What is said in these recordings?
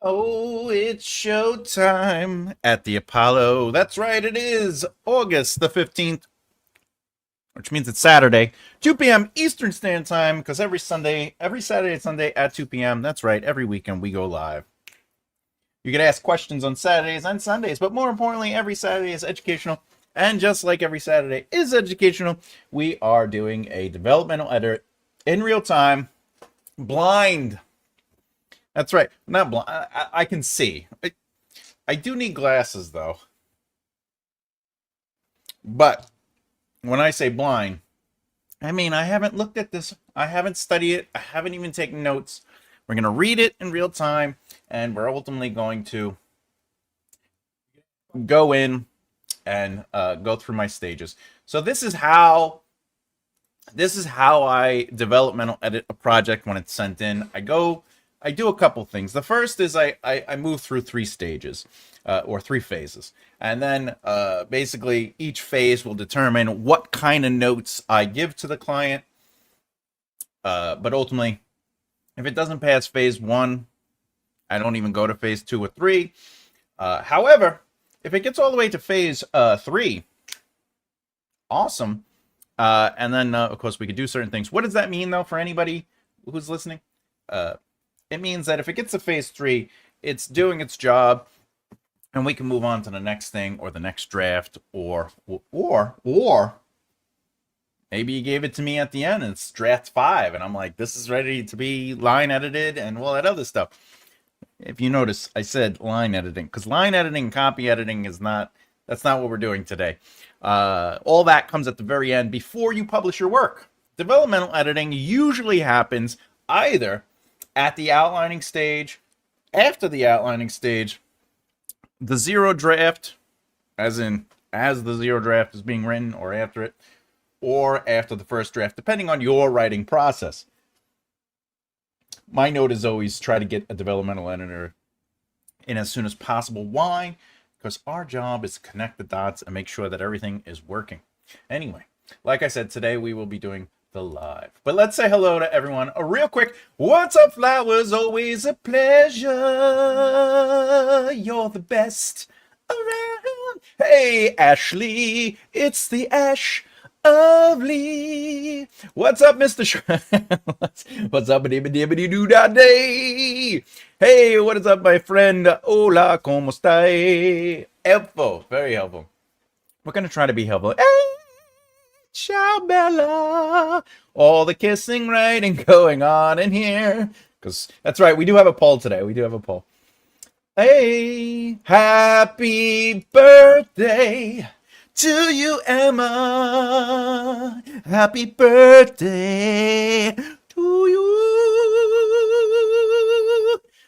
Oh, it's showtime at the Apollo. That's right, it is August the 15th, which means it's Saturday, 2 p.m. Eastern Standard Time, because every Saturday and Sunday at 2 p.m., that's right, every weekend we go live. You can ask questions on Saturdays and Sundays, but more importantly, every Saturday is educational. And just like every Saturday is educational, we are doing a developmental edit in real time, blind. That's right, not blind. I can see. I do need glasses though. But when I say blind, I mean I haven't looked at this. I haven't studied it. I haven't even taken notes. We're going to read it in real time, and we're ultimately going to go in and go through my stages. So this is how I developmental edit a project when it's sent in. I do a couple things. The first is I move through three stages, or three phases. And then basically each phase will determine what kind of notes I give to the client. But ultimately, if it doesn't pass phase one, I don't even go to phase two or three. However, if it gets all the way to phase three, awesome. And then, of course, we could do certain things. What does that mean, though, for anybody who's listening? It means that if it gets to phase three, it's doing its job, and we can move on to the next thing or the next draft, or maybe you gave it to me at the end and it's draft 5, and I'm like, this is ready to be line edited and all that other stuff. If you notice, I said line editing, because line editing and copy editing that's not what we're doing today. All that comes at the very end before you publish your work. Developmental editing usually happens either at the outlining stage, after the outlining stage, the zero draft, as the zero draft is being written, or after it, or after the first draft, depending on your writing process. My note is always try to get a developmental editor in as soon as possible. Why? Because our job is to connect the dots and make sure that everything is working. Anyway, like I said, today we will be doing the live. But let's say hello to everyone. A real quick, what's up, flowers? Always a pleasure. You're the best around. Hey, Ashley, it's the Ash of Lee. What's up, Mr. What's up, day? Hey, what is up, my friend? Hola, ¿cómo está? Helpful, very helpful. We're going to try to be helpful. Hey, ciao, Bella. All the kissing, writing going on in here. Because that's right, we do have a poll today. We do have a poll. Hey, happy birthday to you, Emma. Happy birthday to you.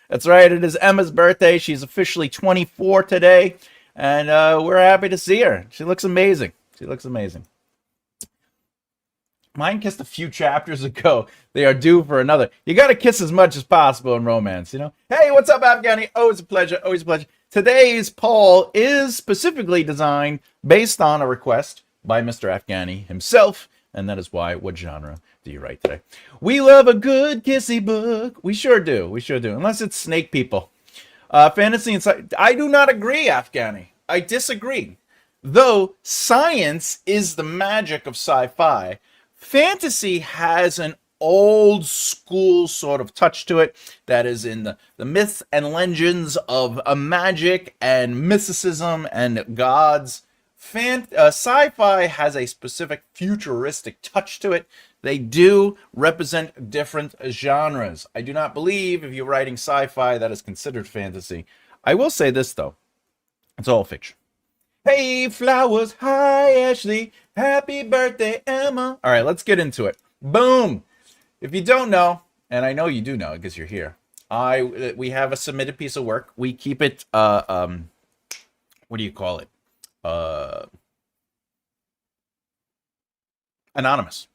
That's right, it is Emma's birthday. She's officially 24 today, and we're happy to see her. She looks amazing. She looks amazing. Mine kissed a few chapters ago. They are due for another. You got to kiss as much as possible in romance, you know? Hey, what's up, Afghani? Always a pleasure. Always a pleasure. Today's poll is specifically designed based on a request by Mr. Afghani himself, and that is why, what genre do you write today? We love a good kissy book. We sure do. We sure do. Unless it's snake people. Fantasy and science. I do not agree, Afghani. I disagree. Though science is the magic of sci-fi, fantasy has an old school sort of touch to it that is in the myths and legends of magic and mysticism and gods. Sci-fi has a specific futuristic touch to it. They do represent different genres. I do not believe if you're writing sci-fi that is considered fantasy. I will say this, though. It's all fiction. Hey, flowers. Hi, Ashley. Happy birthday, Emma. All right, let's get into it. Boom. If you don't know, and I know you do know because you're here, we have a submitted piece of work. We keep it, what do you call it? Anonymous.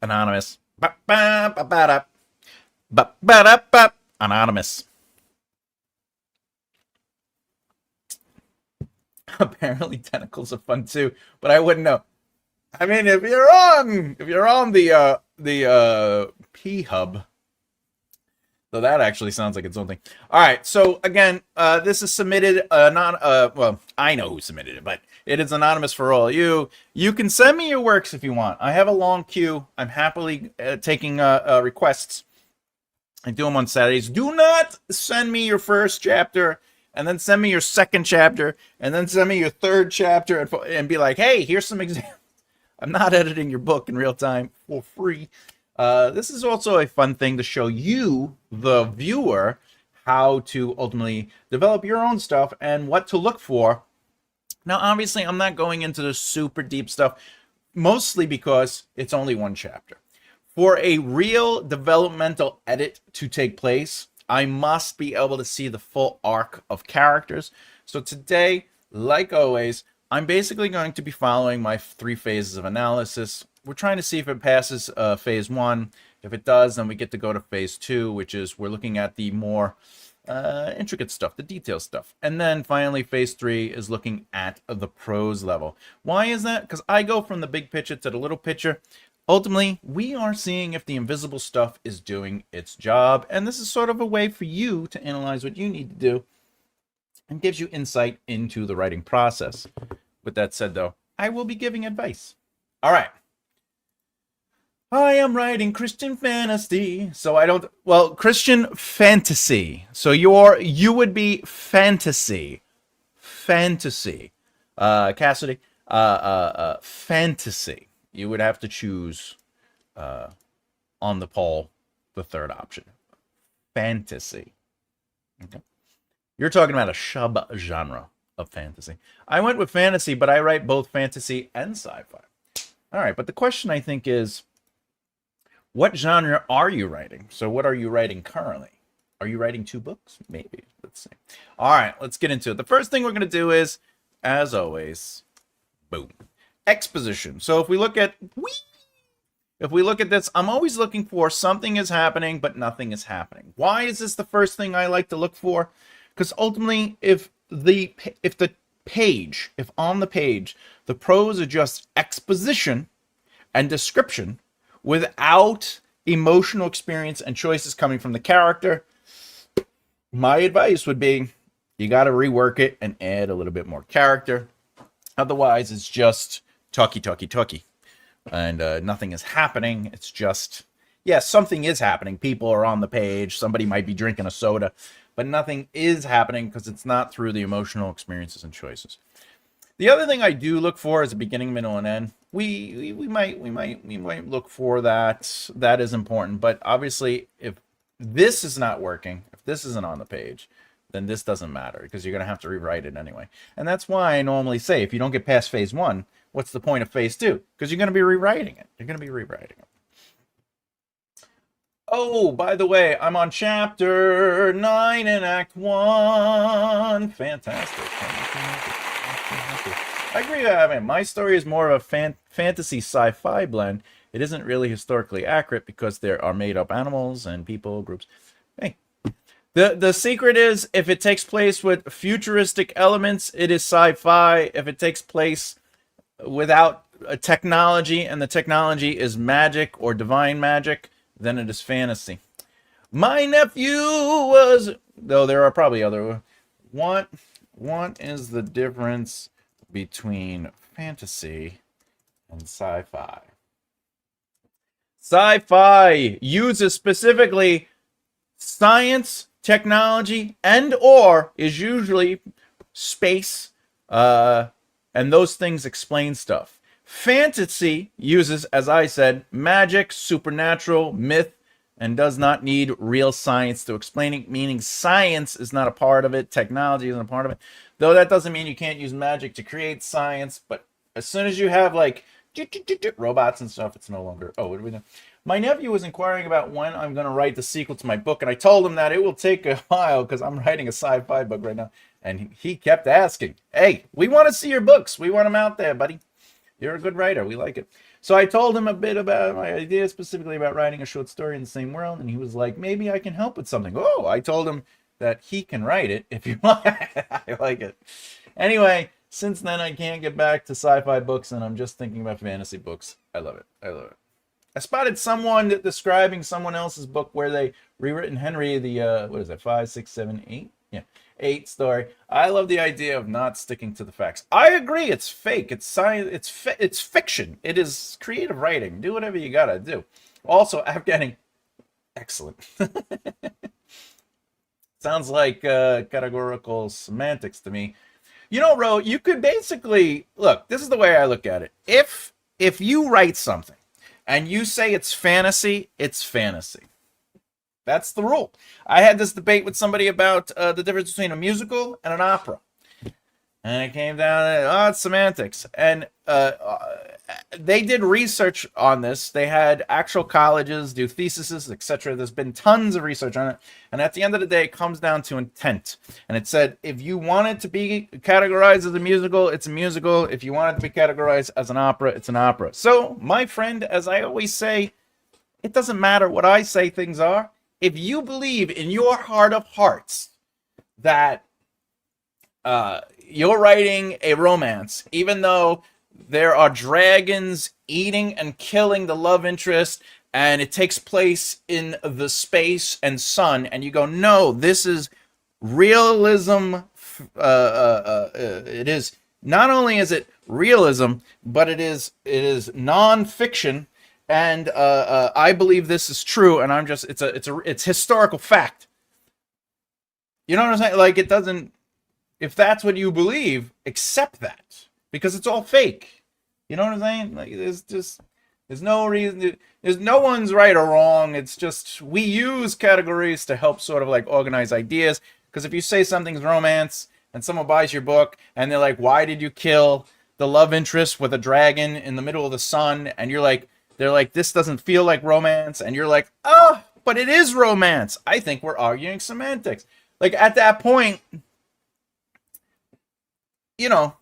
Anonymous. Anonymous. Apparently tentacles are fun too, but I wouldn't know. I mean, if you're on the P Hub, So that actually sounds like its own thing. All right. So again, this is submitted well, I know who submitted it, but it is anonymous for all you. You can send me your works if you want. I have a long queue. I'm happily taking requests. I do them on Saturdays. Do not send me your first chapter and then send me your second chapter and then send me your third chapter and be like, hey, here's some examples. I'm not editing your book in real time for free. This is also a fun thing to show you, the viewer, how to ultimately develop your own stuff and what to look for. Now, obviously, I'm not going into the super deep stuff, mostly because it's only one chapter. For a real developmental edit to take place, I must be able to see the full arc of characters. So today, like always, I'm basically going to be following my 3 phases of analysis. We're trying to see if it passes phase 1. If it does, then we get to go to phase 2, which is we're looking at the more intricate stuff, the detail stuff. And then finally, phase 3 is looking at the prose level. Why is that? Because I go from the big picture to the little picture. Ultimately, we are seeing if the invisible stuff is doing its job. And this is sort of a way for you to analyze what you need to do and gives you insight into the writing process. With that said, though, I will be giving advice. All right. I am writing Christian fantasy, so I don't, well, Christian fantasy. So you would be fantasy. Cassidy, fantasy. You would have to choose on the poll the third option. Fantasy. Okay. You're talking about a sub-genre of fantasy. I went with fantasy, but I write both fantasy and sci-fi. All right, but the question I think is, what genre are you writing? So what are you writing currently? Are you writing 2 books? Maybe. Let's see. All right, let's get into it. The first thing we're going to do is, as always, boom, exposition. So if we look at this, I'm always looking for something is happening, but nothing is happening. Why is this the first thing I like to look for? Because ultimately, if on the page, the prose is just exposition and description without emotional experience and choices coming from the character, my advice would be you got to rework it and add a little bit more character. Otherwise, it's just talky, and nothing is happening. It's just, yes, something is happening. People are on the page. Somebody might be drinking a soda, but nothing is happening because it's not through the emotional experiences and choices. The other thing I do look for is a beginning, middle, and end. We might look for that. That is important. But obviously, if this is not working, if this isn't on the page, then this doesn't matter because you're going to have to rewrite it anyway. And that's why I normally say if you don't get past phase 1, what's the point of phase 2? Because you're going to be rewriting it. Oh, by the way, I'm on chapter 9 in Act 1. Fantastic. I agree. I mean, my story is more of a fantasy sci-fi blend. It isn't really historically accurate because there are made-up animals and people groups. Hey, the secret is if it takes place with futuristic elements, it is sci-fi. If it takes place without a technology and the technology is magic or divine magic, then it is fantasy. My nephew was, though there are probably other. What is the difference between fantasy and sci-fi? Sci-fi uses specifically science, technology, and or is usually space, and those things explain stuff. Fantasy uses, as I said, magic, supernatural, myth, and does not need real science to explain it, meaning science is not a part of it, technology isn't a part of it. Though that doesn't mean you can't use magic to create science, but as soon as you have like robots and stuff, it's no longer. Oh, what do we do? My nephew was inquiring about when I'm going to write the sequel to my book, and I told him that it will take a while because I'm writing a sci-fi book right now. And he kept asking, hey, we want to see your books. We want them out there, buddy. You're a good writer. We like it. So I told him a bit about my idea, specifically about writing a short story in the same world, and he was like, maybe I can help with something. Oh, I told him that he can write it if you want. I like it. Anyway, since then I can't get back to sci-fi books, and I'm just thinking about fantasy books. I love it. I spotted someone describing someone else's book where they rewritten Henry the what is that, 5, 6, 7, 8? Yeah, 8 story. I love the idea of not sticking to the facts. I agree, it's fake, it's science, it's fiction. It is creative writing. Do whatever you gotta do. Also, Afghani, excellent. Sounds like categorical semantics to me. You know, Ro, you could basically look. This is the way I look at it. If you write something and you say it's fantasy, it's fantasy. That's the rule. I had this debate with somebody about the difference between a musical and an opera. And it came down to, it's semantics. And they did research on this. They had actual colleges do theses, etc. There's been tons of research on it. And at the end of the day, it comes down to intent. And it said, if you want it to be categorized as a musical, it's a musical. If you want it to be categorized as an opera, it's an opera. So, my friend, as I always say, it doesn't matter what I say things are. If you believe in your heart of hearts that you're writing a romance, even though there are dragons eating and killing the love interest, and it takes place in the space and sun, and you go, no, this is realism. It is not only is it realism, but it is non-fiction, and I believe this is true, and I'm just it's historical fact. You know what I'm saying? Like, it doesn't. If that's what you believe, accept that, because it's all fake. You know what I'm saying? Like, there's no reason. There's no one's right or wrong. It's just we use categories to help sort of like organize ideas. Because if you say something's romance and someone buys your book and they're like, "Why did you kill the love interest with a dragon in the middle of the sun?" and they're like, "This doesn't feel like romance," and you're like, "Oh, but it is romance." I think we're arguing semantics. Like, at that point, you know,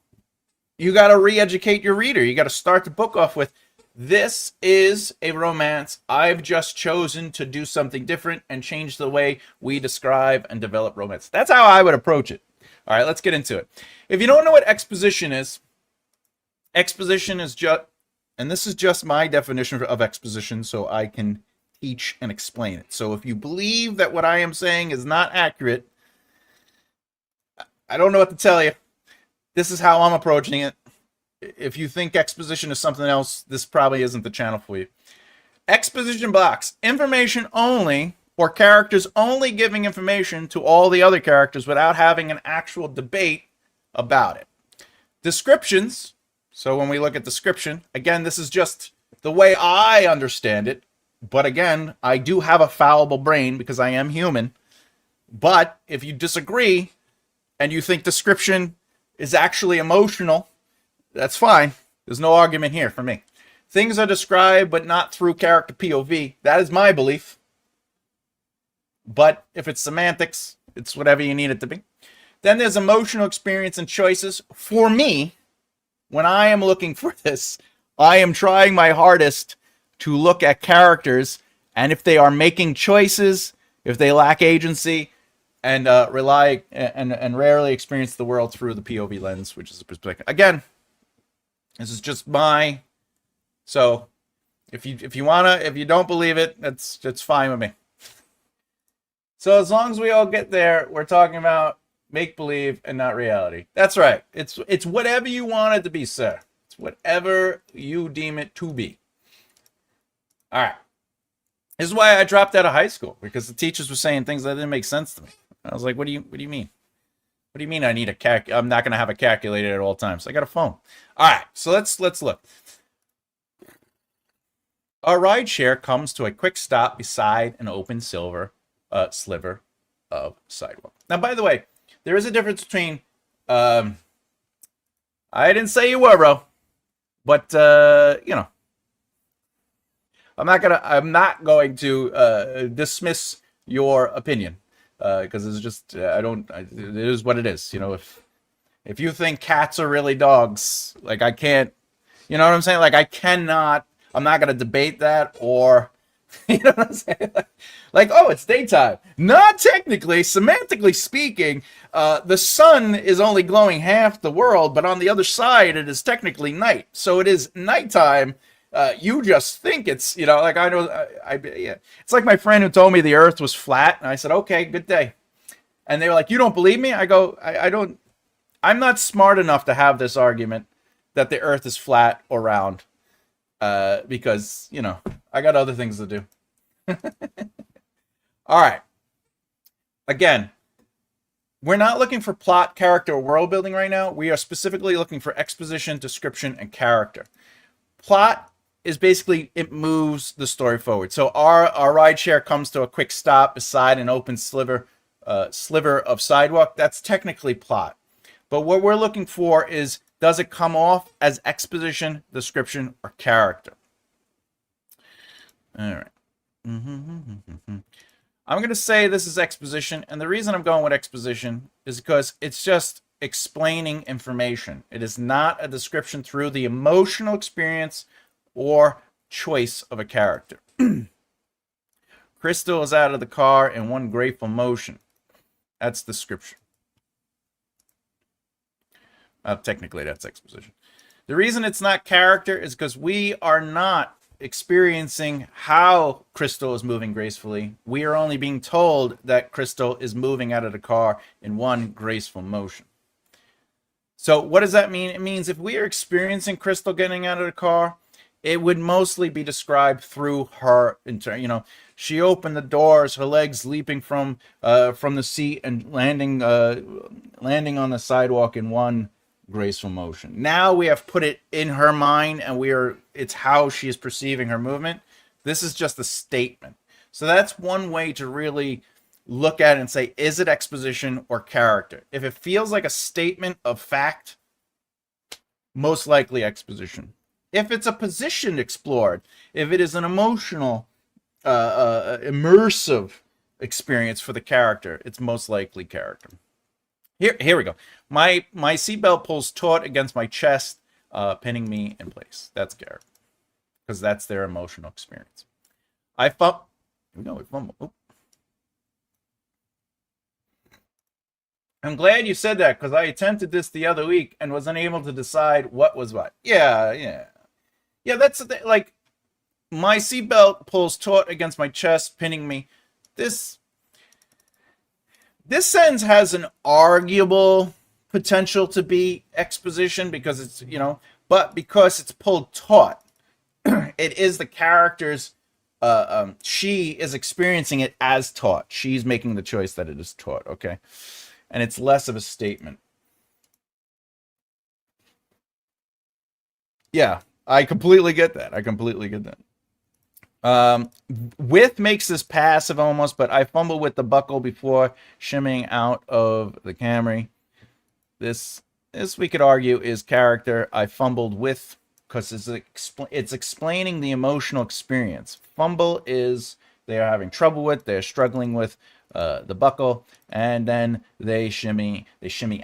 you got to re-educate your reader. You got to start the book off with, this is a romance. I've just chosen to do something different and change the way we describe and develop romance. That's how I would approach it. All right, let's get into it. If you don't know what exposition is just, and this is just my definition of exposition so I can teach and explain it. So if you believe that what I am saying is not accurate, I don't know what to tell you. This is how I'm approaching it. If you think exposition is something else, this probably isn't the channel for you. Exposition blocks. Information only, or characters only giving information to all the other characters without having an actual debate about it. Descriptions. So when we look at description, again, this is just the way I understand it. But again, I do have a fallible brain because I am human. But if you disagree and you think description is actually emotional, that's fine. There's no argument here for me. Things are described, but not through character POV. That is my belief. But if it's semantics, it's whatever you need it to be. Then there's emotional experience and choices. For me, when I am looking for this, I am trying my hardest to look at characters, and if they are making choices, if they lack agency, and rely and rarely experience the world through the POV lens, which is a perspective. Again, this is just my. So, if you don't believe it, that's fine with me. So as long as we all get there, we're talking about make believe and not reality. That's right. It's whatever you want it to be, sir. It's whatever you deem it to be. All right. This is why I dropped out of high school, because the teachers were saying things that didn't make sense to me. I was like, what do you mean? What do you mean I need I'm not going to have a calculator at all times. I got a phone. All right, so let's look. Our ride share comes to a quick stop beside an open sliver of sidewalk. Now, by the way, there is a difference between, I didn't say you were, bro, but, you know, I'm not going to dismiss your opinion. Because it's just, it is what it is. You know, if you think cats are really dogs, like, I can't, you know what I'm saying? Like, I'm not going to debate that, or, you know what I'm saying? Like, oh, it's daytime. Not technically, semantically speaking, the sun is only glowing half the world, but on the other side, it is technically night. So it is nighttime, You just think it's, like I know, yeah. It's like my friend who told me the earth was flat. And I said, okay, good day. And they were like, you don't believe me? I go, I don't, I'm not smart enough to have this argument that the earth is flat or round. Because, I got other things to do. All right. Again, we're not looking for plot, character, or world building right now. We are specifically looking for exposition, description, and character. Plot is basically, it moves the story forward. So our ride share comes to a quick stop beside an open sliver of sidewalk. That's technically plot. But what we're looking for is, does it come off as exposition, description, or character? All right. I'm going to say this is exposition, and the reason I'm going with exposition is because it's just explaining information. It is not a description through the emotional experience or choice of a character. Crystal is out of the car in one grateful motion. That's description. Technically, that's exposition. The reason it's not character is because we are not experiencing how Crystal is moving gracefully. We are only being told that Crystal is moving out of the car in one graceful motion. So what does that mean? It means if we are experiencing Crystal getting out of the car, it would mostly be described through her. She opened the doors, her legs leaping from the seat and landing on the sidewalk in one graceful motion. Now we have put it in her mind, and it's how she is perceiving her movement. This is just a statement. So that's one way to really look at it and say, is it exposition or character? If it feels like a statement of fact, most likely exposition. If it's a position explored, if it is an emotional, immersive experience for the character, it's most likely character. Here we go. My seatbelt pulls taut against my chest, pinning me in place. That's character, because that's their emotional experience. We fumble. Oh. I'm glad you said that, because I attempted this the other week and was unable to decide what was what. Yeah. That's the thing. Like, my seatbelt pulls taut against my chest, pinning me. This sentence has an arguable potential to be exposition because it's, but because it's pulled taut, it is the character's, she is experiencing it as taut. She's making the choice that it is taut, okay? And it's less of a statement. Yeah, I completely get that. Width makes this passive almost, but I fumble with the buckle before shimmying out of the Camry. This we could argue is character. I fumbled with because it's explaining the emotional experience. Fumble is they are having trouble with, they're struggling with the buckle, and then they shimmy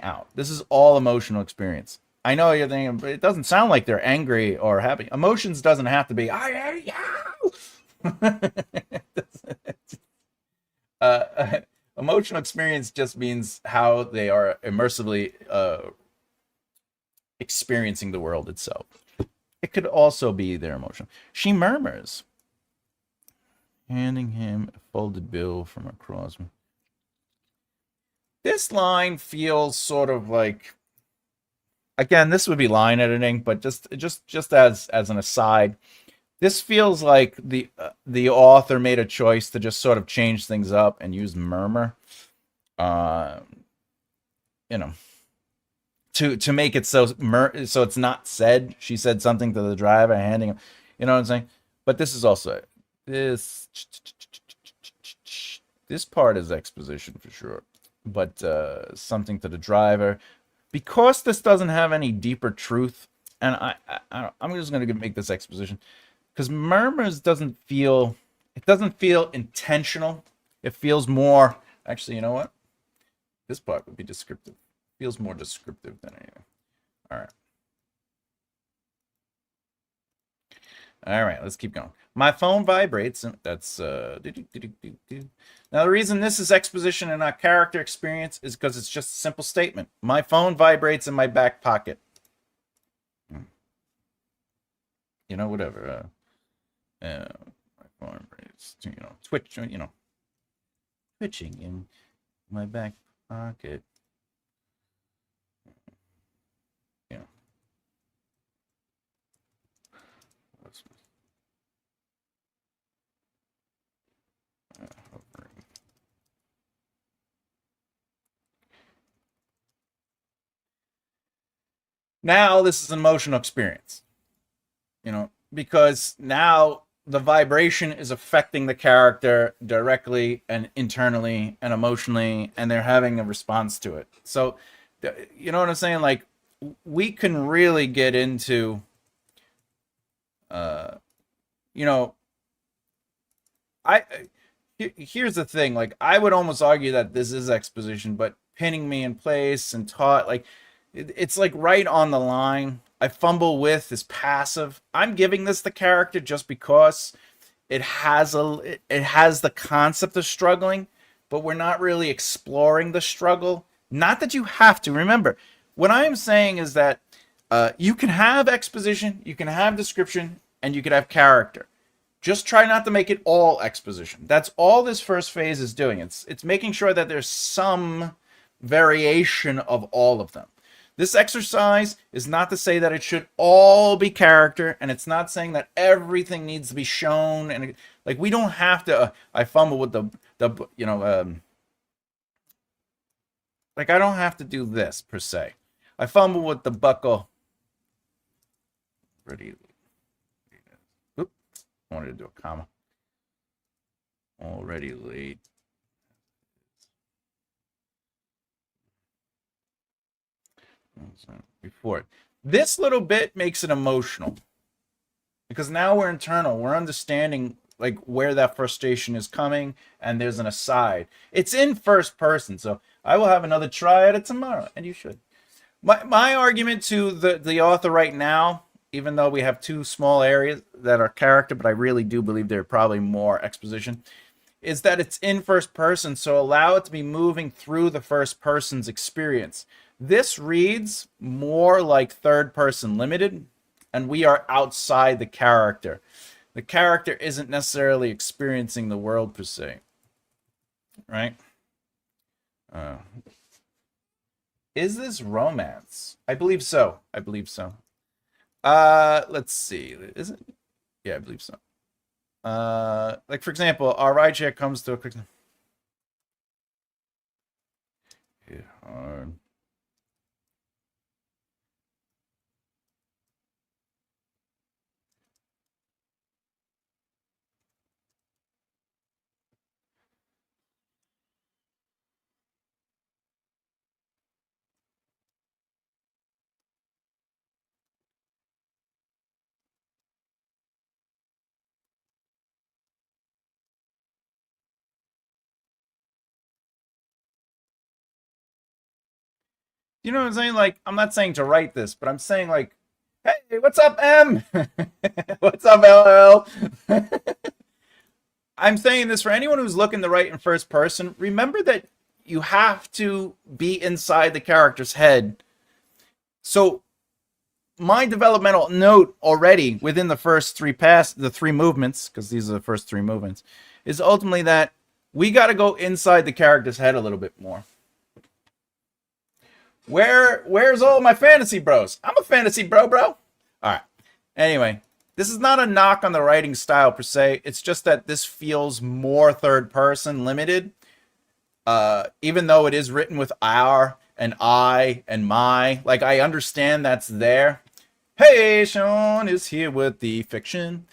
out. This is all emotional experience. I know you're thinking, but it doesn't sound like they're angry or happy. Emotions doesn't have to be, I hate you. Emotional experience just means how they are immersively experiencing the world itself. It could also be their emotion. She murmurs, handing him a folded bill from across. This line feels sort of like, again, this would be line editing, but just as an aside, this feels like the author made a choice to just sort of change things up and use murmur, to make it so it's not said. She said something to the driver, handing him, you know what I'm saying? But this is also this part is exposition for sure, but something to the driver. Because this doesn't have any deeper truth, and I'm just going to make this exposition, because murmurs doesn't feel intentional. It feels more, actually, you know what? This part would be descriptive. It feels more descriptive than anything. All right, let's keep going. My phone vibrates, and that's Now, the reason this is exposition and not character experience is because it's just a simple statement. My phone vibrates in my back pocket. You know, whatever. My phone is, twitch, twitching in my back pocket. You know, hovering. Now this is an emotional experience, because now the vibration is affecting the character directly and internally and emotionally, and they're having a response to it. So, you know what I'm saying? Like, we can really get into, uh, you know, I here's the thing. Like, I would almost argue that this is exposition, but pinning me in place and taught, like, it's like right on the line. I fumble with is passive. I'm giving this the character just because it has the concept of struggling, but we're not really exploring the struggle. Not that you have to. Remember, what I am saying is that you can have exposition, you can have description, and you can have character. Just try not to make it all exposition. That's all this first phase is doing. It's making sure that there's some variation of all of them. This exercise is not to say that it should all be character, and it's not saying that everything needs to be shown. And like, we don't have to. I fumble with like, I don't have to do this per se. I fumble with the buckle. Ready? Oop! I wanted to do a comma. Already late. Before it. This little bit makes it emotional because now we're internal. We're understanding like where that frustration is coming, and there's an aside. It's in first person, so I will have another try at it tomorrow, and you should. My argument to the author right now, even though we have two small areas that are character, but I really do believe there are probably more exposition, is that it's in first person, so allow it to be moving through the first person's experience. This reads more like third person limited, and we are outside the character. The character isn't necessarily experiencing the world per se, right? Is this romance? I believe so. I believe so. Let's see. Is it? Yeah, I believe so. Like, for example, our ride share comes to a quick. Yeah, hard. You know what I'm saying? Like, I'm not saying to write this, but I'm saying, like, hey, what's up, M? What's up, LL? I'm saying this for anyone who's looking to write in first person. Remember that you have to be inside the character's head. So my developmental note already within the first the three movements, because these are the first three movements, is ultimately that we got to go inside the character's head a little bit more. Where's all my fantasy bros? I'm a fantasy bro. All right. Anyway, this is not a knock on the writing style per se. It's just that this feels more third person limited. Even though it is written with our and I and my, like, I understand that's there. Hey, Sean is here with the fiction.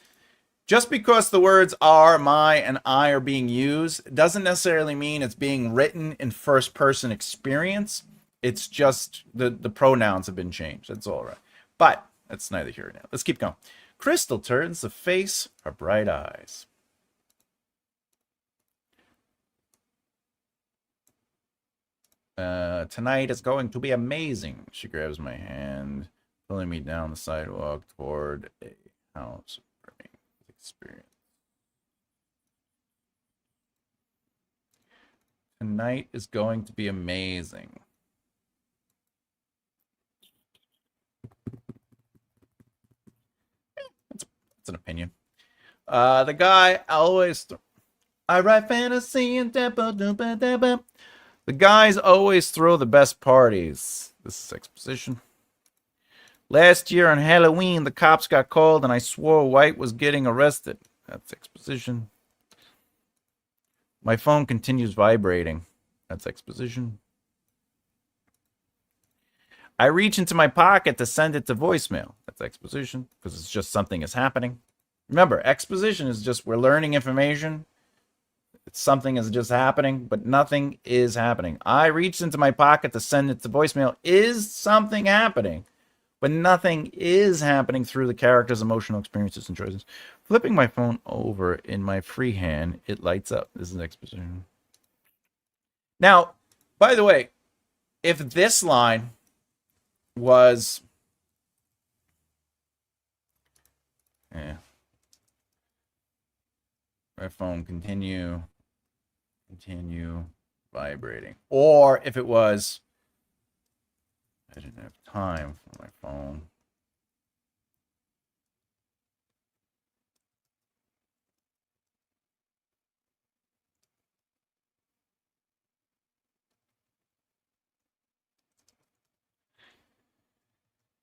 Just because the words are, my, and I are being used doesn't necessarily mean it's being written in first person experience. It's just the pronouns have been changed. That's all right. But that's neither here nor there. Let's keep going. Crystal turns to face her bright eyes. Tonight is going to be amazing. She grabs my hand, pulling me down the sidewalk toward a house experience. Tonight is going to be amazing. It's It's an opinion. The guy always. I write fantasy and the guys always throw the best parties. This is exposition. Last year on Halloween, the cops got called and I swore White was getting arrested. That's exposition. My phone continues vibrating. That's exposition. I reach into my pocket to send it to voicemail. That's exposition, because it's just something is happening. Remember, exposition is just we're learning information. It's something is just happening, but nothing is happening. I reached into my pocket to send it to voicemail. Is something happening? But nothing is happening through the character's emotional experiences and choices. Flipping my phone over in my free hand, it lights up. This is exposition. Now, by the way, if this line was... Yeah. My phone continue vibrating. Or if it was... I didn't have time for my phone.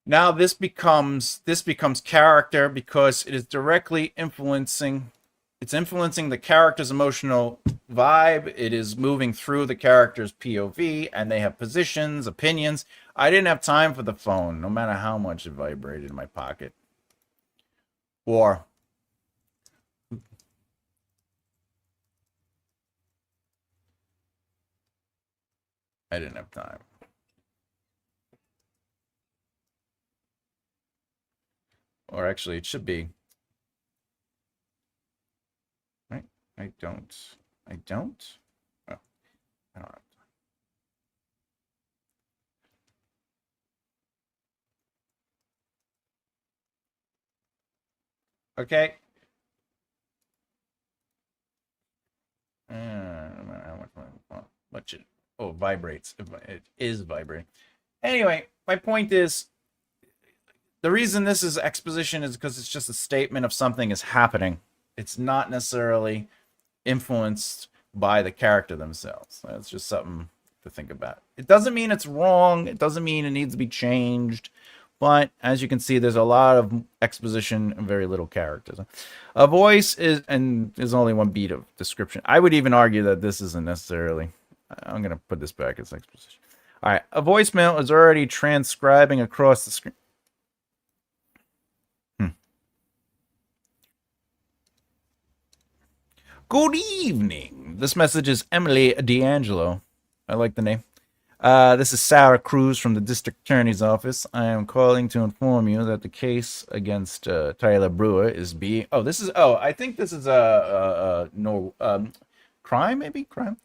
Now this becomes character because it is directly influencing. It's influencing the character's emotional vibe. It is moving through the character's POV, and they have positions, opinions. I didn't have time for the phone, no matter how much it vibrated in my pocket. Or I didn't have time. Or actually, it should be. Right? I don't. Oh, I don't have time. Okay. No matter how much it vibrates. It is vibrating. Anyway, my point is, the reason this is exposition is because it's just a statement of something is happening. It's not necessarily influenced by the character themselves. It's just something to think about. It doesn't mean it's wrong. It doesn't mean it needs to be changed. But as you can see, there's a lot of exposition and very little characters. A voice is, and there's only one beat of description. I would even argue that this isn't necessarily. I'm going to put this back as exposition. All right. A voicemail is already transcribing across the screen. Good evening. This message is Emily D'Angelo. I like the name. This is Sarah Cruz from the District Attorney's Office. I am calling to inform you that the case against Tyler Brewer is being... I think this is crime, maybe? Crime?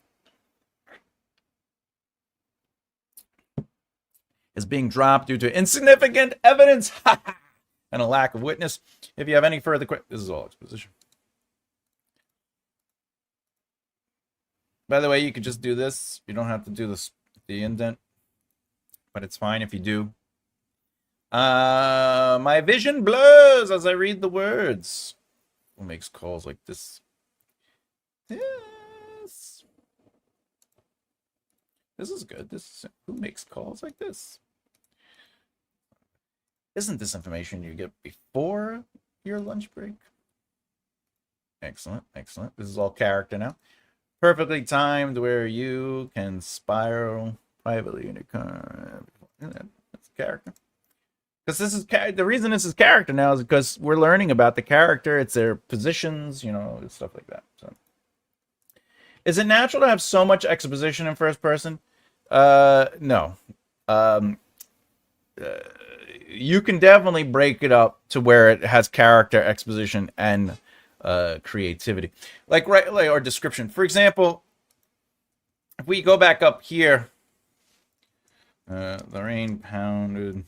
Is being dropped due to insignificant evidence and a lack of witness. If you have any further questions... This is all exposition. By the way, you could just do this. You don't have to do the indent, but it's fine if you do. My vision blurs as I read the words. Who makes calls like this? Yes. This is good. Who makes calls like this? Isn't this information you get before your lunch break? Excellent, excellent. This is all character now. Perfectly timed where you can spiral privately in a car. That's character. Because this is the reason this is character now is because we're learning about the character. It's their positions, stuff like that. So, is it natural to have so much exposition in first person? No. You can definitely break it up to where it has character, exposition, and creativity, or description. For example, if we go back up here, the rain pounded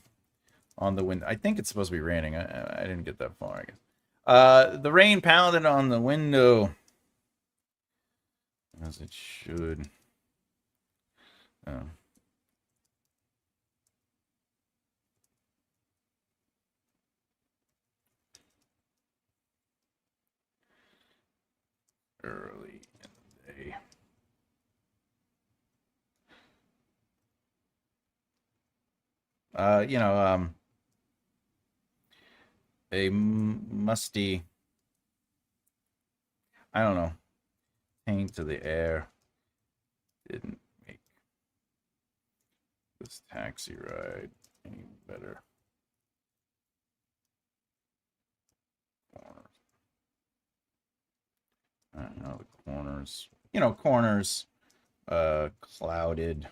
on the window. I think it's supposed to be raining. I didn't get that far, I guess. The rain pounded on the window as it should. you know, a musty, I don't know, taint to the air didn't make this taxi ride any better. Corners. I don't know, the corners, corners, clouded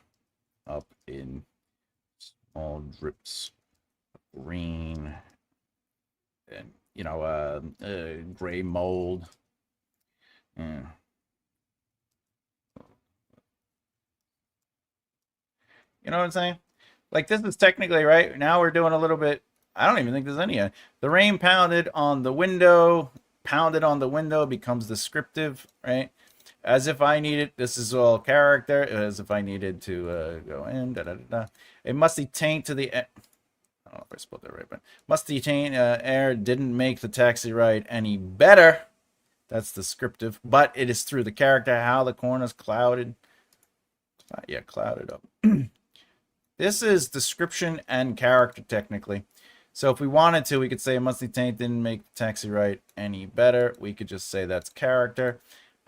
up in small drips of green and, gray mold. Yeah. You know what I'm saying? Like this is technically right. Now we're doing a little bit. I don't even think there's any. The rain pounded on the window. Pounded on the window becomes descriptive, right? As if I needed. This is all character. As if I needed to go in. Da, da, da, da. A musty taint to the. I don't know if I spelled that right, but musty taint air didn't make the taxi ride any better. That's descriptive, but it is through the character how the corners clouded. Yeah, clouded up. This is description and character technically. So if we wanted to, we could say Musty Taint didn't make the taxi ride any better. We could just say that's character.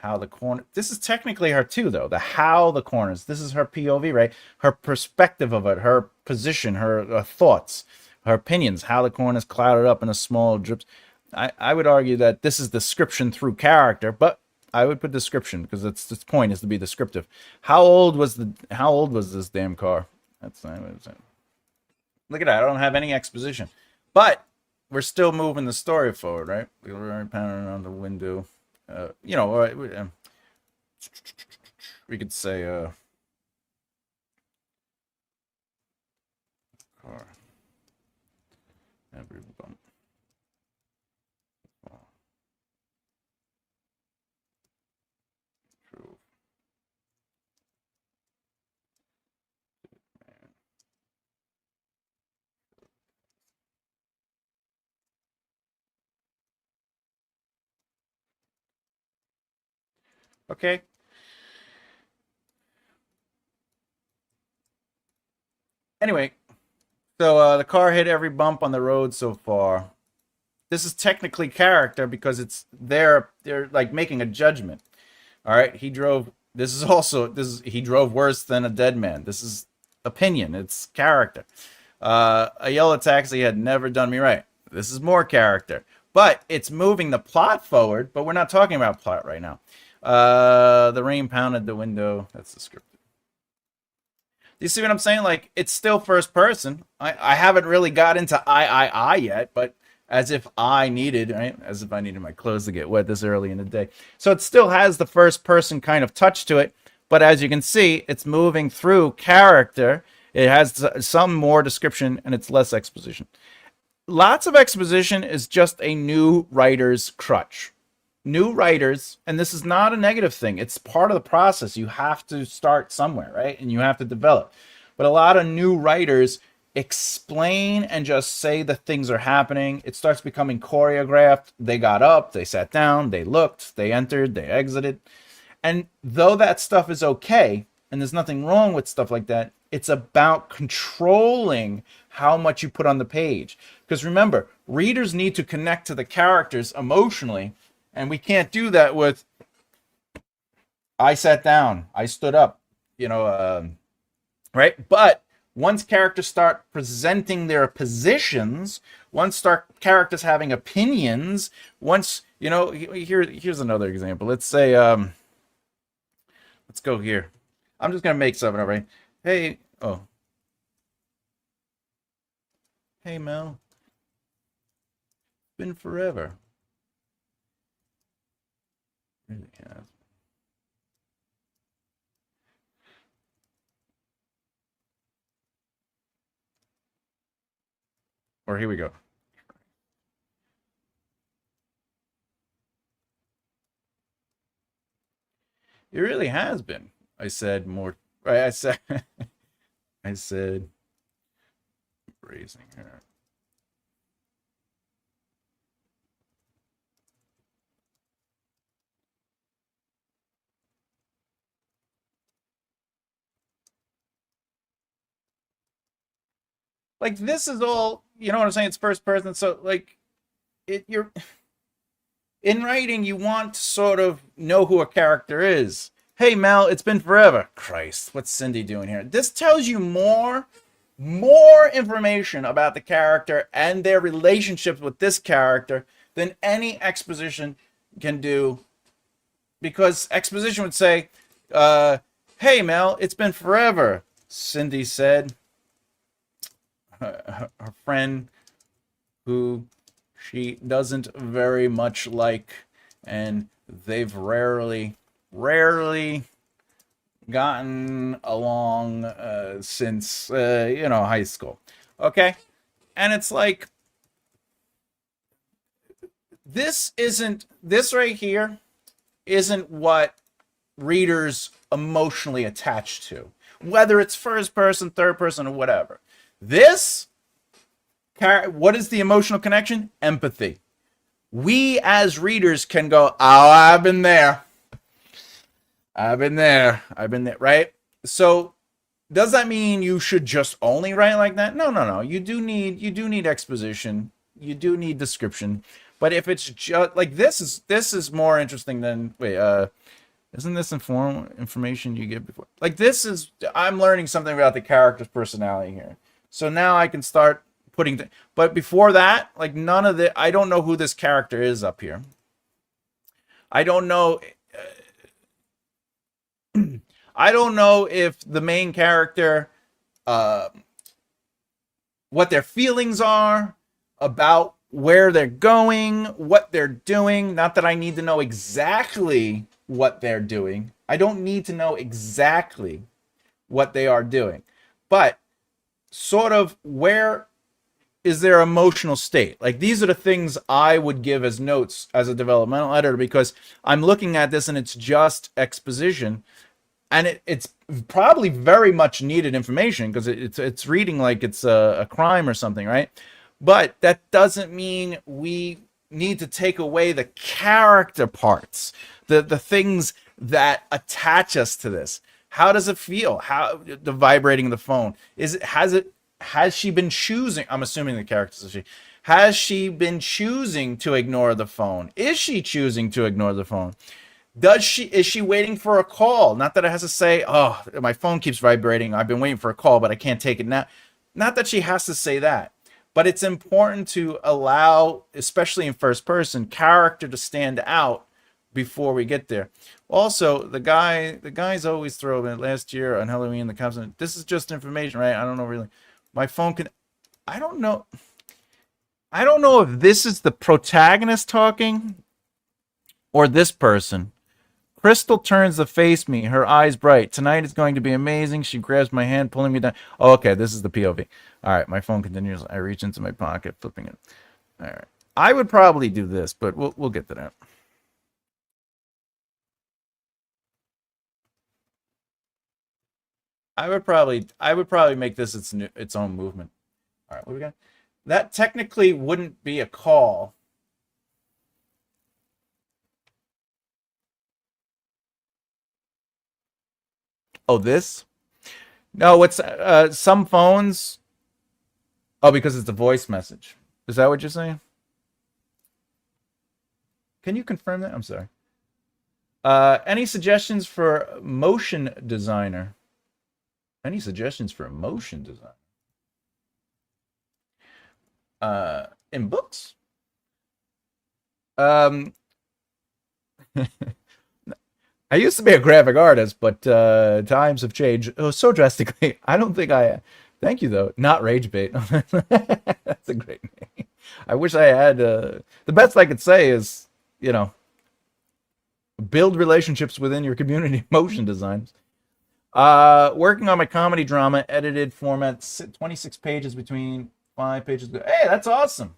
How the corner. This is technically her too, though. The how the corners. This is her POV, right? Her perspective of it, her position, her thoughts, her opinions. How the corners clouded up in a small drips. I would argue that this is description through character, but I would put description because its point is to be descriptive. How old was this damn car? That's not what it's saying. Look at that. I don't have any exposition. But we're still moving the story forward, right? We're pounding on the window. We could say car. Every bump. Okay. Anyway, so the car hit every bump on the road so far. This is technically character because it's they're like making a judgment. All right, he drove. He drove worse than a dead man. This is opinion. It's character. A yellow taxi had never done me right. This is more character, but it's moving the plot forward. But we're not talking about plot right now. The rain pounded the window. That's the script. Do you see what I'm saying? Like, it's still first person. I haven't really got into I yet, but as if I needed, right? As if I needed my clothes to get wet this early in the day. So it still has the first person kind of touch to it, but as you can see, it's moving through character. It has some more description and it's less exposition. Lots of exposition is just a new writer's crutch. New writers, and this is not a negative thing, it's part of the process. You have to start somewhere, right? And you have to develop. But a lot of new writers explain and just say that things are happening. It starts becoming choreographed. They got up, they sat down, they looked, they entered, they exited. And though that stuff is okay, and there's nothing wrong with stuff like that, it's about controlling how much you put on the page. Because remember, readers need to connect to the characters emotionally, and we can't do that with I sat down, I stood up, right? But once characters start presenting their positions, once start characters having opinions, once, here's another example. Let's say, let's go here. I'm just going to make something up, right? Hey, hey, Mel. Been forever. Really has. Or here we go. It really has been. I said more. I said. I said. Raising her. Like this is all, you know what I'm saying? It's first person, so like you're in writing, you want to sort of know who a character is. Hey Mel, it's been forever. Christ, what's Cindy doing here? This tells you more information about the character and their relationships with this character than any exposition can do, because exposition would say, hey Mel, it's been forever, Cindy said. Her friend who she doesn't very much like, and they've rarely gotten along since high school. Okay, and it's like this right here isn't what readers emotionally attach to, whether it's first person, third person, or whatever. This, what is the emotional connection? Empathy. We as readers can go, oh, I've been there, right? So does that mean you should just only write like that? No. You do need exposition. You do need description. But if it's just like this is more interesting than isn't this information you give before? Like this is, I'm learning something about the character's personality here. So now I can start putting but before that, like none of the, I don't know who this character is up here. I don't know. I don't know if the main character, what their feelings are about where they're going, what they're doing. Not that I need to know exactly what they're doing. I don't need to know exactly what they are doing, but sort of where is their emotional state. Like these are the things I would give as notes as a developmental editor, because I'm looking at this and it's just exposition, and it's probably very much needed information because it's reading like it's a crime or something, right? But that doesn't mean we need to take away the character parts, the things that attach us to this. How does it feel? How the vibrating of the phone? Has she been choosing? I'm assuming the character is she. Has she been choosing to ignore the phone? Is she choosing to ignore the phone? Is she waiting for a call? Not that it has to say, oh, my phone keeps vibrating, I've been waiting for a call, but I can't take it now. Not that she has to say that. But it's important to allow, especially in first person, character to stand out before we get there. Also, the guys always throw in last year on Halloween, the cops. This is just information, right? I don't know really. My phone can. I don't know. I don't know if this is the protagonist talking or this person. Crystal turns to face me, her eyes bright. Tonight is going to be amazing. She grabs my hand, pulling me down. Oh, okay, this is the POV. All right, my phone continues. I reach into my pocket, flipping it. All right. I would probably do this, but we'll get to that. I would probably make this its own movement. All right, what we got? That technically wouldn't be a call. Oh, this? No, it's some phones. Oh, because it's a voice message. Is that what you're saying? Can you confirm that? I'm sorry. Any suggestions for motion designer? Any suggestions for a motion design? In books? Um, I used to be a graphic artist, but times have changed so drastically. I don't think I. Thank you though. Not rage bait. That's a great name. I wish I had. The best I could say is, build relationships within your community. Motion designs. Working on my comedy drama, edited format, 26 pages between 5 pages. Hey, that's awesome.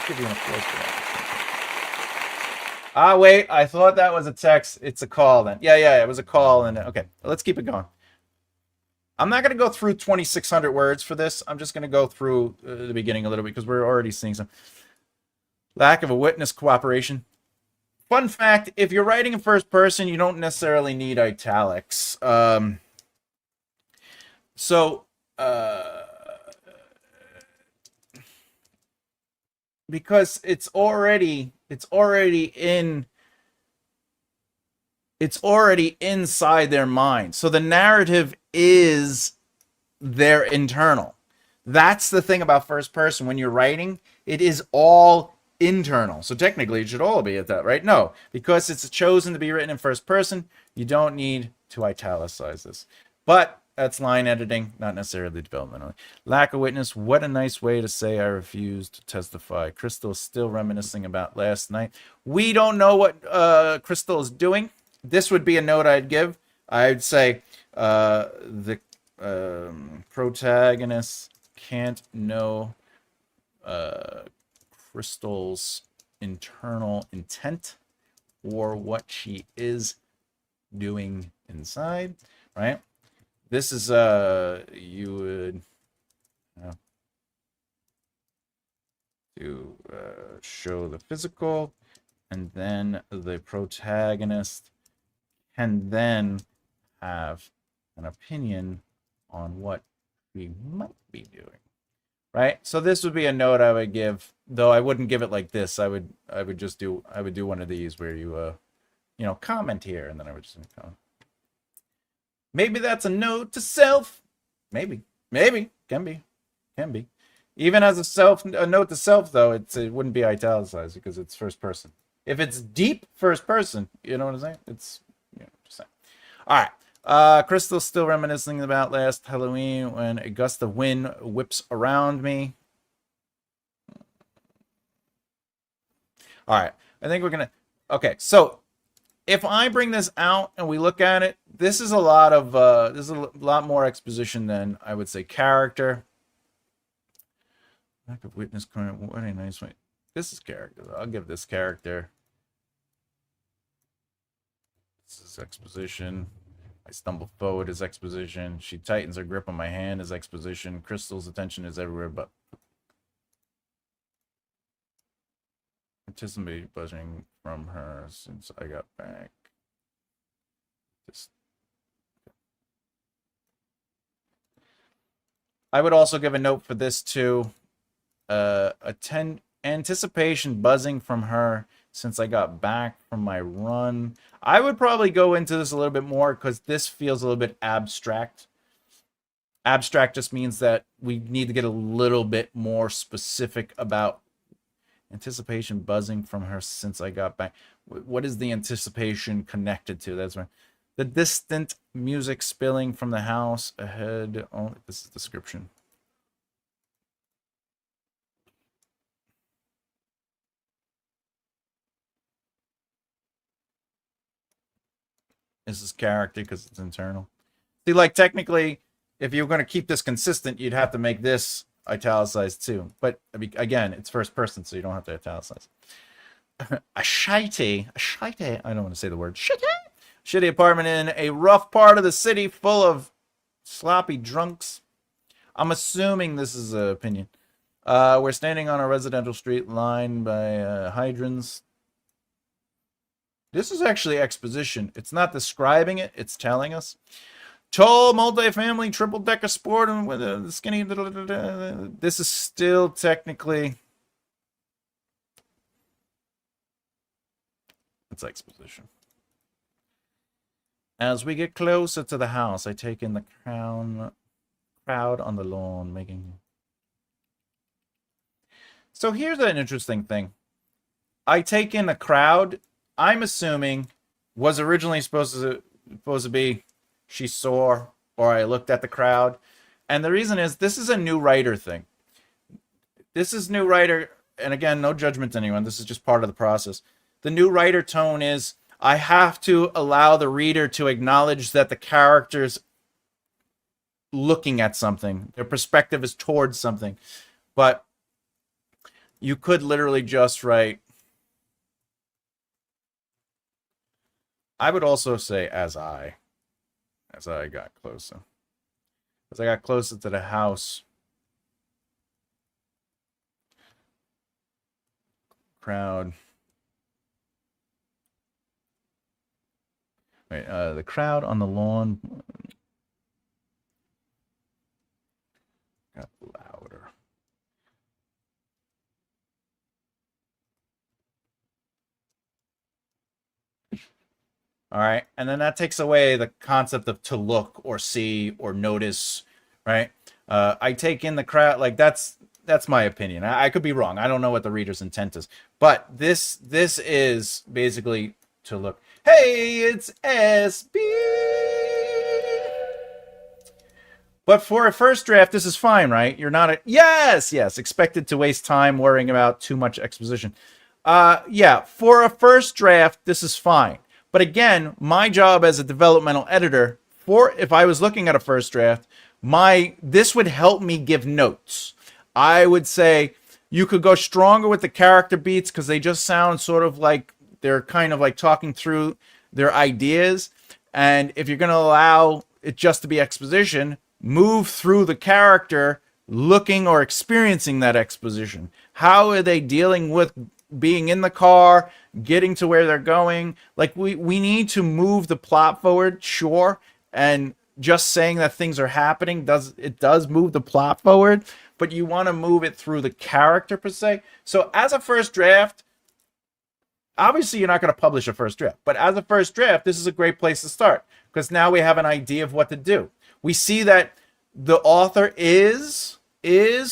Give you an applause for that. Ah, wait, I thought that was a text. It's a call then. Yeah, it was a call. And okay, let's keep it going. I'm not going to go through 2,600 words for this. I'm just going to go through the beginning a little bit because we're already seeing some lack of a witness cooperation. Fun fact, if you're writing in first person, you don't necessarily need italics. So because it's already inside their mind. So the narrative is their internal. That's the thing about first person. When you're writing, it is all internal. So technically, it should all be at that, right? No, because it's chosen to be written in first person, you don't need to italicize this. But that's line editing, not necessarily developmental. Lack of witness. What a nice way to say I refuse to testify. Crystal is still reminiscing about last night. We don't know what Crystal is doing. This would be a note I'd give. I'd say the protagonist can't know Crystal's internal intent or what she is doing inside, right? This is you would to show the physical, and then the protagonist can then have an opinion on what we might be doing, right? So this would be a note I would give, though I wouldn't give it like this. I would do one of these where you comment here, and then I would just comment. Maybe that's a note to self. Maybe can be. Even as a note to self, though, it wouldn't be italicized because it's first person. If it's deep first person, you know what I'm saying? It's just saying. All right. Crystal's still reminiscing about last Halloween when a gust of wind whips around me. All right. I think we're going to... Okay, so if I bring this out and we look at it, this is a lot more exposition than I would say character. Lack of witness current. What a nice way. This is character. I'll give this character. This is exposition. I stumble forward is exposition. She tightens her grip on my hand is exposition. Crystal's attention is everywhere but anticipate buzzing from her since I got back. I would also give a note for this too. Anticipation buzzing from her since I got back from my run. I would probably go into this a little bit more because this feels a little bit abstract. Abstract just means that we need to get a little bit more specific about anticipation buzzing from her since I got back. What is the anticipation connected to? That's right. The distant music spilling from the house ahead. Oh, this is description. This is character because it's internal. See, like technically, if you're going to keep this consistent, you'd have to make this italicized too. But again, it's first person, so you don't have to italicize. a shitty, I don't want to say the word shitty apartment in a rough part of the city full of sloppy drunks. I'm assuming this is an opinion. We're standing on a residential street lined by hydrants. This is actually exposition. It's not describing it, it's telling us. Tall, multi-family, triple-decker sport and with a skinny... This is still technically... It's exposition. As we get closer to the house, I take in the crowd on the lawn, making... So here's an interesting thing. I take in a crowd... I'm assuming was originally supposed to be she saw or I looked at the crowd. And the reason is this is a new writer thing. This is new writer, and again, no judgment to anyone. This is just part of the process. The new writer tone is I have to allow the reader to acknowledge that the character's looking at something. Their perspective is towards something. But you could literally just write I would also say as I got closer. As I got closer to the house, crowd. Wait, the crowd on the lawn got louder. All right. And then that takes away the concept of to look or see or notice, right? I take in the crowd. Like that's my opinion. I could be wrong. I don't know what the reader's intent is, but this is basically to look. Hey, it's SB. But for a first draft, this is fine, right? You're not yes, expected to waste time worrying about too much exposition. Yeah, for a first draft, this is fine. But again, my job as a developmental editor, for if I was looking at a first draft, this would help me give notes. I would say you could go stronger with the character beats because they just sound sort of like they're kind of like talking through their ideas. And if you're going to allow it just to be exposition, move through the character looking or experiencing that exposition. How are they dealing with being in the car, getting to where they're going? Like we need to move the plot forward, sure, and just saying that things are happening does move the plot forward, but you want to move it through the character per se. So as a first draft, obviously you're not going to publish a first draft, but as a first draft, this is a great place to start because now we have an idea of what to do. We see that the author is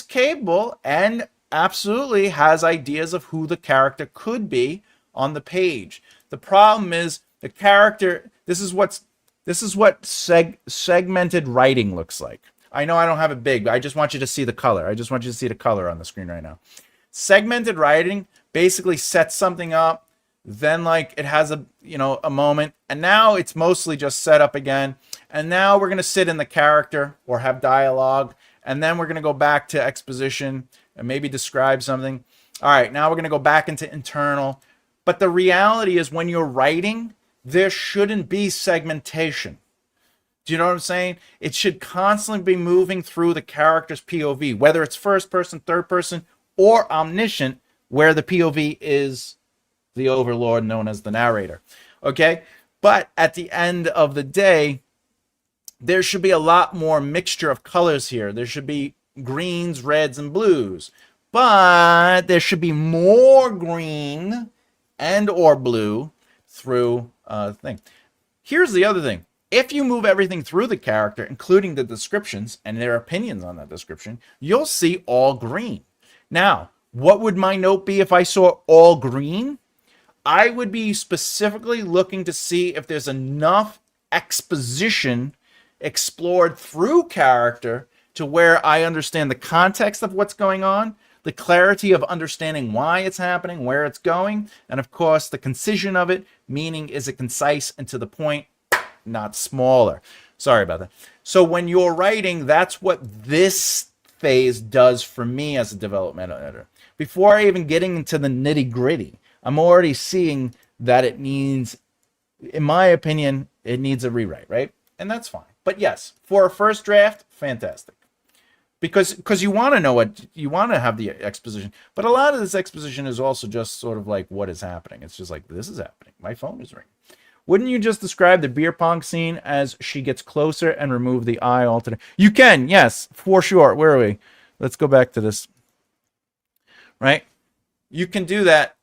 capable and absolutely has ideas of who the character could be on the page. The problem is the character, this is what segmented writing looks like. I know I don't have it big, but I just want you to see the color. I just want you to see the color on the screen right now. Segmented writing basically sets something up, then like it has a moment, and now it's mostly just set up again. And now we're going to sit in the character or have dialogue, and then we're going to go back to exposition and maybe describe something. All right, now we're going to go back into internal. But the reality is when you're writing, there shouldn't be segmentation. Do you know what I'm saying? It should constantly be moving through the character's POV, whether it's first person, third person, or omniscient, where the POV is the overlord known as the narrator. Okay? But at the end of the day, there should be a lot more mixture of colors here. There should be greens, reds, and blues. But there should be more green and or blue through the thing. Here's the other thing. If you move everything through the character, including the descriptions and their opinions on that description, you'll see all green. Now, what would my note be if I saw all green? I would be specifically looking to see if there's enough exposition explored through character to where I understand the context of what's going on, the clarity of understanding why it's happening, where it's going, and of course the concision of it, meaning is it concise and to the point, not smaller. Sorry about that. So when you're writing, that's what this phase does for me as a developmental editor. Before I even getting into the nitty gritty, I'm already seeing that it needs, in my opinion, it needs a rewrite, right? And that's fine. But yes, for a first draft, fantastic. Because you want to know what, you want to have the exposition. But a lot of this exposition is also just sort of like what is happening. It's just like, this is happening. My phone is ringing. Wouldn't you just describe the beer pong scene as she gets closer and remove the eye altogether? You can, yes, for sure. Where are we? Let's go back to this. Right? You can do that.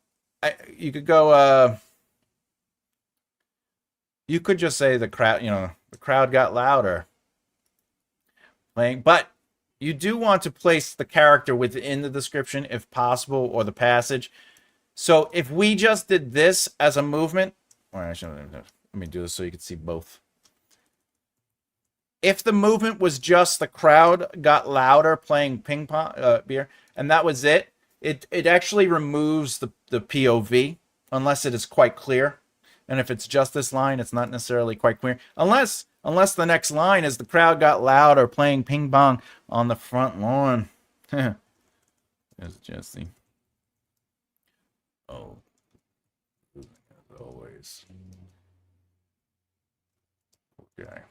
You could go, you could just say the crowd, the crowd got louder. Playing, but you do want to place the character within the description if possible, or the passage. So if we just did this as a movement, or actually, let me do this so you can see both. If the movement was just the crowd got louder playing ping pong beer, and that was it, it actually removes the POV unless it is quite clear. And if it's just this line, it's not necessarily quite clear. Unless the next line is the crowd got louder playing ping pong on the front lawn. There's Jesse. Oh, as always. Okay.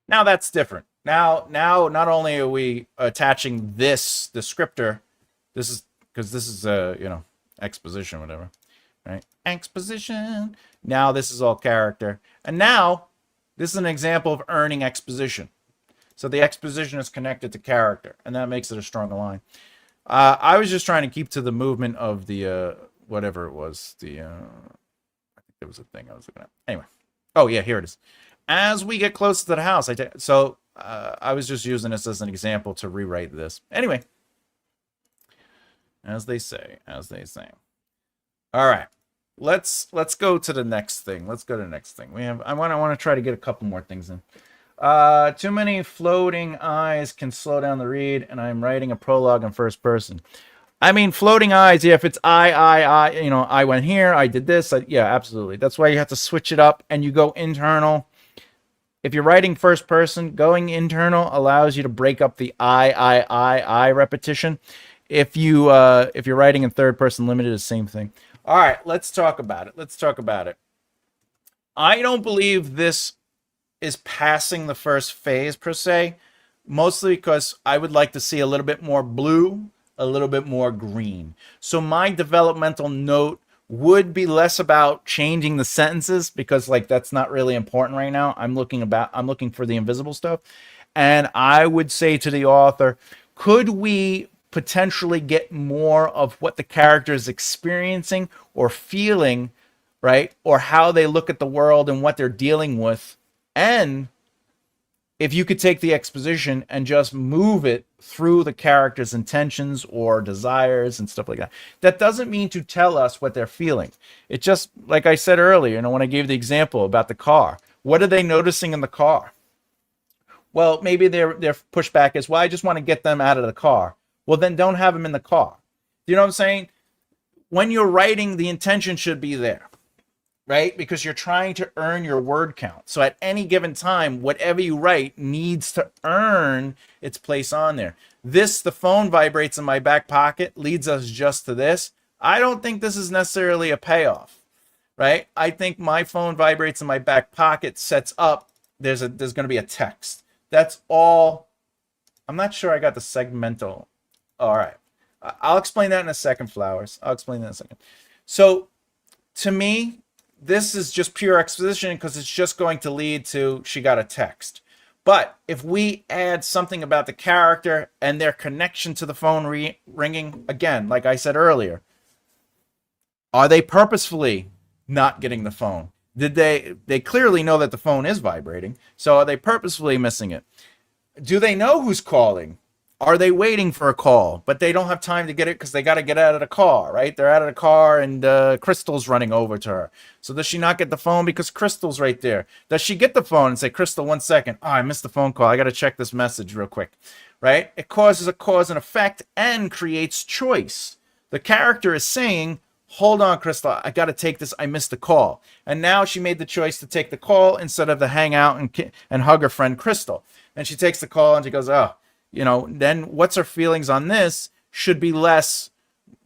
Now that's different. Now, not only are we attaching this descriptor, this is because this is exposition, whatever, right? Exposition. Now this is all character, and now this is an example of earning exposition. So the exposition is connected to character, and that makes it a stronger line. I was just trying to keep to the movement of the whatever it was. I think there was a thing I was looking at. Anyway. Oh yeah, here it is. As we get closer to the house, I was just using this as an example to rewrite this. Anyway, as they say. All right, let's go to the next thing. Let's go to the next thing. I want to try to get a couple more things in. Too many floating eyes can slow down the read, and I'm writing a prologue in first person. I mean, floating eyes, yeah, if it's I went here, I did this. Yeah, absolutely. That's why you have to switch it up and you go internal. If you're writing first person, going internal allows you to break up the I repetition. If you're writing in third person limited, it's the same thing. All right, let's talk about it. I don't believe this is passing the first phase per se, mostly because I would like to see a little bit more blue, a little bit more green. So my developmental note would be less about changing the sentences, because like that's not really important right now. I'm looking for the invisible stuff. And I would say to the author, could we potentially get more of what the character is experiencing or feeling, right? Or how they look at the world and what they're dealing with. And if you could take the exposition and just move it through the character's intentions or desires and stuff like that. That doesn't mean to tell us what they're feeling. It just, like I said earlier, when I gave the example about the car, what are they noticing in the car? Well, maybe their pushback is, well, I just want to get them out of the car. Well, then don't have them in the car. You know what I'm saying? When you're writing, the intention should be there. Right? Because you're trying to earn your word count. So at any given time, whatever you write needs to earn its place on there. The phone vibrates in my back pocket, leads us just to this. I don't think this is necessarily a payoff, right? I think my phone vibrates in my back pocket sets up, there's going to be a text. That's all. I'm not sure I got the segmental. All right. I'll explain that in a second, Flowers. I'll explain that in a second. So to me, this is just pure exposition because it's just going to lead to she got a text. But if we add something about the character and their connection to the phone ringing, again, like I said earlier, are they purposefully not getting the phone? Did they clearly know that the phone is vibrating, so are they purposefully missing it? Do they know who's calling? Are they waiting for a call, but they don't have time to get it because they got to get out of the car, right? They're out of the car and Crystal's running over to her. So does she not get the phone because Crystal's right there? Does she get the phone and say, Crystal, 1 second. Oh, I missed the phone call. I got to check this message real quick, right? It causes a cause and effect and creates choice. The character is saying, hold on, Crystal, I got to take this. I missed the call. And now she made the choice to take the call instead of to hang out and hug her friend Crystal. And she takes the call and she goes, oh. Then what's her feelings on this should be less,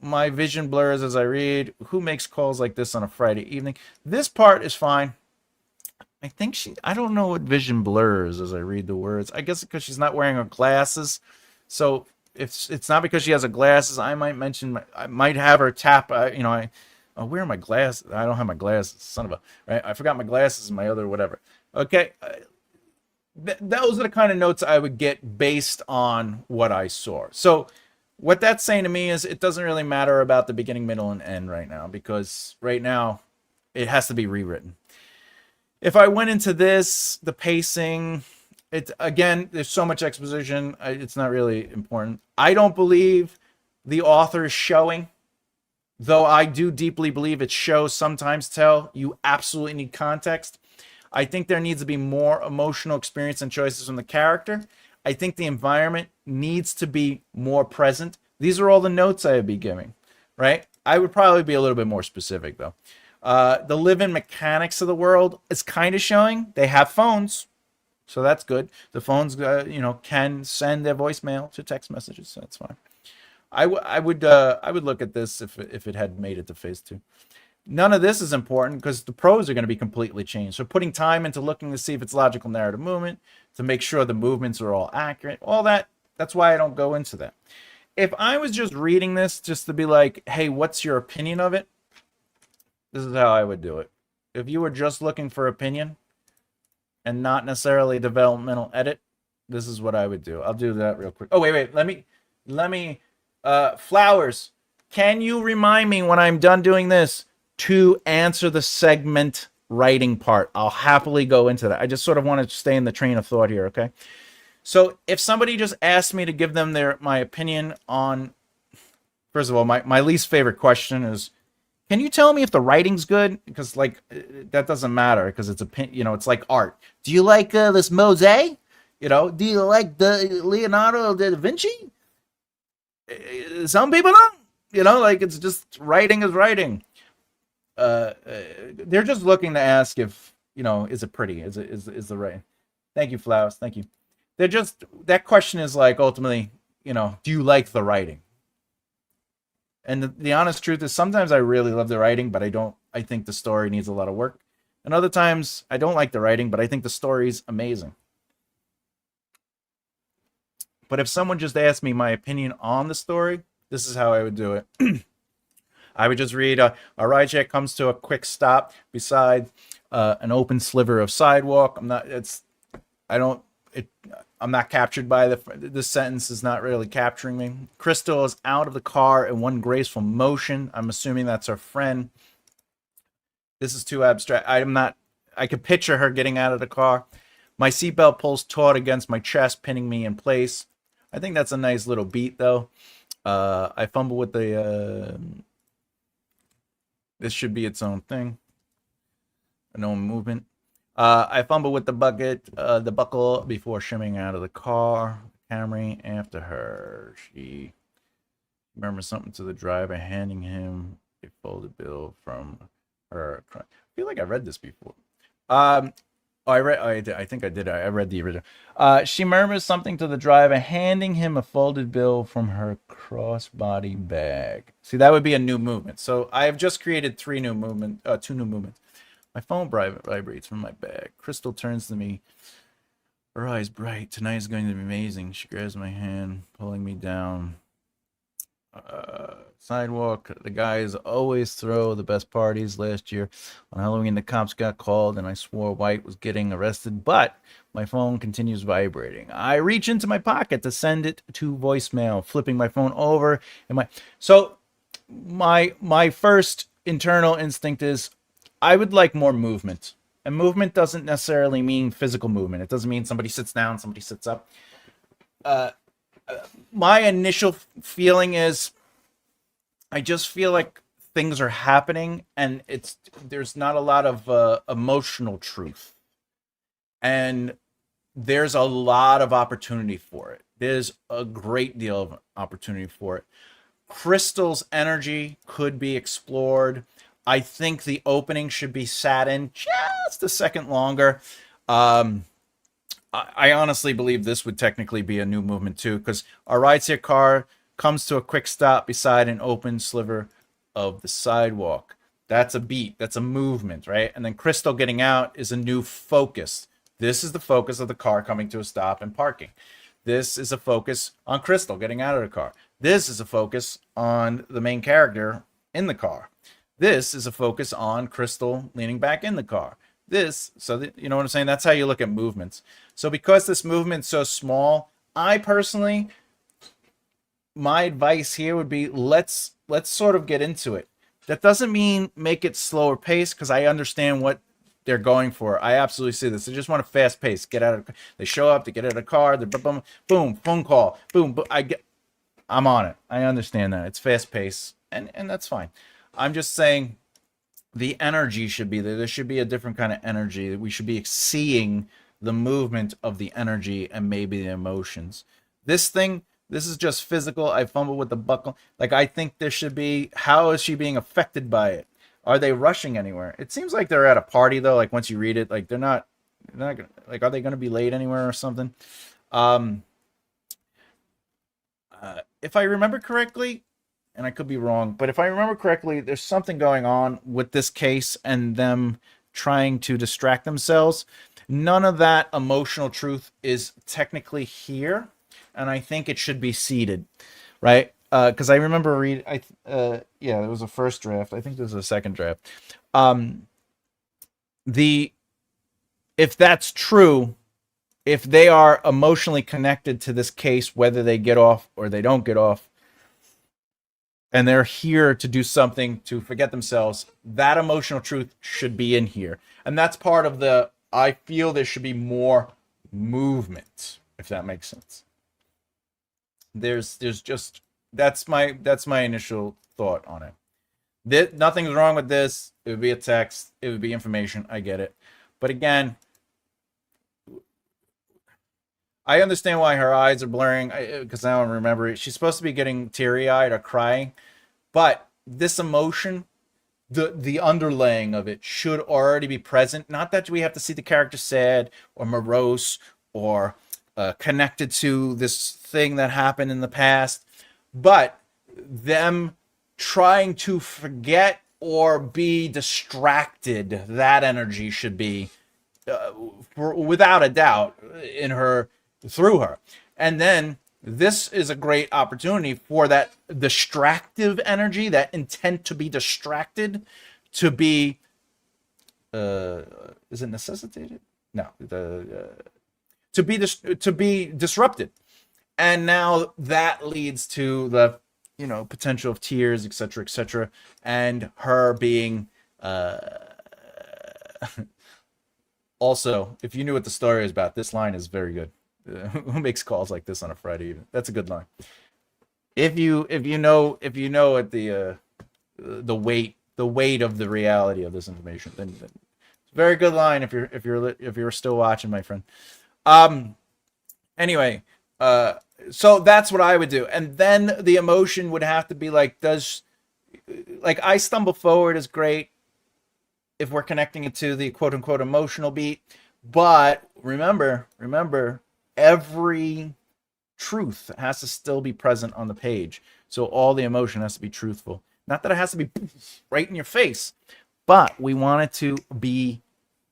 my vision blurs as I read. Who makes calls like this on a Friday evening? This part is fine. I don't know what vision blurs as I read the words. I guess because she's not wearing her glasses. So if it's not because she has her glasses, I might have her tap, I wear my glasses. I don't have my glasses, son of a, right? I forgot my glasses and my other whatever. Okay. Those are the kind of notes I would get based on what I saw. So what that's saying to me is it doesn't really matter about the beginning, middle, and end right now, because right now it has to be rewritten. If I went into this, the pacing, again, there's so much exposition. It's not really important. I don't believe the author is showing, though I do deeply believe it shows sometimes tell. You absolutely need context. I think there needs to be more emotional experience and choices from the character. I think the environment needs to be more present. These are all the notes I would be giving, right? I would probably be a little bit more specific, though. The live-in mechanics of the world is kind of showing. They have phones, so that's good. The phones, can send their voicemail to text messages, so that's fine. I would look at this if it had made it to phase 2. None of this is important because the prose are going to be completely changed. So putting time into looking to see if it's logical narrative movement, to make sure the movements are all accurate, all that, that's why I don't go into that. If I was just reading this just to be like, hey, what's your opinion of it? This is how I would do it. If you were just looking for opinion and not necessarily a developmental edit, This is what I would do. I'll do that real quick. Oh, wait. Let me, Flowers, can you remind me when I'm done doing this to answer the segment writing part? I'll happily go into that. I just sort of want to stay in the train of thought here, okay? So if somebody just asked me to give them my opinion on, first of all, my least favorite question is, can you tell me if the writing's good? Because like that doesn't matter because it's it's like art. Do you like this Mosè? Do you like the Leonardo da Vinci? Some people don't. Like it's just writing is writing. They're just looking to ask if is it pretty? Is the writing? Thank you, Flowers. Thank you. They're just that question is like ultimately, do you like the writing? And the honest truth is sometimes I really love the writing, but I think the story needs a lot of work. And other times I don't like the writing, but I think the story's amazing. But if someone just asked me my opinion on the story, this is how I would do it. I would just read, a ride check comes to a quick stop beside an open sliver of sidewalk. I'm not captured by this sentence is not really capturing me. Crystal is out of the car in one graceful motion. I'm assuming that's her friend. This is too abstract. I could picture her getting out of the car. My seatbelt pulls taut against my chest, pinning me in place. I think that's a nice little beat, though. I fumble with the... this should be its own thing. No movement. I fumble with the buckle before shimming out of the car. Camry after her. She murmurs something to the driver, handing him a folded bill from her. I feel like I read this before. I think I did. I read the original. She murmurs something to the driver, handing him a folded bill from her crossbody bag. See, that would be a new movement. So I have just created two new movements. My phone vibrates from my bag. Crystal turns to me, her eyes bright. Tonight is going to be amazing. She grabs my hand, pulling me down. Sidewalk. The guys always throw the best parties. Last year on Halloween, the cops got called and I swore White was getting arrested, but my phone continues vibrating. I reach into my pocket to send it to voicemail, flipping my phone over. So my first internal instinct is I would like more movement. And movement doesn't necessarily mean physical movement. It doesn't mean somebody sits down, somebody sits up. My initial feeling is I just feel like things are happening and there's not a lot of emotional truth. And there's a lot of opportunity for it. There's a great deal of opportunity for it. Crystal's energy could be explored. I think the opening should be sat in just a second longer. I honestly believe this would technically be a new movement too, because our rideshare car comes to a quick stop beside an open sliver of the sidewalk. That's a beat. That's a movement, right? And then Crystal getting out is a new focus. This is the focus of the car coming to a stop and parking. This is a focus on Crystal getting out of the car. This is a focus on the main character in the car. This is a focus on Crystal leaning back in the car. You know what I'm saying? That's how you look at movements. So because this movement's so small, I personally, my advice here would be let's sort of get into it. That doesn't mean make it slower pace, because I understand what they're going for. I absolutely see this. They just want a fast pace. They show up, they get out of the car, they boom, boom, phone call, boom. I'm on it. I understand that. It's fast pace, and that's fine. I'm just saying the energy should be there. There should be a different kind of energy. We should be seeing the movement of the energy and maybe the emotions. This is just physical. I fumble with the buckle. Like, I think there should be, how is she being affected by it? Are they rushing anywhere? It seems like they're at a party, though. Like, once you read it, like, they're not gonna, like, are they going to be late anywhere or something? If I remember correctly, and I could be wrong, but if I remember correctly, there's something going on with this case and them trying to distract themselves. None of that emotional truth is technically here, and I think it should be seated, right? Because I remember it was a first draft. I think there's a second draft. If that's true, if they are emotionally connected to this case, whether they get off or they don't get off, and they're here to do something to forget themselves, that emotional truth should be in here. And that's part of the, I feel there should be more movement, if that makes sense. There's just, that's my initial thought on it. Nothing's wrong with this. It would be a text. It would be information. I get it. But again, I understand why her eyes are blurring, because I don't remember it. She's supposed to be getting teary-eyed or crying. But this emotion, the underlaying of it should already be present. Not that we have to see the character sad or morose or connected to this thing that happened in the past, but them trying to forget or be distracted, that energy should be, without a doubt, in her, through her. And then this is a great opportunity for that distractive energy, that intent to be distracted, to be, is it necessitated? No, to be disrupted. And now that leads to the, potential of tears, etc., and her being, also, if you knew what the story is about, this line is very good. Who makes calls like this on a Friday evening? That's a good line. If you know what the weight of the reality of this information, then it's a very good line. If you're still watching, my friend. Anyway, so that's what I would do, and then the emotion would have to be like, I stumble forward is great if we're connecting it to the quote unquote emotional beat, but remember, every truth has to still be present on the page. So all the emotion has to be truthful. Not that it has to be right in your face, but we want it to be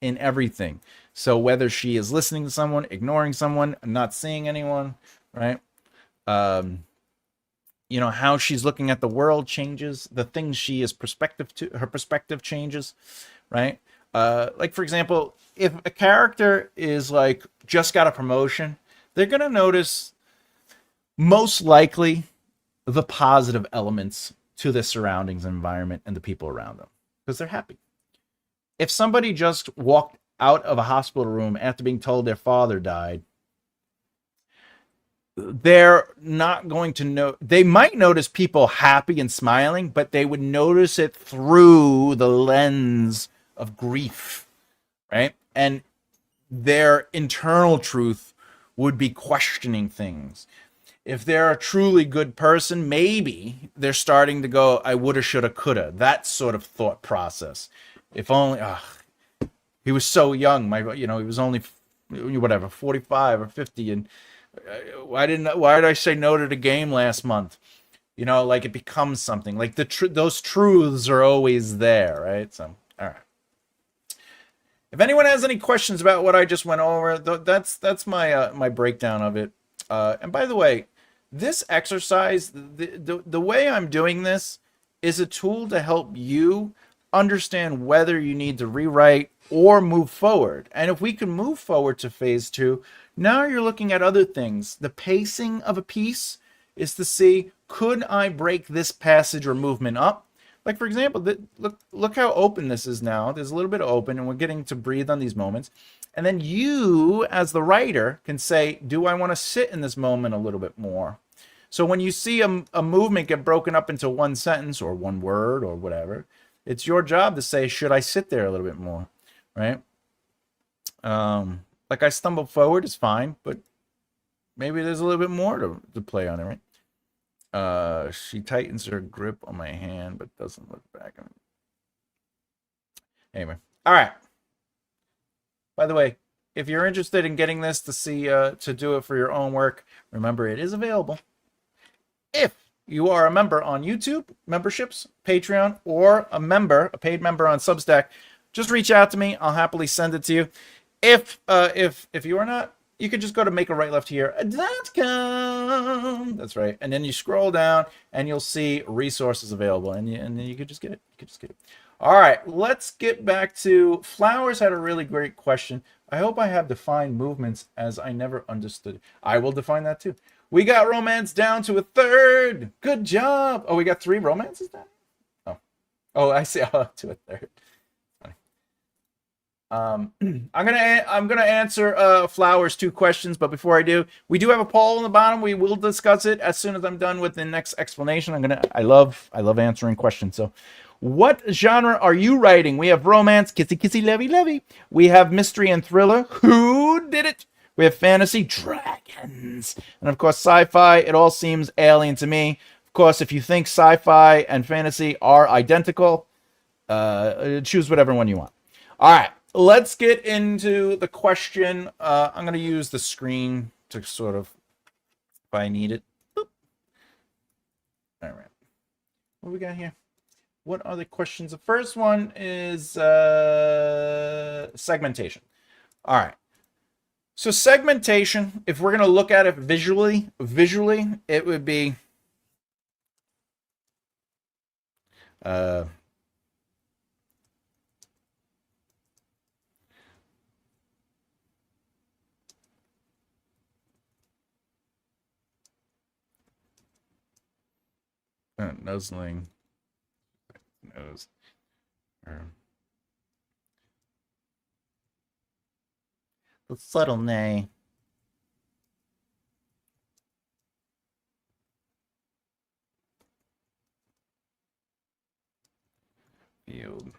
in everything. So whether she is listening to someone, ignoring someone, not seeing anyone, right? How she's looking at the world changes. The things she is her perspective changes, right? Like, for example, if a character is like just got a promotion, they're going to notice most likely the positive elements to the surroundings and environment and the people around them because they're happy. If somebody just walked out of a hospital room after being told their father died, they're not going to know. They might notice people happy and smiling, but they would notice it through the lens of grief, right? And their internal truth would be questioning things. If they're a truly good person, maybe they're starting to go, I woulda, shoulda, coulda. That sort of thought process. If only, he was so young. He was only, 45 or 50, and why did I say no to the game last month? Like it becomes something. Like those truths are always there, right? So, all right. If anyone has any questions about what I just went over, that's my my breakdown of it. And by the way, this exercise, the way I'm doing this is a tool to help you understand whether you need to rewrite or move forward. And if we can move forward to phase 2, now you're looking at other things. The pacing of a piece is to see, could I break this passage or movement up? Like, for example, look how open this is now. There's a little bit of open, and we're getting to breathe on these moments. And then you, as the writer, can say, do I want to sit in this moment a little bit more? So when you see a movement get broken up into one sentence or one word or whatever, it's your job to say, should I sit there a little bit more, right? Like I stumbled forward is fine, but maybe there's a little bit more to play on it, right? She tightens her grip on my hand, but doesn't look back at me. Anyway, all right. By the way, if you're interested in getting this to see, to do it for your own work, remember it is available. If you are a member on YouTube, memberships, Patreon, or a paid member on Substack, just reach out to me. I'll happily send it to you. If you are not, you can just go to makearightlefthere.com. That's right. And then you scroll down and you'll see resources available, and then you could just get it. All right, let's get back to Flowers had a really great question. I hope I have defined movements as I never understood. I will define that too. We got romance down to a third. Good job. Oh, we got 3 romances down? Oh. Oh, I see. Oh, to a third. I'm gonna answer Flowers 2 questions, but before I do, we do have a poll on the bottom. We will discuss it as soon as I'm done with the next explanation. I love answering questions. So, what genre are you writing? We have romance, kissy kissy, lovey lovey. We have mystery and thriller. Who did it? We have fantasy, dragons, and of course sci-fi. It all seems alien to me. Of course, if you think sci-fi and fantasy are identical, choose whatever one you want. All right, let's get into the question. I'm going to use the screen to sort of, if I need it. Boop. All right, what we got here? What are the questions? The first one is segmentation. All right. So segmentation, if we're going to look at it visually, it would be uh, nuzzling nose. The subtle nay. Field.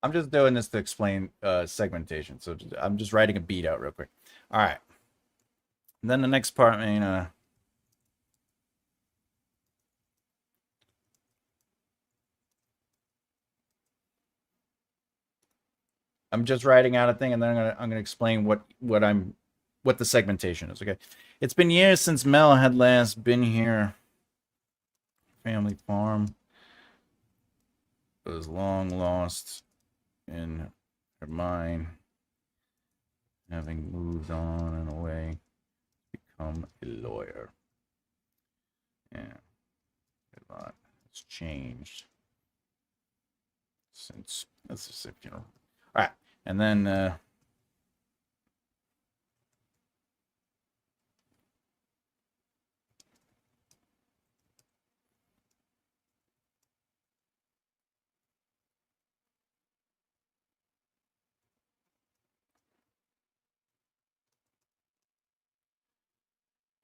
I'm just doing this to explain segmentation. So I'm just writing a beat out real quick. All right. And then the next part, I'm just writing out a thing, and then I'm gonna explain what the segmentation is. Okay. It's been years since Mel had last been here. Family farm was long lost in her mind, having moved on and away, become a lawyer. Yeah, a lot has changed since. That's just if you know. All right, and then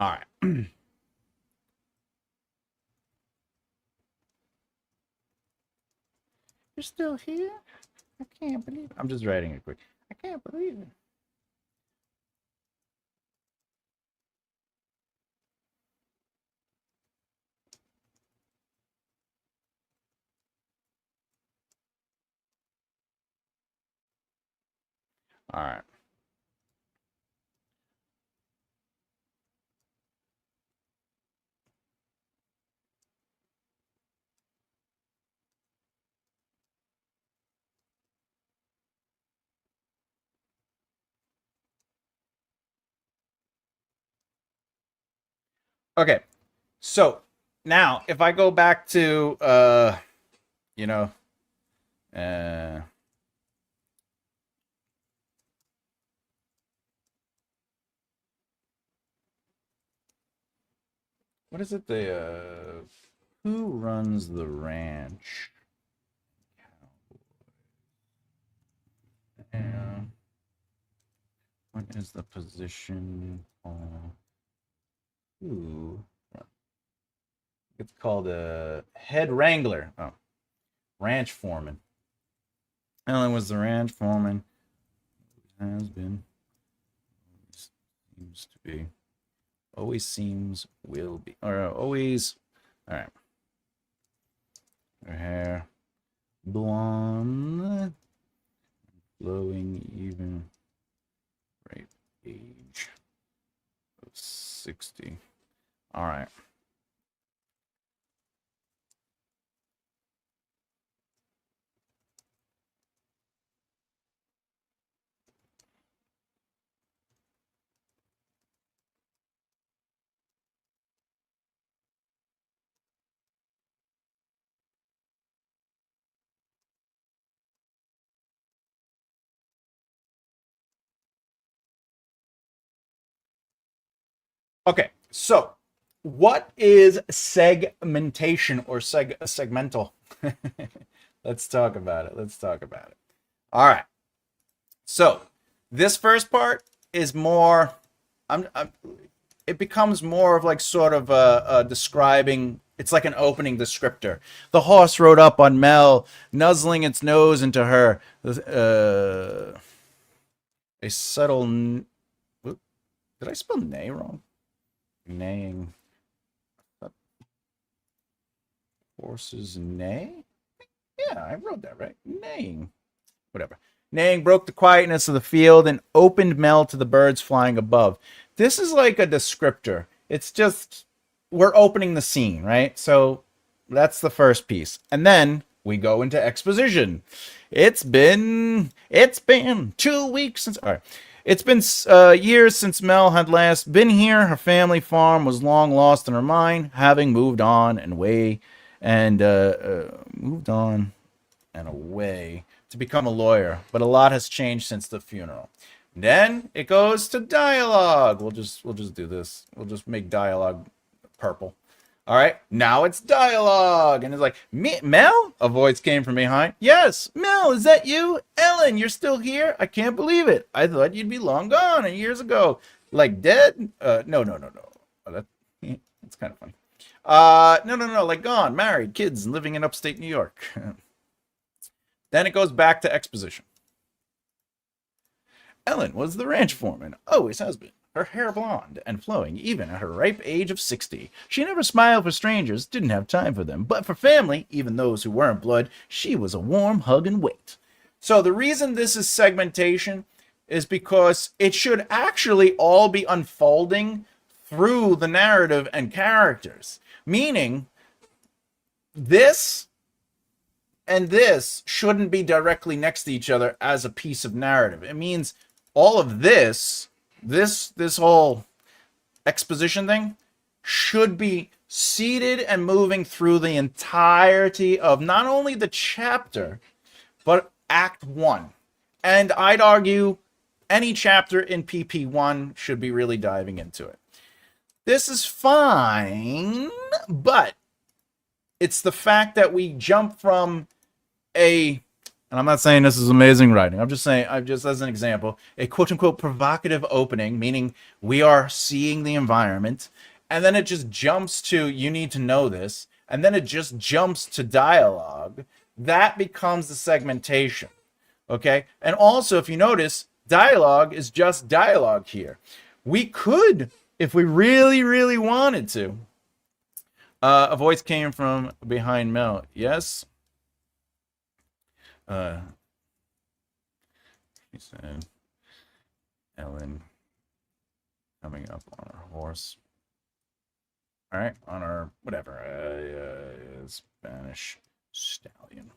all right. You're still here? I can't believe it. I'm just writing it quick. I can't believe it. All right. Okay. So now if I go back to you know, uh what is it? The who runs the ranch? Yeah. What is the position called? Ooh. It's called a head wrangler. Oh, ranch foreman. Ellen was the ranch foreman. Has been. Seems to be. Always seems will be. Or always. All right. Her hair blonde, flowing even. Right age of 60. All right. Okay, so what is segmentation or segmental? Let's talk about it. Let's talk about it. All right. So this first part is more. I'm it becomes more of like sort of describing. It's like an opening descriptor. The horse rode up on Mel, nuzzling its nose into her. A subtle. Did I spell neigh wrong? Neighing. Horses neigh? Yeah, I wrote that right. Neighing. Whatever. Neighing broke the quietness of the field and opened Mel to the birds flying above. This is like a descriptor. It's just, we're opening the scene, right? So that's the first piece. And then we go into exposition. It's been 2 weeks since, all right. It's been years since Mel had last been here. Her family farm was long lost in her mind, having moved on and away to become a lawyer. But a lot has changed since the funeral. Then it goes to dialogue. We'll just do this. We'll just make dialogue purple. All right, now it's dialogue. And it's like, Mel? A voice came from behind. Yes, Mel, is that you? Ellen, you're still here? I can't believe it. I thought you'd be long gone and years ago. Like dead? No. Oh, that's kind of funny. No, like gone, married, kids, and living in upstate New York. Then it goes back to exposition. Ellen was the ranch foreman, always has been. Her hair blonde and flowing, even at her ripe age of 60. She never smiled for strangers, didn't have time for them. But for family, even those who weren't blood, she was a warm hug and wait. So the reason this is segmentation is because it should actually all be unfolding through the narrative and characters. Meaning, this and this shouldn't be directly next to each other as a piece of narrative. It means all of this whole exposition thing should be seated and moving through the entirety of not only the chapter, but Act 1. And I'd argue any chapter in PP1 should be really diving into it. This is fine, but it's the fact that we jump from and I'm not saying this is amazing writing. I'm just saying, as an example, a quote-unquote provocative opening, meaning we are seeing the environment, and then it just jumps to, you need to know this, and then it just jumps to dialogue. That becomes the segmentation, okay? And also, if you notice, dialogue is just dialogue here. We could, if we really, really wanted to, a voice came from behind Mel. Yes? He said, Ellen coming up on her horse. All right, on our whatever, Spanish stallion.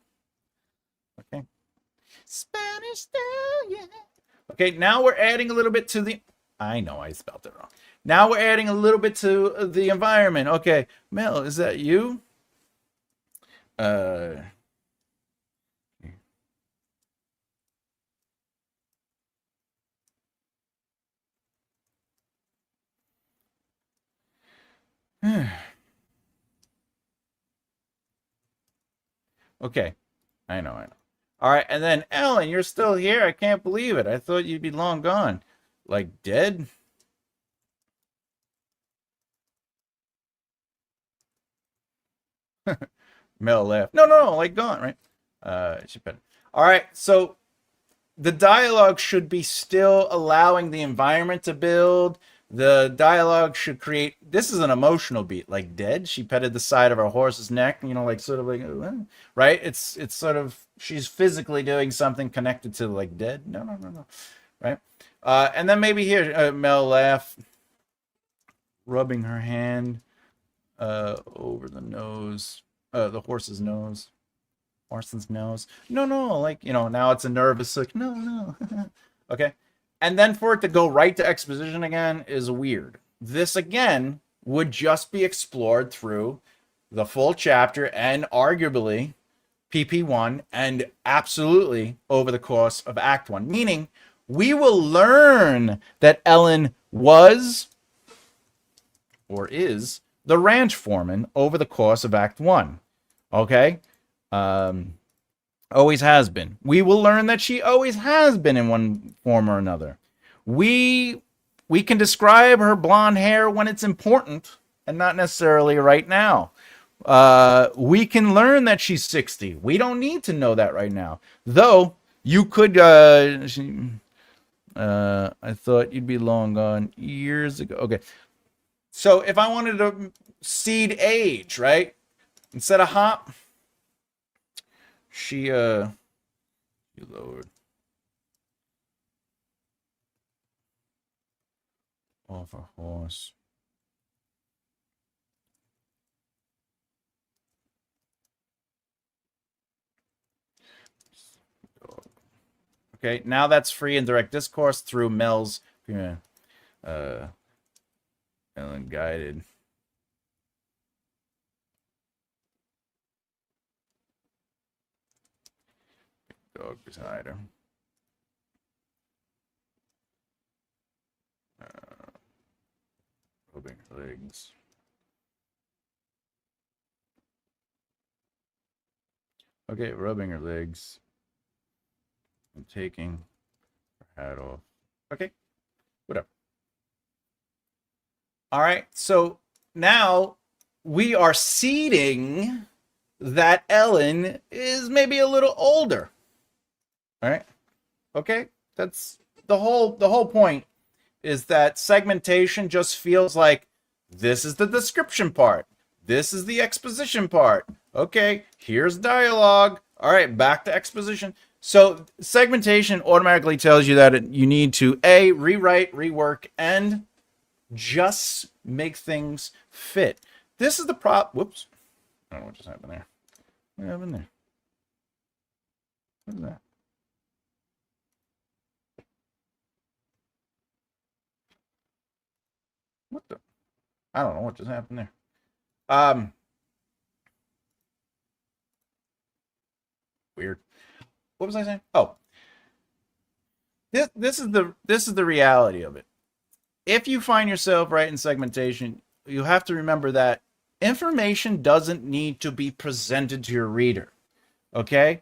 Okay, Spanish stallion. Okay, now we're adding a little bit to the. I know I spelled it wrong. Now we're adding a little bit to the environment. Okay, Mel, is that you? Okay, I know. All right, and then Ellen, you're still here. I can't believe it. I thought you'd be long gone, like dead. Mel laughed. No, like gone, right? She put. All right, so the dialogue should be still allowing the environment to build. The dialogue should create. This is an emotional beat, like dead. She petted the side of her horse's neck, like sort of like, right? It's sort of, she's physically doing something connected to like dead. No, right? And then maybe here, Mel laugh, rubbing her hand over the nose, the horse's nose. Orson's nose. No, like, now it's a nervous, like, no. Okay. And then for it to go right to exposition again is weird. This, again, would just be explored through the full chapter and arguably PP1 and absolutely over the course of Act 1. Meaning, we will learn that Ellen was or is the ranch foreman over the course of Act 1. Okay? Always has been. We will learn that she always has been in one form or another. We can describe her blonde hair when it's important and not necessarily right now. We can learn that she's 60. We don't need to know that right now. Though, you could... I thought you'd be long gone years ago. Okay. So, if I wanted to seed age, right? Instead of hop, she lowered. Off a horse. Okay, now that's free and direct discourse through Mel's Ellen guided. Dog beside her. Rubbing her legs. Okay, rubbing her legs. And taking her hat off. Okay, whatever. All right, so now we are seeding that Ellen is maybe a little older. All right, okay, that's the whole point. Is that segmentation just feels like this is the description part. This is the exposition part. Okay, here's dialogue. All right, back to exposition. So segmentation automatically tells you that you need to A, rewrite, rework, and just make things fit. This is the whoops. I don't know what just happened there. What happened there? What is that? What the? I don't know what just happened there. Weird. What was I saying? Oh, this is the reality of it. If you find yourself right in segmentation, you have to remember that information doesn't need to be presented to your reader. Okay?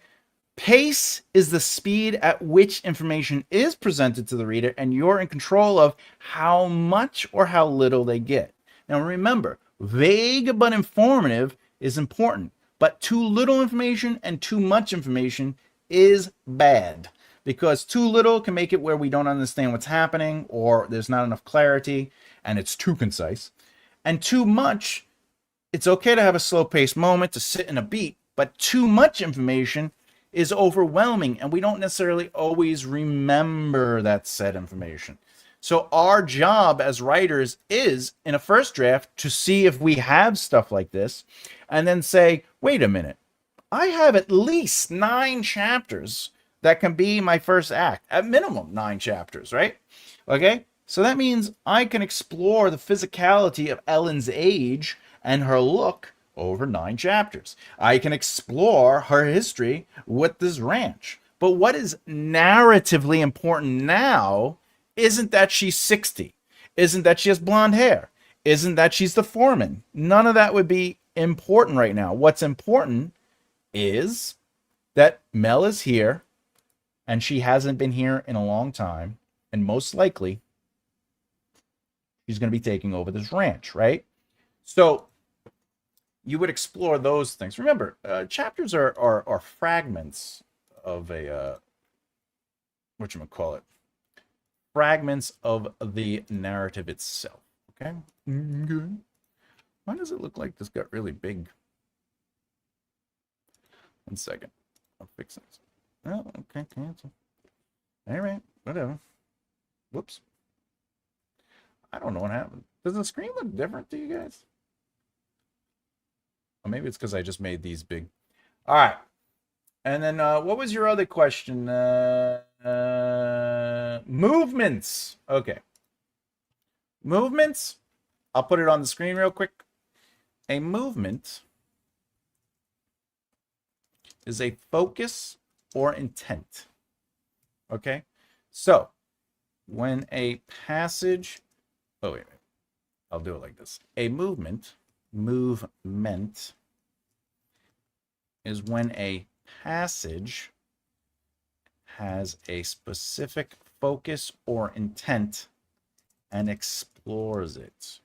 Pace is the speed at which information is presented to the reader, and you're in control of how much or how little they get. Now remember, vague but informative is important, but too little information and too much information is bad, because too little can make it where we don't understand what's happening, or there's not enough clarity and it's too concise. And too much, it's okay to have a slow-paced moment to sit in a beat, but too much information is overwhelming, and we don't necessarily always remember that said information. So our job as writers is, in a first draft, to see if we have stuff like this, and then say, wait a minute, I have at least 9 chapters that can be my first act. At minimum, 9 chapters, right? Okay? So that means I can explore the physicality of Ellen's age and her look over 9 chapters. I can explore her history with this ranch. But what is narratively important now isn't that she's 60, isn't that she has blonde hair, isn't that she's the foreman. None of that would be important right now. What's important is that Mel is here, and she hasn't been here in a long time, and most likely she's going to be taking over this ranch, right? So you would explore those things. Remember, chapters are fragments of a whatchamacallit, fragments of the narrative itself. Okay? Good. Why does it look like this got really big? 1 second. I'll fix this. Oh, okay, cancel. All right, whatever. Whoops. I don't know what happened. Does the screen look different to you guys? Or maybe it's because I just made these big. All right. And then what was your other question? Movements. Okay. Movements. I'll put it on the screen real quick. A movement is a focus or intent. Okay? So, when a passage... Oh, wait a minute. I'll do it like this. A movement is when a passage has a specific focus or intent and explores it.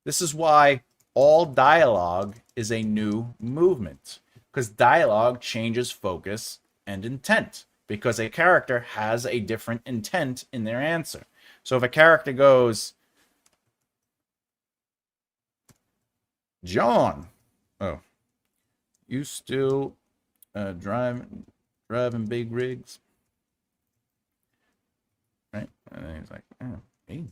This is why all dialogue is a new movement, because dialogue changes focus and intent, because a character has a different intent in their answer. So if a character goes, John, oh, you still driving big rigs? Right? And then he's like, oh, hey.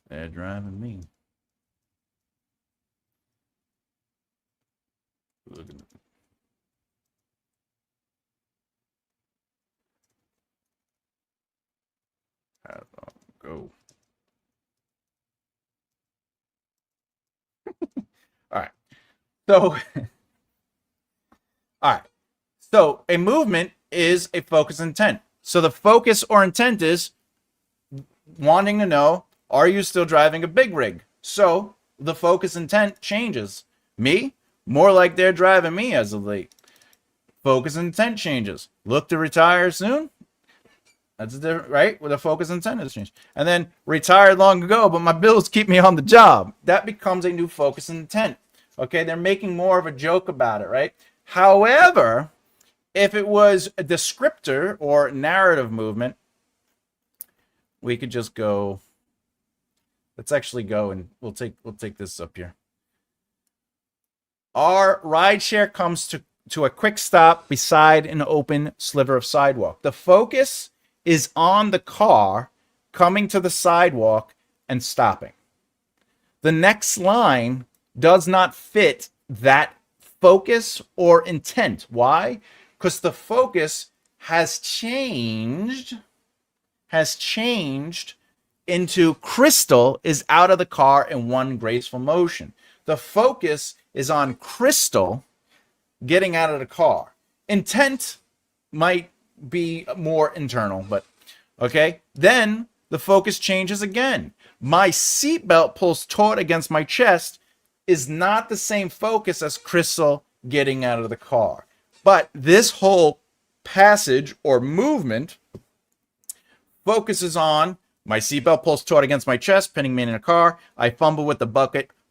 They're driving me. Look at how go. All right. So, all right. So a movement is a focus intent. So the focus or intent is wanting to know, are you still driving a big rig? So the focus intent changes. Me, more like they're driving me as of late. Focus intent changes. Look to retire soon. That's different, right? Where the focus intent has changed. And then retired long ago, but my bills keep me on the job. That becomes a new focus intent. Okay, they're making more of a joke about it, right? However, if it was a descriptor or narrative movement, we could just go. Let's actually go and we'll take this up here. Our rideshare comes to a quick stop beside an open sliver of sidewalk. The focus is on the car coming to the sidewalk and stopping. The next line does not fit that focus or intent. Why? Because the focus has changed into Crystal is out of the car in one graceful motion. The focus is on Crystal getting out of the car. Intent might be more internal, but okay. Then the focus changes again. My seatbelt pulls taut against my chest is not the same focus as Crystal getting out of the car. But this whole passage or movement focuses on my seatbelt pulls taut against my chest, pinning me in a car. I fumble with the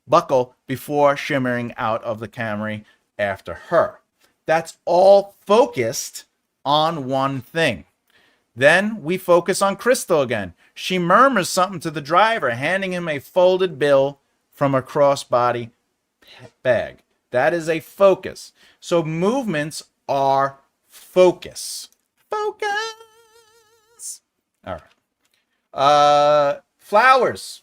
buckle before shimmering out of the Camry after her. That's all focused on one thing. Then we focus on Crystal again. She murmurs something to the driver, handing him a folded bill from a crossbody bag. That is a focus. So movements are focus. Focus. All right. Flowers.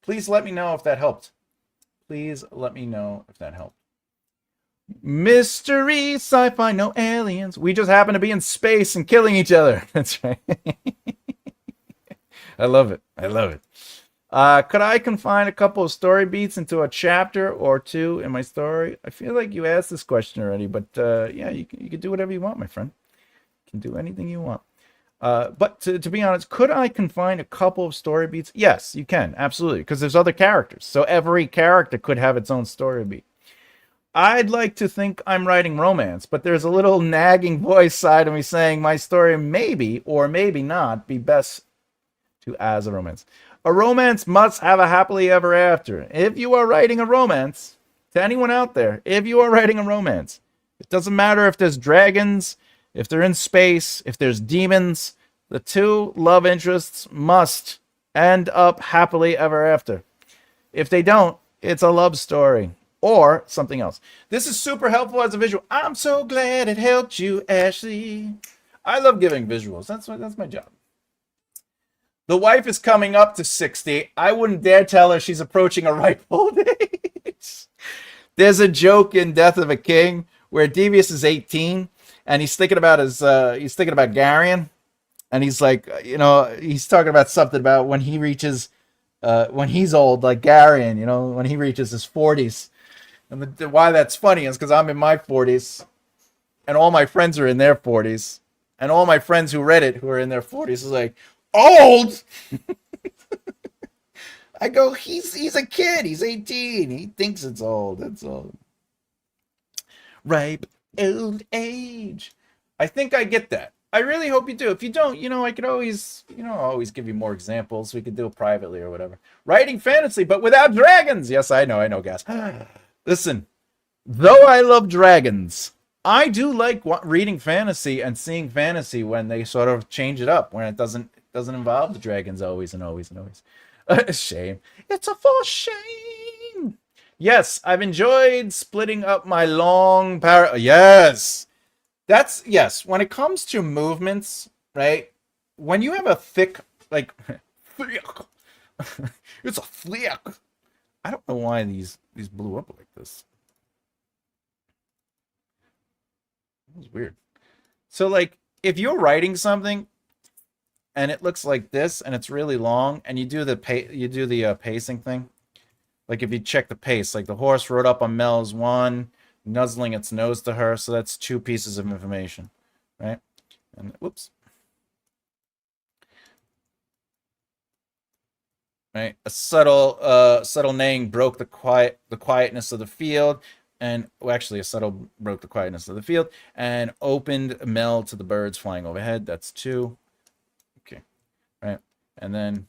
Please let me know if that helped. Please let me know if that helped. Mystery, sci-fi, no aliens. We just happen to be in space and killing each other. That's right. I love it. I love it. Could I confine a couple of story beats into a chapter or two in my story? I feel like you asked this question already, but yeah, you can do whatever you want, my friend. You can do anything you want. But to be honest, could I confine a couple of story beats? Yes, you can. Absolutely. Because there's other characters. So every character could have its own story beat. I'd like to think I'm writing romance, but there's a little nagging voice side of me saying my story maybe or maybe not be best to as a romance. A romance must have a happily ever after. If you are writing a romance, to anyone out there, if you are writing a romance, it doesn't matter if there's dragons, if they're in space, if there's demons, the two love interests must end up happily ever after. If they don't, it's a love story or something else. This is super helpful as a visual. I'm so glad it helped you, Ashley. I love giving visuals. That's my job. The wife is coming up to 60. I wouldn't dare tell her she's approaching a ripe old age. There's a joke in Death of a King where Devious is 18 and he's thinking about Garion, and he's like, he's talking about something about when he reaches, when he's old, like Garion, when he reaches his 40s. And why that's funny is because I'm in my 40s, and all my friends are in their 40s, And all my friends who read it, who are in their 40s, is like, old? I go, he's a kid. He's 18. He thinks it's old. That's all. Ripe old age. I think I get that. I really hope you do. If you don't, I could always, always give you more examples. We could do it privately or whatever. Writing fantasy, but without dragons. Yes, I know, guys. Listen, though I love dragons, I do like reading fantasy and seeing fantasy when they sort of change it up, when it doesn't involve the dragons always and always and always. Shame. It's a full shame. Yes, I've enjoyed splitting up my long Yes. Yes. When it comes to movements, right? When you have a thick, like, it's a flick. I don't know why these blew up like this. It was weird. So, like, if you're writing something and it looks like this and it's really long, and you do the pacing thing, like if you check the pace, like the horse rode up on Mel's one, nuzzling its nose to her, so that's 2 pieces of information, right? And whoops. Right, a subtle neighing broke the quietness of the field, and actually a subtle broke the quietness of the field and opened Mel to the birds flying overhead. That's 2. Okay, right, and then,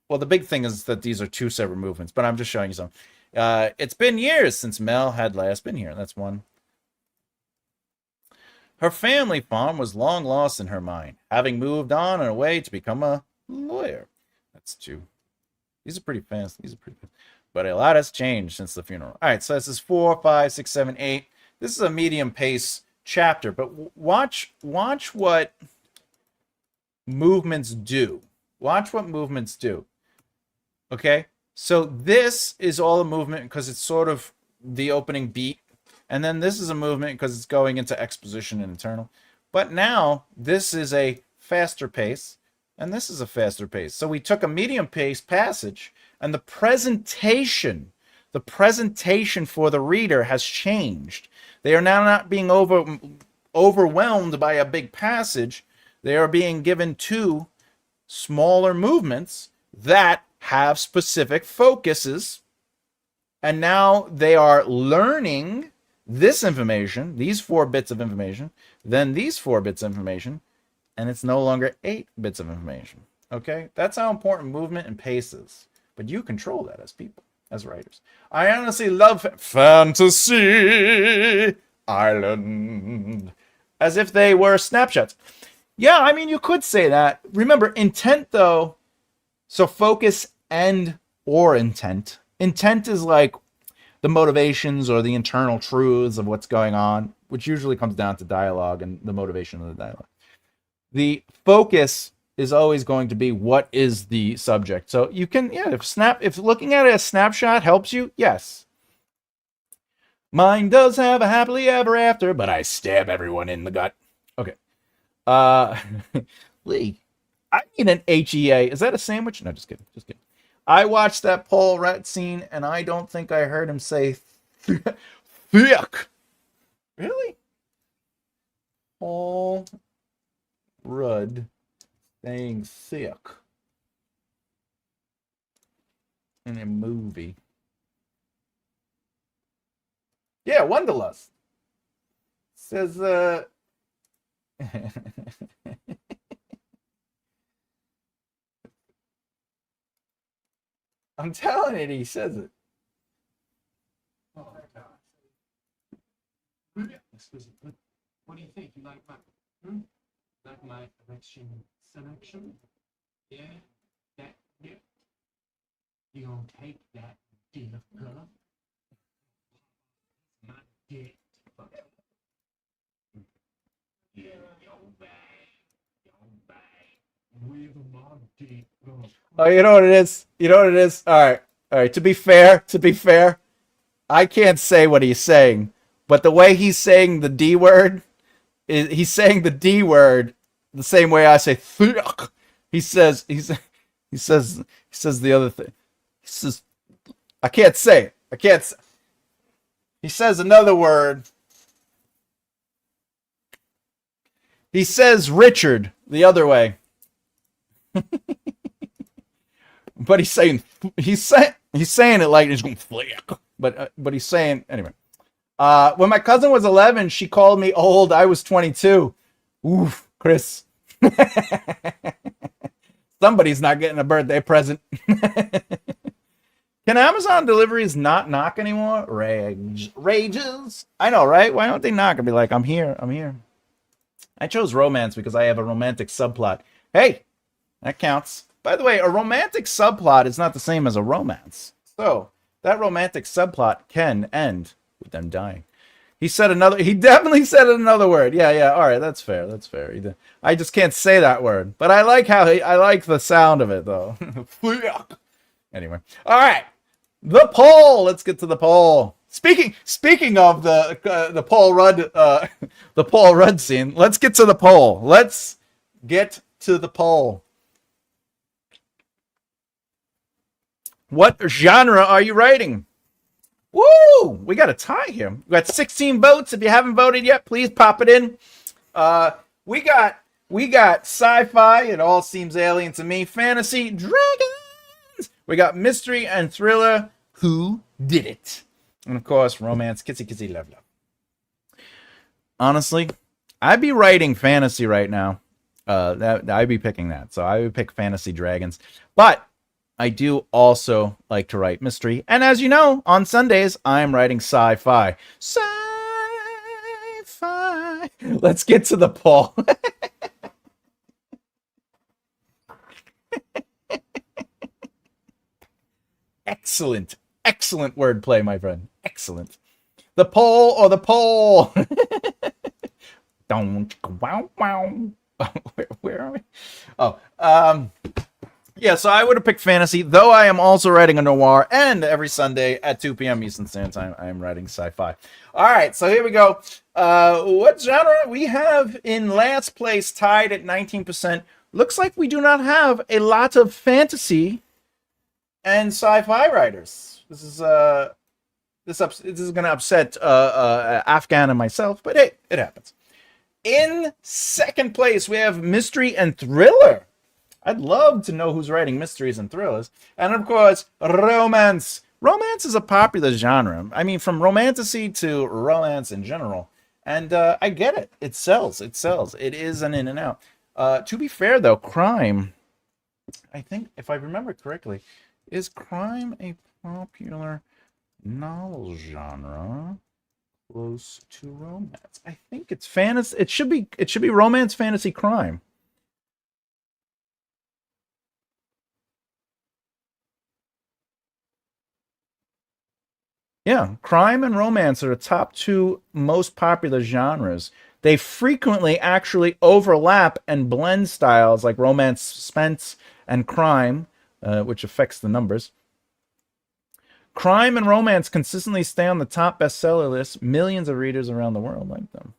well, the big thing is that these are 2 separate movements, but I'm just showing you some. It's been years since Mel had last been here. That's 1. Her family farm was long lost in her mind, having moved on and away to become a lawyer. That's 2. These are pretty fast. But a lot has changed since the funeral. All right, so this is 4, 5, 6, 7, 8. This is a medium pace chapter, but watch what movements do. Watch what movements do. Okay? So this is all a movement because it's sort of the opening beat. And then this is a movement because it's going into exposition and internal. But now this is a faster pace. And this is a faster pace. So we took a medium pace passage, and the presentation for the reader has changed. They are now not being overwhelmed by a big passage. They are being given 2 smaller movements that have specific focuses. And now they are learning this information, these 4 bits of information, then these 4 bits of information, and it's no longer 8 bits of information. Okay? That's how important movement and pace is. But you control that as people, as writers. I honestly love Fantasy Island as if they were snapshots. Yeah, I mean, you could say that. Remember, intent, though, so focus or intent. Intent is like the motivations or the internal truths of what's going on, which usually comes down to dialogue and the motivation of the dialogue. The focus is always going to be what is the subject. So you can, if looking at it as snapshot helps you, yes. Mine does have a happily ever after, but I stab everyone in the gut. Okay. Lee, I need an HEA. Is that a sandwich? No, just kidding. I watched that Paul Rudd scene, and I don't think I heard him say thick. Really? Paul Rudd saying thick in a movie. Yeah, Wonderlust. Says I'm telling it, he says it. Oh, okay. What do you think? You like my like my selection? Yeah? That yeah. You gonna take that dick, girl? My dick. Yeah, yo bag. With my dick, girl. Oh, you know what it is? All right. To be fair, I can't say what he's saying, but the way he's saying the D word, he's saying the D word the same way I say thick. He says the other thing. He says, I can't say it. He says another word. He says Richard the other way, but he's saying it like he's going flick. But he's saying anyway. When my cousin was 11, she called me old. I was 22. Oof, Chris. Somebody's not getting a birthday present. Can Amazon deliveries not knock anymore? Rages. I know, right? Why don't they knock and be like, I'm here, I'm here. I chose romance because I have a romantic subplot. Hey, that counts. By the way, a romantic subplot is not the same as a romance. So, that romantic subplot can end with them dying. He definitely said another word. Yeah, all right, that's fair. I just can't say that word. But I like the sound of it, though. Anyway, all right. The poll. Let's get to the poll. Speaking of the Paul Rudd the Paul Rudd scene, let's get to the poll. What genre are you writing? Woo! We got a tie here. We got 16 votes. If you haven't voted yet, please pop it in. We got sci-fi. It all seems alien to me. Fantasy, dragons. We got mystery and thriller. Who did it? And of course, romance, kissy, love. Honestly, I'd be writing fantasy right now. I'd be picking that. So I would pick fantasy dragons. But I do also like to write mystery. And as you know, on Sundays, I'm writing sci-fi. Sci-fi. Let's get to the poll. Excellent wordplay, my friend. Excellent. The poll or the poll? Don't wow. Where are we? Oh, yeah, so I would have picked fantasy, though I am also writing a noir, and every Sunday at 2 p.m. Eastern Standard Time, I am writing sci-fi. All right, so here we go. What genre? We have in last place, tied at 19%. Looks like we do not have a lot of fantasy and sci-fi writers. This is going to upset Afghan and myself, but hey, it happens. In second place, we have mystery and thriller. I'd love to know who's writing mysteries and thrillers. And of course, romance. Romance is a popular genre. I mean, from romantasy to romance in general. And I get it. It sells. It is an in and out. To be fair, though, crime, I think, if I remember correctly, is crime a popular novel genre close to romance? I think it's fantasy. It should be romance, fantasy, crime. Yeah, crime and romance are the top two most popular genres. They frequently actually overlap and blend styles like romance, suspense, and crime, which affects the numbers. Crime and romance consistently stay on the top bestseller list. Millions of readers around the world like them.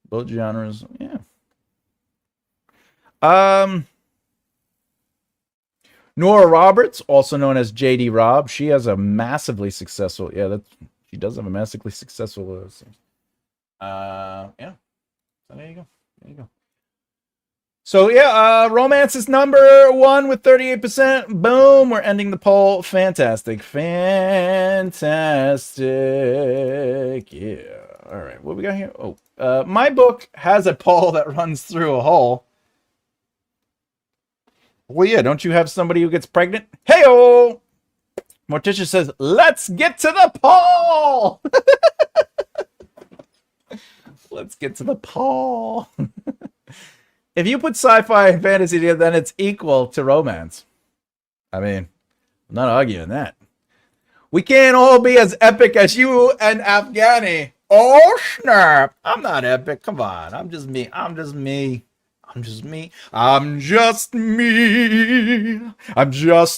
Both genres, yeah. Nora Roberts, also known as JD Robb, she has a massively successful. Yeah, she does have a massively successful. Yeah. So there you go. So yeah, romance is number one with 38%. Boom, we're ending the poll. Fantastic. Yeah. All right, what we got here? Oh, my book has a poll that runs through a hole. Well, yeah, don't you have somebody who gets pregnant? Hey-oh! Morticia says, let's get to the poll! Let's get to the poll. If you put sci-fi and fantasy together, then it's equal to romance. I mean, I'm not arguing that. We can't all be as epic as you and Afghani. Oh, snap. I'm not epic. Come on. I'm just me. I'm just me. I'm just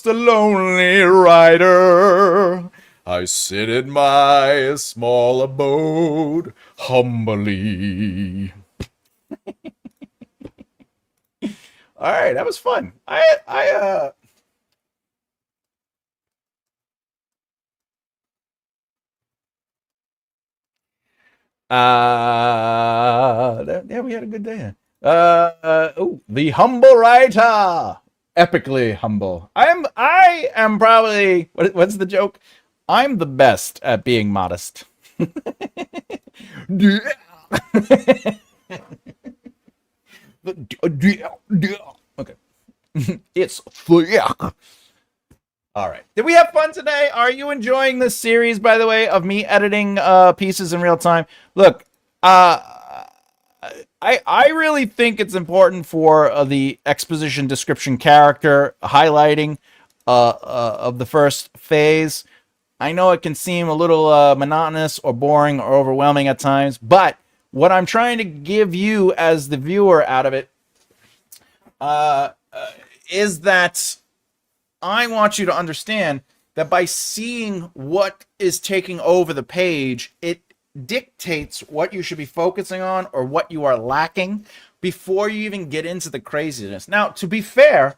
a lonely writer. I sit in my small abode humbly. All right, that was fun. Yeah, we had a good day. The humble writer, epically humble. I am probably what's the joke? I'm the best at being modest. Okay. It's thick. All right. Did we have fun today? Are you enjoying this series, by the way, of me editing pieces in real time? Look, I really think it's important for the exposition description character highlighting of the first phase. I know it can seem a little monotonous or boring or overwhelming at times, but what I'm trying to give you as the viewer out of it is that I want you to understand that by seeing what is taking over the page, it dictates what you should be focusing on or what you are lacking before you even get into the craziness. Now, to be fair,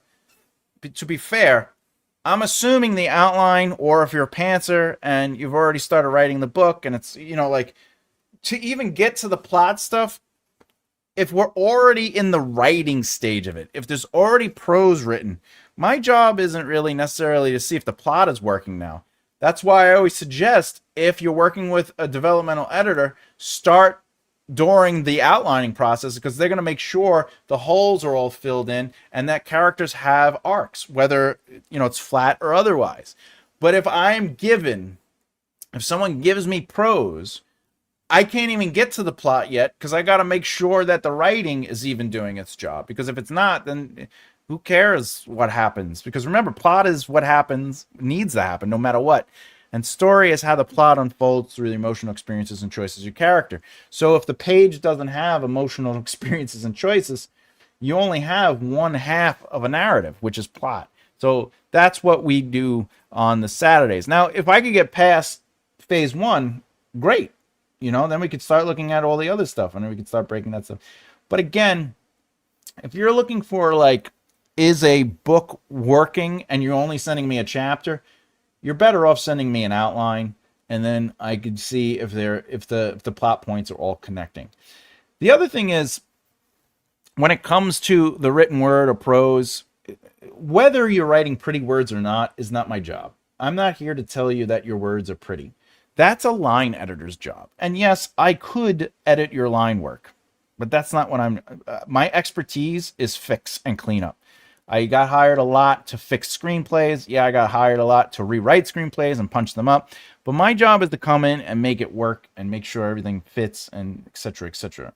I'm assuming the outline, or if you're a pantser and you've already started writing the book and it's, like to even get to the plot stuff, if we're already in the writing stage of it, if there's already prose written, my job isn't really necessarily to see if the plot is working now. That's why I always suggest, if you're working with a developmental editor, start during the outlining process, because they're going to make sure the holes are all filled in and that characters have arcs, whether it's flat or otherwise. But if someone gives me prose, I can't even get to the plot yet because I got to make sure that the writing is even doing its job. Because if it's not, then who cares what happens? Because remember, plot is what needs to happen no matter what. And story is how the plot unfolds through the emotional experiences and choices of your character. So if the page doesn't have emotional experiences and choices, you only have one half of a narrative, which is plot. So that's what we do on the Saturdays. Now, if I could get past phase 1, great. Then we could start looking at all the other stuff, and then we could start breaking that stuff. But again, if you're looking for is a book working and you're only sending me a chapter, you're better off sending me an outline, and then I could see if the plot points are all connecting. The other thing is, when it comes to the written word or prose, whether you're writing pretty words or not is not my job. I'm not here to tell you that your words are pretty. That's a line editor's job. And yes, I could edit your line work, but that's not what my expertise is fix and clean up. I got hired a lot to fix screenplays. Yeah, I got hired a lot to rewrite screenplays and punch them up. But my job is to come in and make it work and make sure everything fits, and et cetera, et cetera.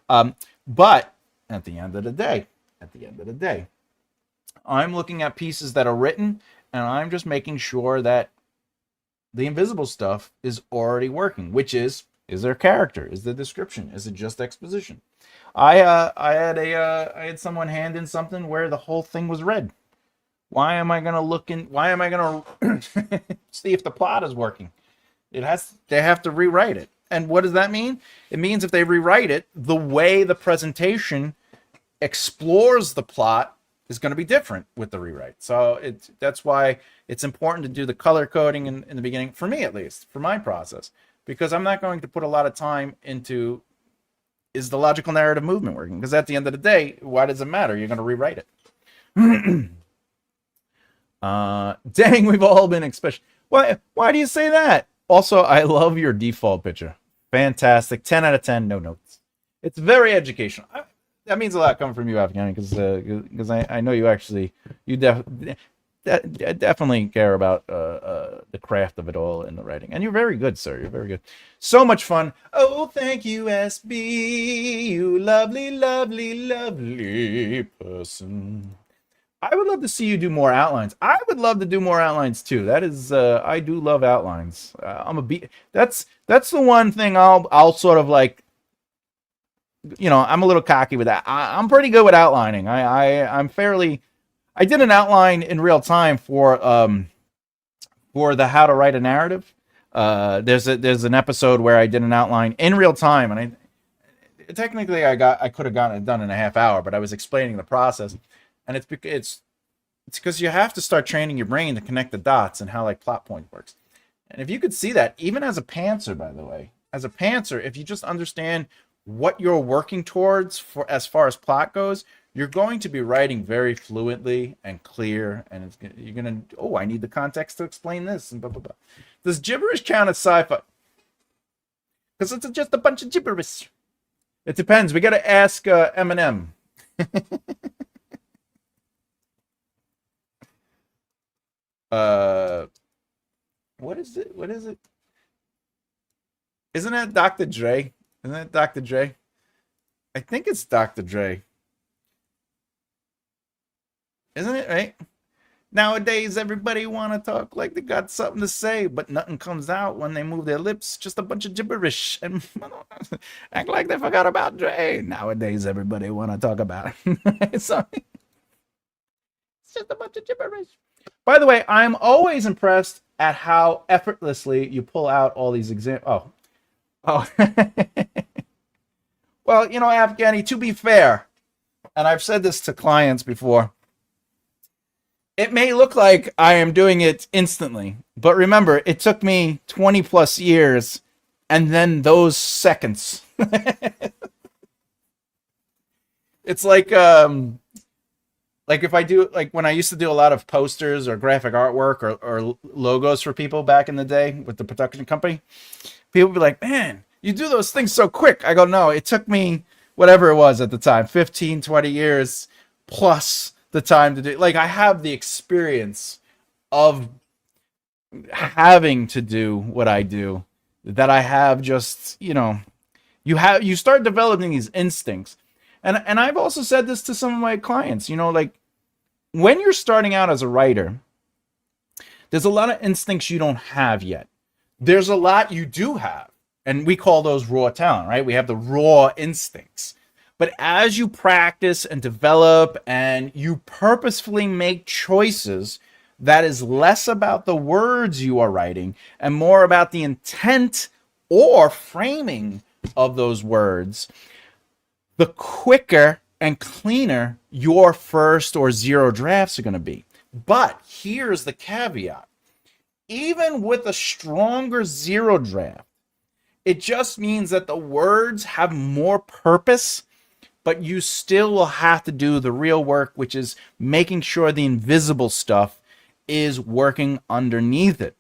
But at the end of the day, I'm looking at pieces that are written, and I'm just making sure that the invisible stuff is already working, which is there a character? Is there description? Is it just exposition? I had someone hand in something where the whole thing was red. Why am I gonna see if the plot is working? They have to rewrite it. And what does that mean? It means if they rewrite it, the way the presentation explores the plot is going to be different with the rewrite. So that's why it's important to do the color coding in the beginning, for me at least, for my process, because I'm not going to put a lot of time into, is the logical narrative movement working? Because at the end of the day, why does it matter? You're going to rewrite it. Dang, we've all been especially. Why do you say that? Also, I love your default picture. Fantastic. 10 out of 10, no notes. It's very educational. That means a lot coming from you, Afghani, because I know you definitely care about the craft of it all in the writing, and you're very good, sir. You're very good. So much fun. Oh, thank you, SB, you lovely, lovely, lovely person. I would love to see you do more outlines. I would love to do more outlines too. That is, I do love outlines. That's the one thing I'll sort of I'm a little cocky with that. I'm pretty good with outlining. I did an outline in real time for the how to write a narrative. There's an episode where I did an outline in real time, and I could have gotten it done in a half hour, but I was explaining the process, and it's because you have to start training your brain to connect the dots and how plot point works. And if you could see that, even as a pantser, by the way, if you just understand what you're working towards for as far as plot goes, you're going to be writing very fluently and clear, and you're gonna, oh, I need the context to explain this and blah blah blah. Does gibberish count as sci-fi? Because it's just a bunch of gibberish. It depends. We got to ask Eminem. What is it? What is it? Isn't that Dr. Dre? Isn't that Dr. Dre? I think it's Dr. Dre. Isn't it, right? Nowadays, everybody want to talk like they got something to say, but nothing comes out when they move their lips. Just a bunch of gibberish. And act like they forgot about Dre. Nowadays, everybody want to talk about it. Sorry. It's just a bunch of gibberish. By the way, I'm always impressed at how effortlessly you pull out all these examples. Oh. Well, you know, Afghani, to be fair, and I've said this to clients before, it may look like I am doing it instantly, but remember, it took me 20 plus years and then those seconds. It's like if I do, like when I used to do a lot of posters or graphic artwork or logos for people back in the day with the production company, people would be like, man, you do those things so quick. I go, no, it took me whatever it was at the time, 15, 20 years plus the time to do. Like, I have the experience of having to do what I do, that I have just, you know, you start developing these instincts. And I've also said this to some of my clients, you know, like when you're starting out as a writer, there's a lot of instincts you don't have yet. There's a lot you do have, and we call those raw talent, right? We have the raw instincts. But as you practice and develop and you purposefully make choices, that is less about the words you are writing and more about the intent or framing of those words, the quicker and cleaner your first or zero drafts are going to be. But here's the caveat. Even with a stronger zero draft, it just means that the words have more purpose, but you still will have to do the real work, which is making sure the invisible stuff is working underneath it.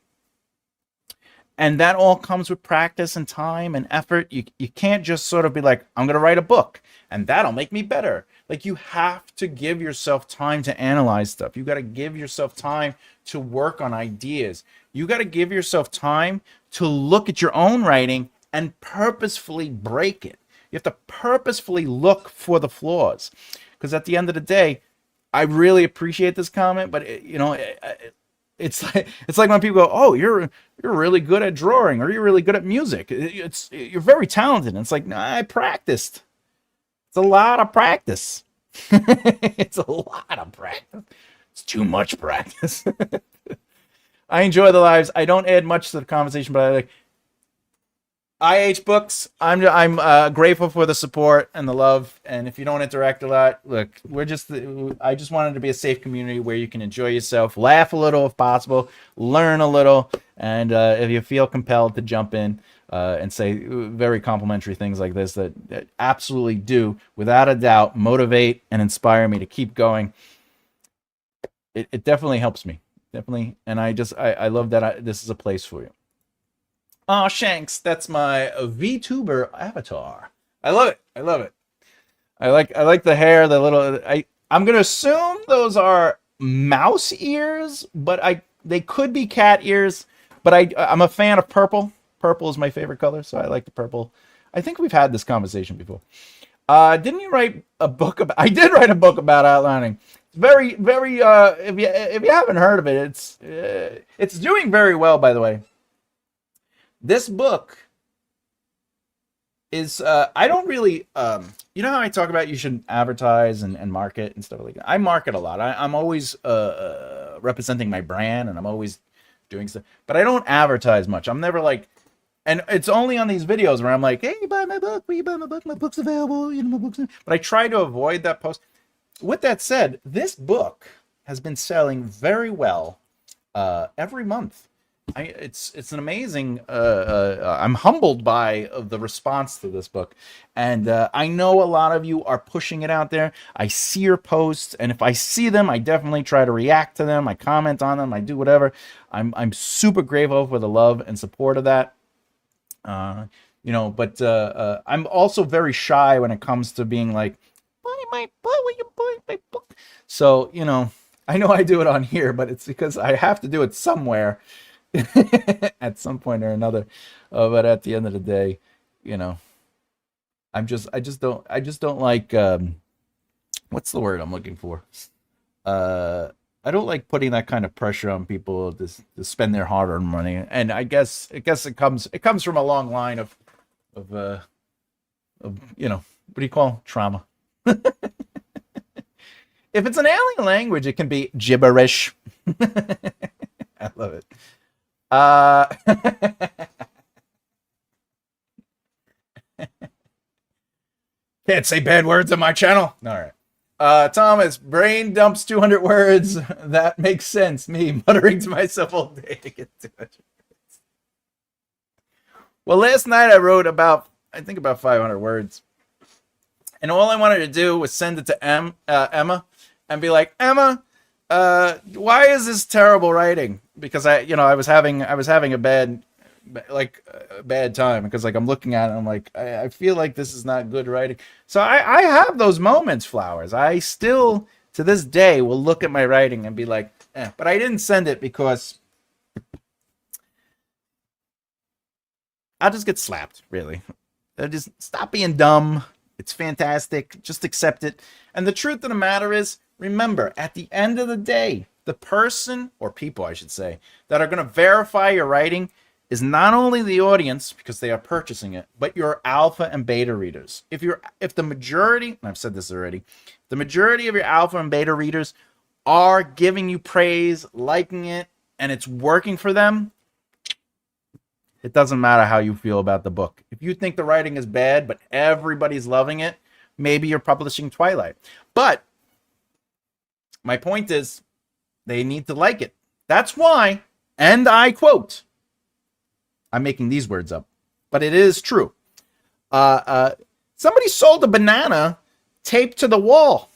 And that all comes with practice and time and effort. You can't just sort of be like, I'm going to write a book and that'll make me better. Like, you have to give yourself time to analyze stuff. You got to give yourself time to work on ideas. You got to give yourself time to look at your own writing and purposefully break it. You have to purposefully look for the flaws. Because at the end of the day, I really appreciate this comment, but it's like when people go, "Oh, you're really good at drawing, or you're really good at music. You're very talented." And it's like, nah, I practiced. It's a lot of practice. It's a lot of practice. It's too much practice. I enjoy the lives. I don't add much to the conversation, but I like IH Books. I'm grateful for the support and the love. And if you don't interact a lot, look, I just wanted to be a safe community where you can enjoy yourself, laugh a little if possible, learn a little, and if you feel compelled to jump in and say very complimentary things like this that absolutely do, without a doubt, motivate and inspire me to keep going. It definitely helps me, definitely, and I love that this is a place for you. Oh, Shanks, that's my VTuber avatar. I love it. I love it. I like the hair, the little. I'm gonna assume those are mouse ears, but they could be cat ears. But I'm a fan of purple. Purple is my favorite color, so I like the purple. I think we've had this conversation before. Didn't you write a book about? I did write a book about outlining. It's very, very. If you haven't heard of it, it's doing very well, by the way. This book is, I don't really, you know how I talk about you should advertise and market and stuff like that? I market a lot. I'm always representing my brand, and I'm always doing stuff, but I don't advertise much. I'm never like, and it's only on these videos where I'm like, hey, buy my book, will you buy my book? My book's available, you know, my book's, but I try to avoid that post. With that said, this book has been selling very well every month. it's an amazing. I'm humbled by the response to this book, and I know a lot of you are pushing it out there. I see your posts, and if I see them, I definitely try to react to them. I comment on them. I do whatever. I'm super grateful for the love and support of that. Uh, but I'm also very shy when it comes to being like, buy my book, will you buy my book? So, I know I do it on here, but it's because I have to do it somewhere at some point or another. But at the end of the day, you know, I just don't like, what's the word I'm looking for? Uh, I don't like putting that kind of pressure on people to spend their hard-earned money. And it comes from a long line of what do you call trauma? If it's an alien language, it can be gibberish. I love it. Uh, can't say bad words on my channel. All right. Thomas, brain dumps 200 words. That makes sense. Me muttering to myself all day to get 200 words. Well, last night I wrote about 500 words. And all I wanted to do was send it to Emma and be like, Emma, why is this terrible writing? Because I was having a bad time, because like I'm looking at it, I'm like, I feel like this is not good writing. So I have those moments, Flowers. I still to this day will look at my writing and be like, but I didn't send it because I'll just get slapped, really. Just stop being dumb. It's fantastic. Just accept it. And the truth of the matter is, remember, at the end of the day, the person, or people, I should say, that are going to verify your writing is not only the audience, because they are purchasing it, but your alpha and beta readers. If the majority, and I've said this already, the majority of your alpha and beta readers are giving you praise, liking it, and it's working for them, it doesn't matter how you feel about the book. If you think the writing is bad, but everybody's loving it, maybe you're publishing Twilight. But my point is, they need to like it. That's why, and I quote, I'm making these words up, but it is true. Somebody sold a banana taped to the wall.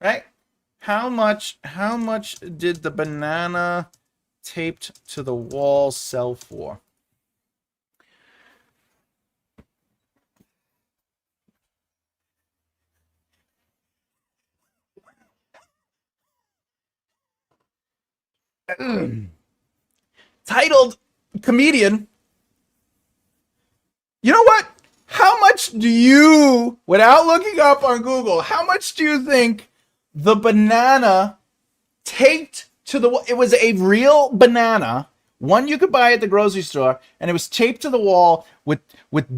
Right? How much did the banana taped to the wall sell for? Titled Comedian. You know what? How much do you, without looking up on Google, how much do you think the banana taped to the wall? It was a real banana, one you could buy at the grocery store, and it was taped to the wall with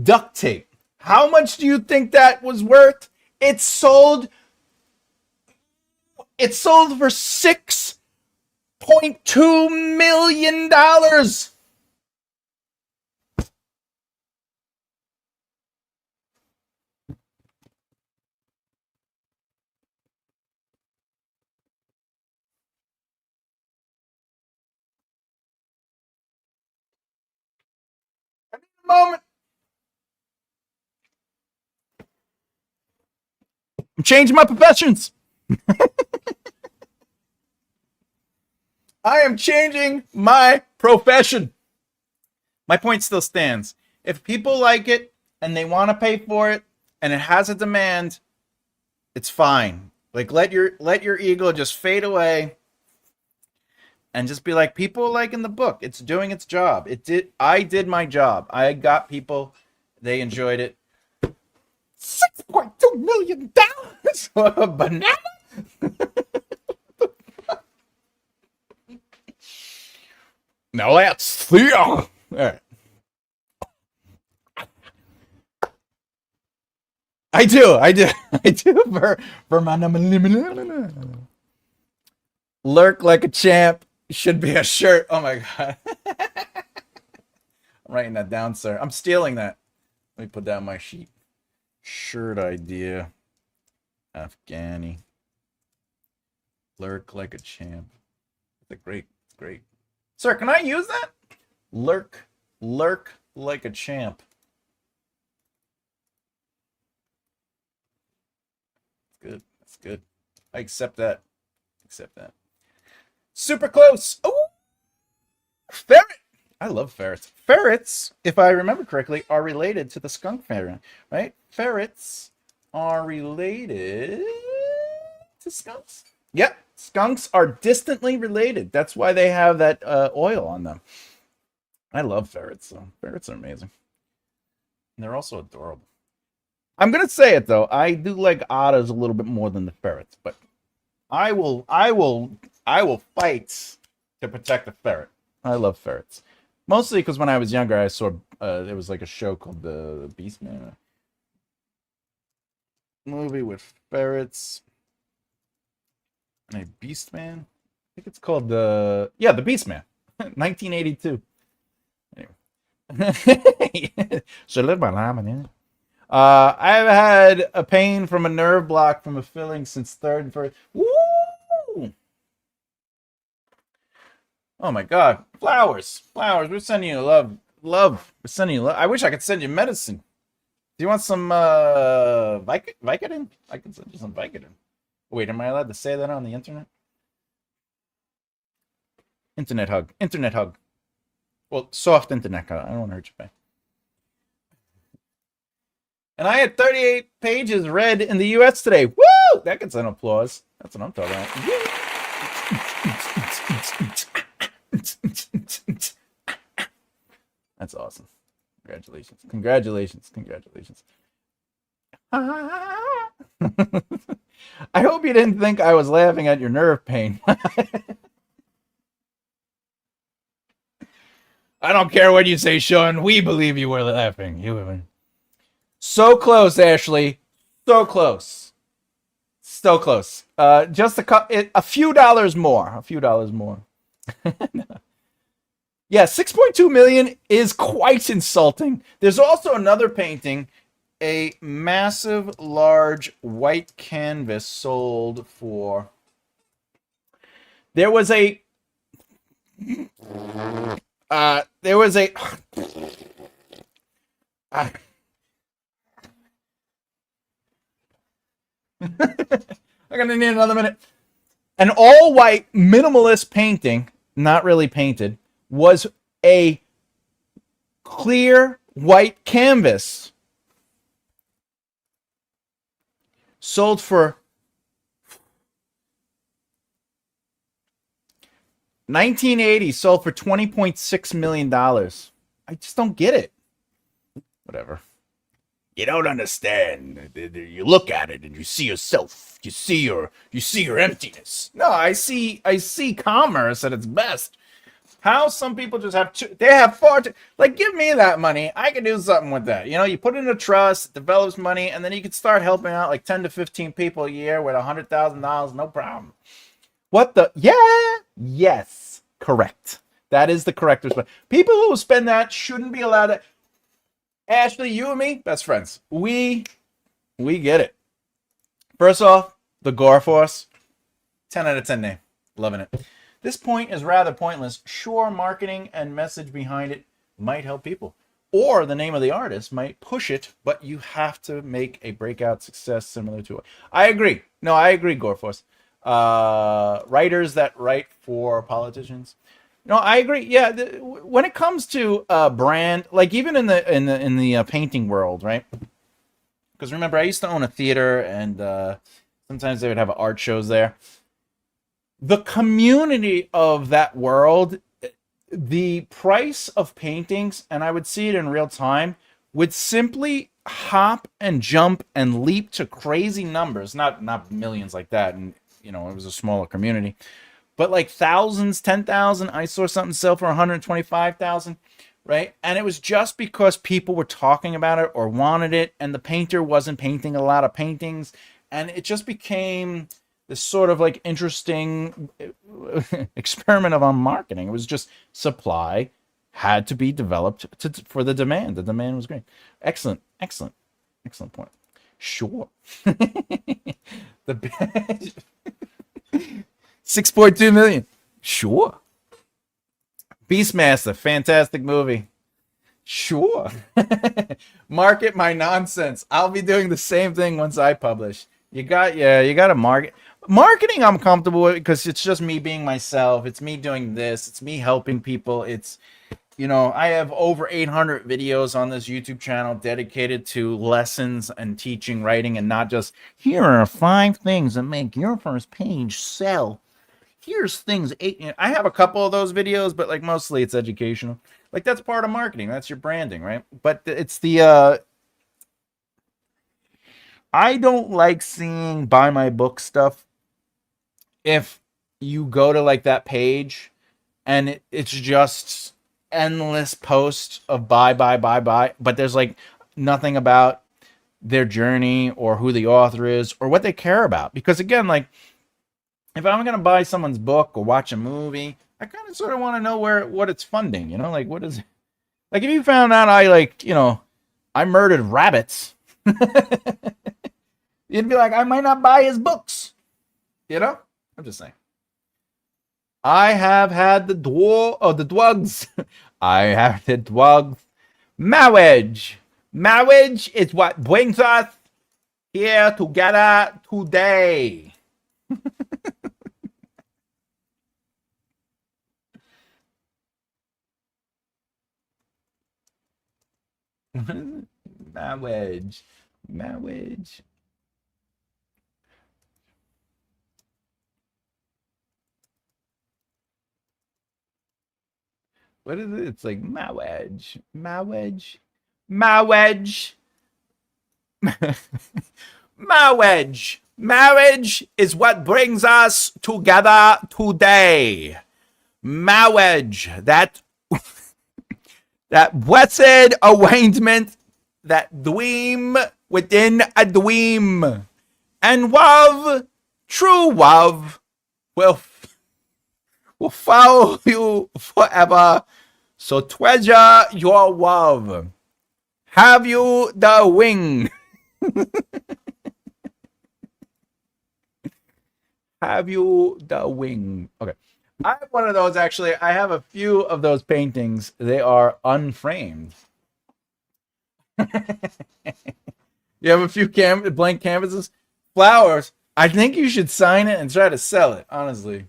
duct tape. How much do you think that was worth? It sold for $6.2 million. Moment. I'm changing my professions. I am changing my profession. My point still stands. If people like it and they want to pay for it and it has a demand, it's fine. Like let your ego just fade away and just be like, people liking the book. It's doing its job. I did my job. I got people. They enjoyed it. $6.2 million for a banana? Now that's the all right. I do I do for my lurk like a champ should be a shirt. Oh my god. I'm writing that down, sir. I'm stealing that. Let me put down my sheet. Shirt idea. Afghani. Lurk like a champ. It's great. Sir, can I use that? Lurk like a champ. Good. That's good. I accept that. Accept that. Super close. Oh, ferret. I love ferrets. Ferrets, if I remember correctly, are related to the skunk ferret, right? Ferrets are related to skunks. Yep, skunks are distantly related. That's why they have that oil on them. I love ferrets, though. Ferrets are amazing. And they're also adorable. I'm gonna say it though. I do like otters a little bit more than the ferrets, but I will fight to protect the ferret. I love ferrets. Mostly because when I was younger, I saw there was like a show called The Beastman. Movie with ferrets. A Beastman? I think it's called The Beastman. 1982. Anyway. I've had a pain from a nerve block from a filling since third and first. Woo! Oh my God. Flowers. We're sending you love. We're sending you love. I wish I could send you medicine. Do you want some Vicodin? I can send you some Vicodin. Wait, am I allowed to say that on the internet? Internet hug. Well, soft internet hug. I don't want to hurt your back. And I had 38 pages read in the U.S. today. Woo! That gets an applause. That's what I'm talking about. That's awesome. Congratulations. I hope you didn't think I was laughing at your nerve pain. I don't care what you say, Sean. We believe you were laughing. You were so close, Ashley. So close. Just a few dollars more. Yeah, 6.2 million is quite insulting. There's also another painting, a massive, large white canvas sold for. There was a. I'm gonna need another minute. An all-white minimalist painting, not really painted, was a clear white canvas sold for $1980, sold for $20.6 million. I just don't get it. Whatever. You don't understand. You look at it and you see yourself. You see your emptiness. No, I see commerce at its best. How some people just have they have far too, like, give me that money. I can do something with that. You know, you put it in a trust, it develops money, and then you can start helping out like 10 to 15 people a year with $100,000, no problem. What the? Yeah. Yes. Correct. That is the correct response. People who spend that shouldn't be allowed to. Ashley, you and me, best friends. We get it. First off, the Gore Force, 10 out of 10 name. Loving it. This point is rather pointless. Sure, marketing and message behind it might help people. Or the name of the artist might push it, but you have to make a breakout success similar to it. I agree. No, I agree, Gore Force. Writers that write for politicians. No, I agree. Yeah, when it comes to brand, like even in the painting world, right? Because remember, I used to own a theater, and sometimes they would have art shows there. The community of that world, the price of paintings, and I would see it in real time, would simply hop and jump and leap to crazy numbers. Not millions like that, and it was a smaller community. But like thousands, 10,000. I saw something sell for 125,000, right? And it was just because people were talking about it or wanted it, and the painter wasn't painting a lot of paintings, and it just became this sort of like interesting experiment of marketing. It was just supply had to be developed for the demand. The demand was great. Excellent point. Sure. The 6.2 million. Sure. Beastmaster, fantastic movie. Sure. Market my nonsense. I'll be doing the same thing once I publish. You got to market. Marketing I'm comfortable with because it's just me being myself. It's me doing this. It's me helping people. It's, I have over 800 videos on this YouTube channel dedicated to lessons and teaching writing, and not just here are 5 things that make your first page sell. Here's things. I have a couple of those videos, but like mostly it's educational. Like that's part of marketing. That's your branding, right? But it's the I don't like seeing buy my book stuff. If you go to like that page and it's just endless posts of buy, but there's like nothing about their journey or who the author is or what they care about. Because again, like if I'm going to buy someone's book or watch a movie, I kind of sort of want to know what it's funding, like what is it? Like if you found out I murdered rabbits, you'd be like, I might not buy his books. I'm just saying. I have had the drugs. I have the drugs. Marriage. Marriage is what brings us here together today. Marriage. Marriage. What is it? It's like marriage. Marriage. Marriage. Marriage. Marriage is what brings us together today. Marriage. That blessed arrangement, that dream within a dream. And love, true love, will follow you forever. So treasure your love. Have you the wing? Have you the wing? Okay. I have one of those, actually. I have a few of those paintings. They are unframed. You have a few blank canvases? Flowers. I think you should sign it and try to sell it. Honestly.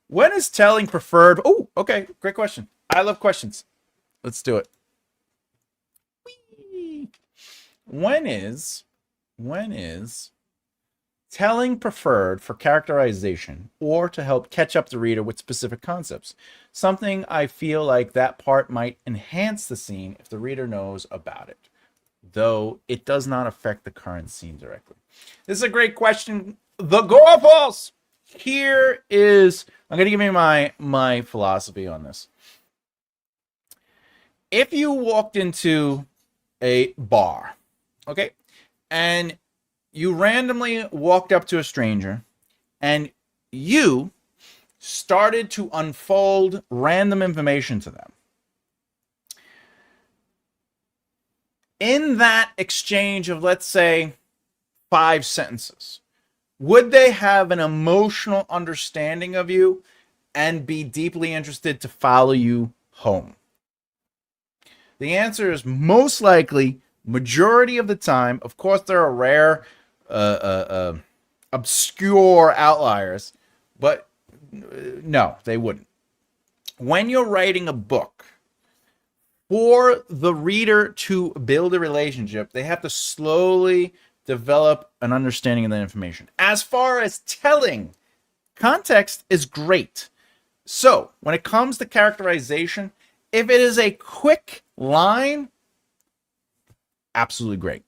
When is telling preferred? Oh, okay. Great question. I love questions. Let's do it. Whee! When is telling preferred for characterization or to help catch up the reader with specific concepts? Something I feel like that part might enhance the scene if the reader knows about it, though it does not affect the current scene directly. This is a great question. The goalposts. Here is, I'm going to give you my philosophy on this. If you walked into a bar, okay, and you randomly walked up to a stranger and you started to unfold random information to them, in that exchange of, let's say, 5 sentences, would they have an emotional understanding of you and be deeply interested to follow you home? The answer is most likely, majority of the time. Of course, there are rare, obscure outliers, but no, they wouldn't. When you're writing a book, for the reader to build a relationship, they have to slowly develop an understanding of that information. As far as telling, context is great. So when it comes to characterization, if it is a quick line, absolutely great.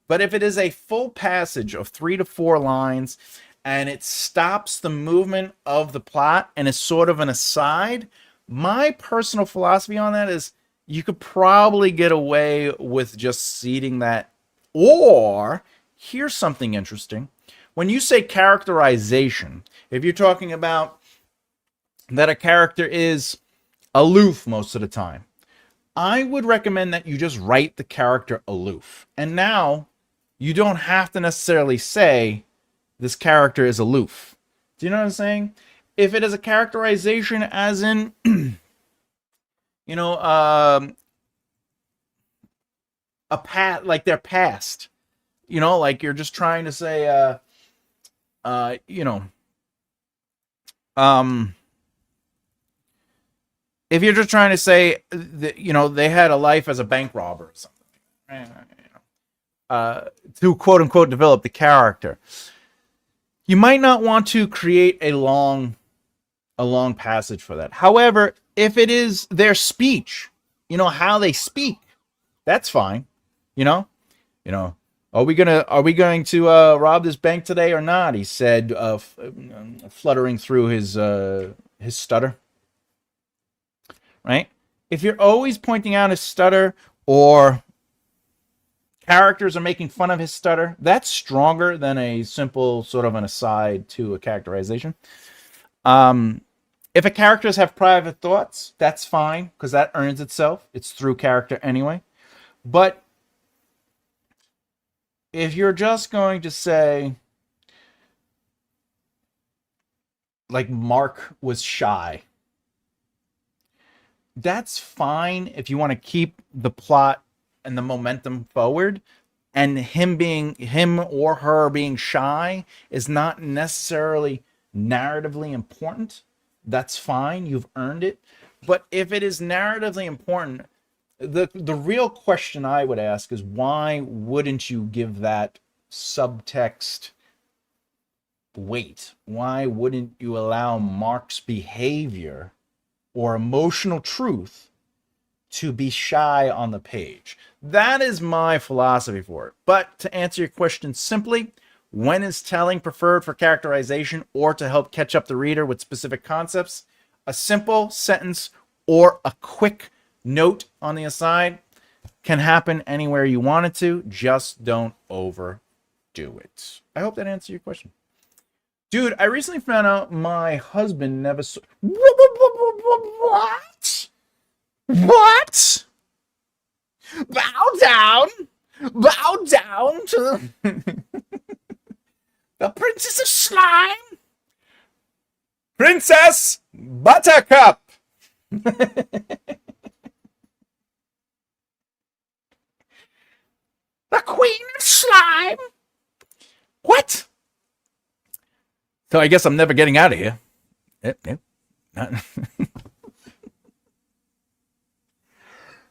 But if it is a full passage of 3 to 4 lines and it stops the movement of the plot and is sort of an aside, my personal philosophy on that is you could probably get away with just seeding that. Or here's something interesting. When you say characterization, if you're talking about that a character is aloof most of the time, I would recommend that you just write the character aloof. And now you don't have to necessarily say this character is aloof. Do you know what I'm saying? if it is a characterization as in, you know, like their past, you know, like you're just trying to say, you know, if you're just trying to say that, you know, they had a life as a bank robber or something, to quote unquote develop the character, you might not want to create a long passage for that. However, if it is their speech, you know, how they speak, that's fine. You know, are we going to rob this bank today or not? He said, fluttering through his stutter. Right? If you're always pointing out his stutter, or characters are making fun of his stutter, that's stronger than a simple sort of an aside to a characterization. If a characters have private thoughts, that's fine, because that earns itself. It's through character anyway. But if you're just going to say, like, Mark was shy, that's fine if you want to keep the plot and the momentum forward, and him or her being shy is not necessarily narratively important. That's fine, you've earned it. But if it is narratively important, the real question I would ask is, why wouldn't you give that subtext weight? Why wouldn't you allow Mark's behavior or emotional truth to be shy on the page? That is my philosophy for it. But to answer your question simply, when is telling preferred for characterization or to help catch up the reader with specific concepts? A simple sentence or a quick note on the aside can happen anywhere you want it to. Just don't overdo it. I hope that answers your question. Dude, I recently found out my husband never saw... What? What? Bow down. Bow down to the Princess of Slime. Princess Buttercup. The Queen of Slime. What? So I guess I'm never getting out of here. Yep.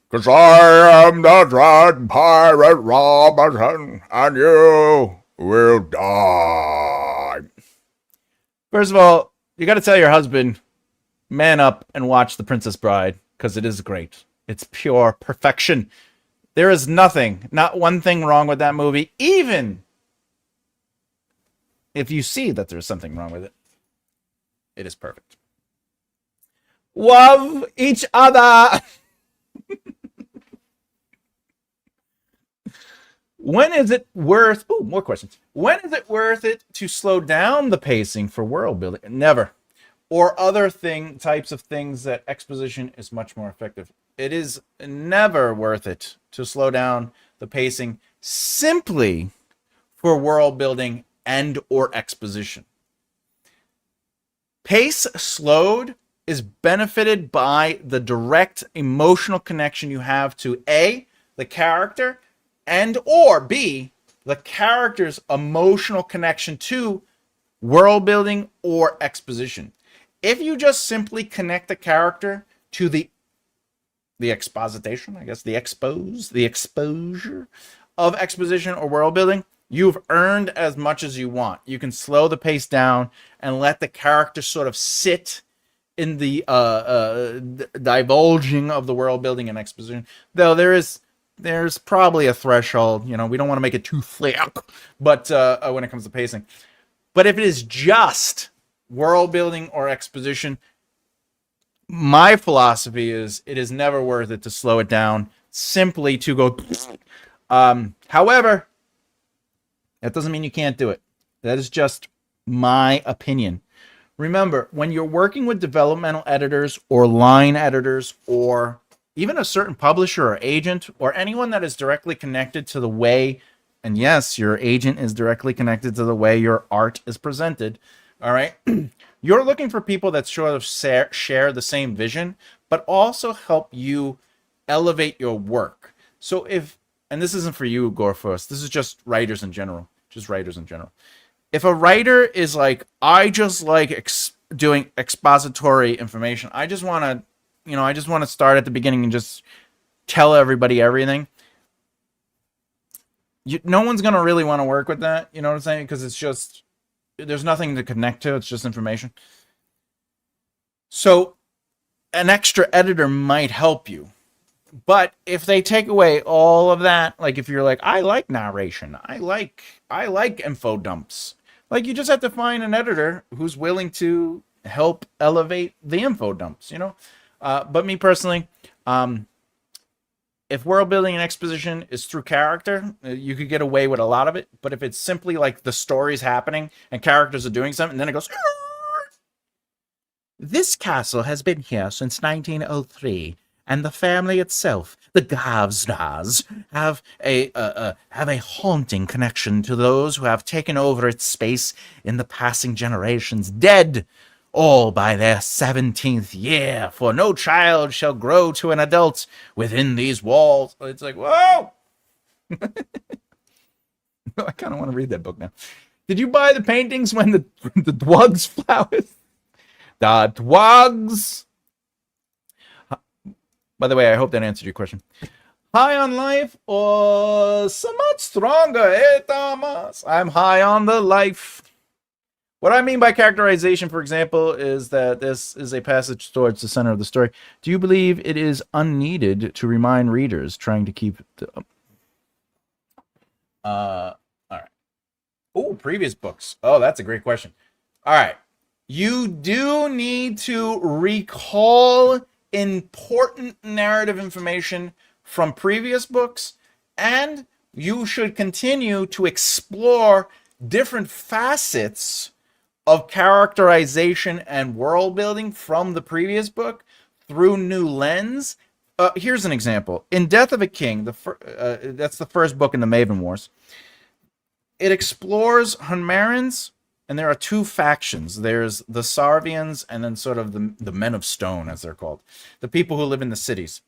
Because I am the Dread Pirate Robinson, and you will die. First of all, you got to tell your husband, man up and watch The Princess Bride, because it is great. It's pure perfection. There is nothing, not one thing wrong with that movie, even if you see that there's something wrong with it. It is perfect. Love each other. When is it worth... Ooh, more questions. When is it worth it to slow down the pacing for world building? Never. Or other types of things that exposition is much more effective. It is never worth it to slow down the pacing simply for world building and or exposition. Pace slowed is benefited by the direct emotional connection you have to A, the character, and or B, the character's emotional connection to world building or exposition. If you just simply connect the character to the exposition, I guess, the exposure of exposition or world building, you've earned as much as you want. You can slow the pace down and let the character sort of sit in the divulging of the world building and exposition. Though there's probably a threshold. You know, we don't want to make it too thick, but when it comes to pacing. But if it is just world building or exposition, my philosophy is it is never worth it to slow it down simply to go. However, that doesn't mean you can't do it. That is just my opinion. Remember, when you're working with developmental editors or line editors or even a certain publisher or agent or anyone that is directly connected to the way, and yes, your agent is directly connected to the way your art is presented, All right. You're looking for people that sort of share the same vision, but also help you elevate your work. So if, and this isn't for you, Gorfos, this is just writers in general, just writers in general. If a writer is like, I just like doing expository information, I just want to, I just want to start at the beginning and just tell everybody everything. No one's going to really want to work with that. You know what I'm saying? Because it's just, there's nothing to connect to. It's just information. So an extra editor might help you. But if they take away all of that, like if you're like, I like narration, I like info dumps, like you just have to find an editor who's willing to help elevate the info dumps, But me personally, if world building and exposition is through character, you could get away with a lot of it. But if it's simply like the story's happening and characters are doing something, and then it goes, this castle has been here since 1903, and the family itself, the Gavsnars, have a haunting connection to those who have taken over its space in the passing generations, dead all by their 17th year, for no child shall grow to an adult within these walls. It's like, whoa! I kind of want to read that book now. Did you buy the paintings when the dwogs flowers? The dwogs! By the way, I hope that answered your question. High on life or somewhat stronger, eh, Thomas? I'm high on the life. What I mean by characterization, for example, is that this is a passage towards the center of the story. Do you believe it is unneeded to remind readers trying to keep the... all right. Oh, previous books. Oh, that's a great question. All right. You do need to recall important narrative information from previous books, and you should continue to explore different facets of characterization and world building from the previous book through new lens. Here's an example. In Death of a King, that's the first book in the Maven Wars, it explores Hunmarins, and there are two factions. There's the Sarvians and then sort of the Men of Stone, as they're called. The people who live in the cities.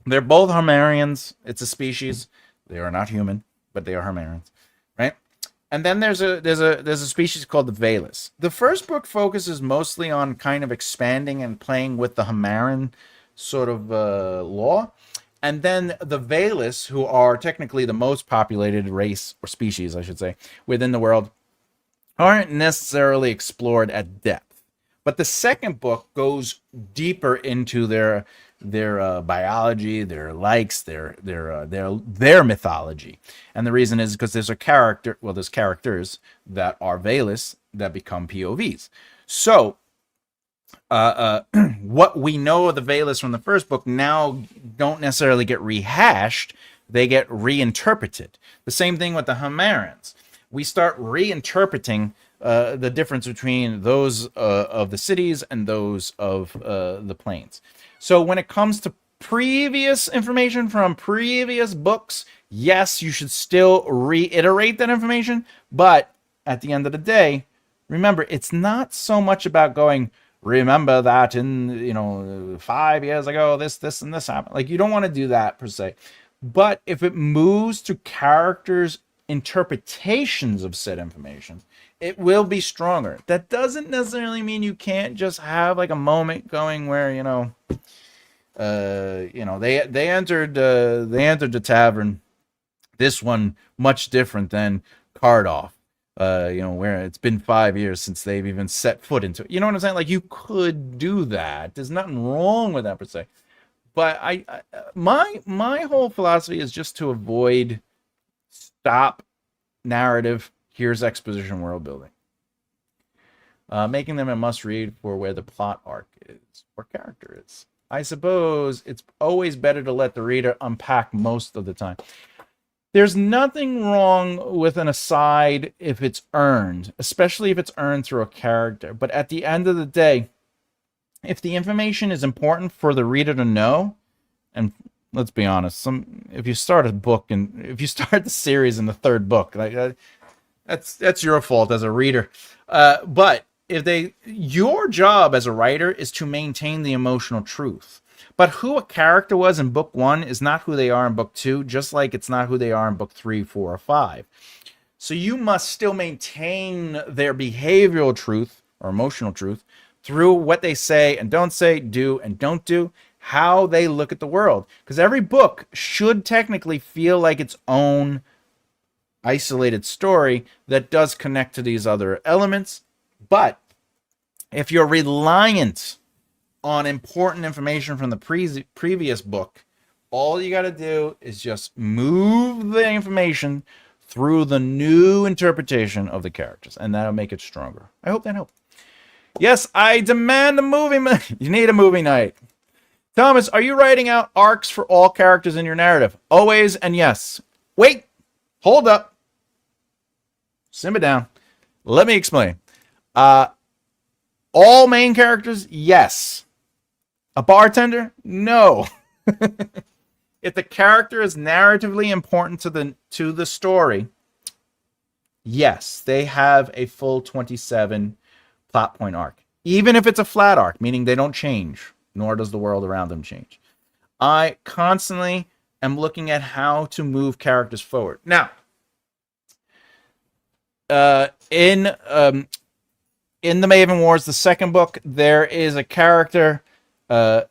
They're both Hunmarians. It's a species. They are not human, but they are Hunmarians, right? And then there's a species called the Velis. The first book focuses mostly on kind of expanding and playing with the Hunmarin sort of law. And then the Velis, who are technically the most populated race, or species, I should say, within the world, aren't necessarily explored at depth. But the second book goes deeper into their biology, their likes, their mythology. And the reason is because there's characters that are Velis that become POVs. So what we know of the Velis from the first book now don't necessarily get rehashed, they get reinterpreted. The same thing with the Hunmarins. We start reinterpreting the difference between those of the cities and those of the plains. So when it comes to previous information from previous books, yes, you should still reiterate that information. But at the end of the day, remember, it's not so much about going, remember that in 5 years ago, this, and this happened. Like, you don't want to do that per se. But if it moves to characters' interpretations of said information, it will be stronger. That doesn't necessarily mean you can't just have like a moment going where they entered the tavern. This one much different than Cardoff. Where it's been 5 years since they've even set foot into it. You know what I'm saying? Like, you could do that. There's nothing wrong with that per se. But my whole philosophy is just to avoid stop narrative. Here's exposition world building. Making them a must read for where the plot arc is or character is. I suppose it's always better to let the reader unpack most of the time. There's nothing wrong with an aside if it's earned, especially if it's earned through a character. But at the end of the day, if the information is important for the reader to know, and let's be honest, if you start a book and if you start the series in the third book, like That's your fault as a reader. But your job as a writer is to maintain the emotional truth. But who a character was in book 1 is not who they are in book 2, just like it's not who they are in book 3, 4, or 5. So you must still maintain their behavioral truth or emotional truth through what they say and don't say, do and don't do, how they look at the world. Because every book should technically feel like its own isolated story that does connect to these other elements. But if you're reliant on important information from the previous book, all you got to do is just move the information through the new interpretation of the characters, and that'll make it stronger. I hope that helped. Yes, I demand a movie. You need a movie night. Thomas, are you writing out arcs for all characters in your narrative? Always and yes. Wait, hold up. Simmer down. Let me explain. All main characters, yes. A bartender, no. If the character is narratively important to the story, yes, they have a full 27 plot point arc. Even if it's a flat arc, meaning they don't change, nor does the world around them change. I constantly am looking at how to move characters forward. Now, in the Maven Wars, the second book, there is a character. There's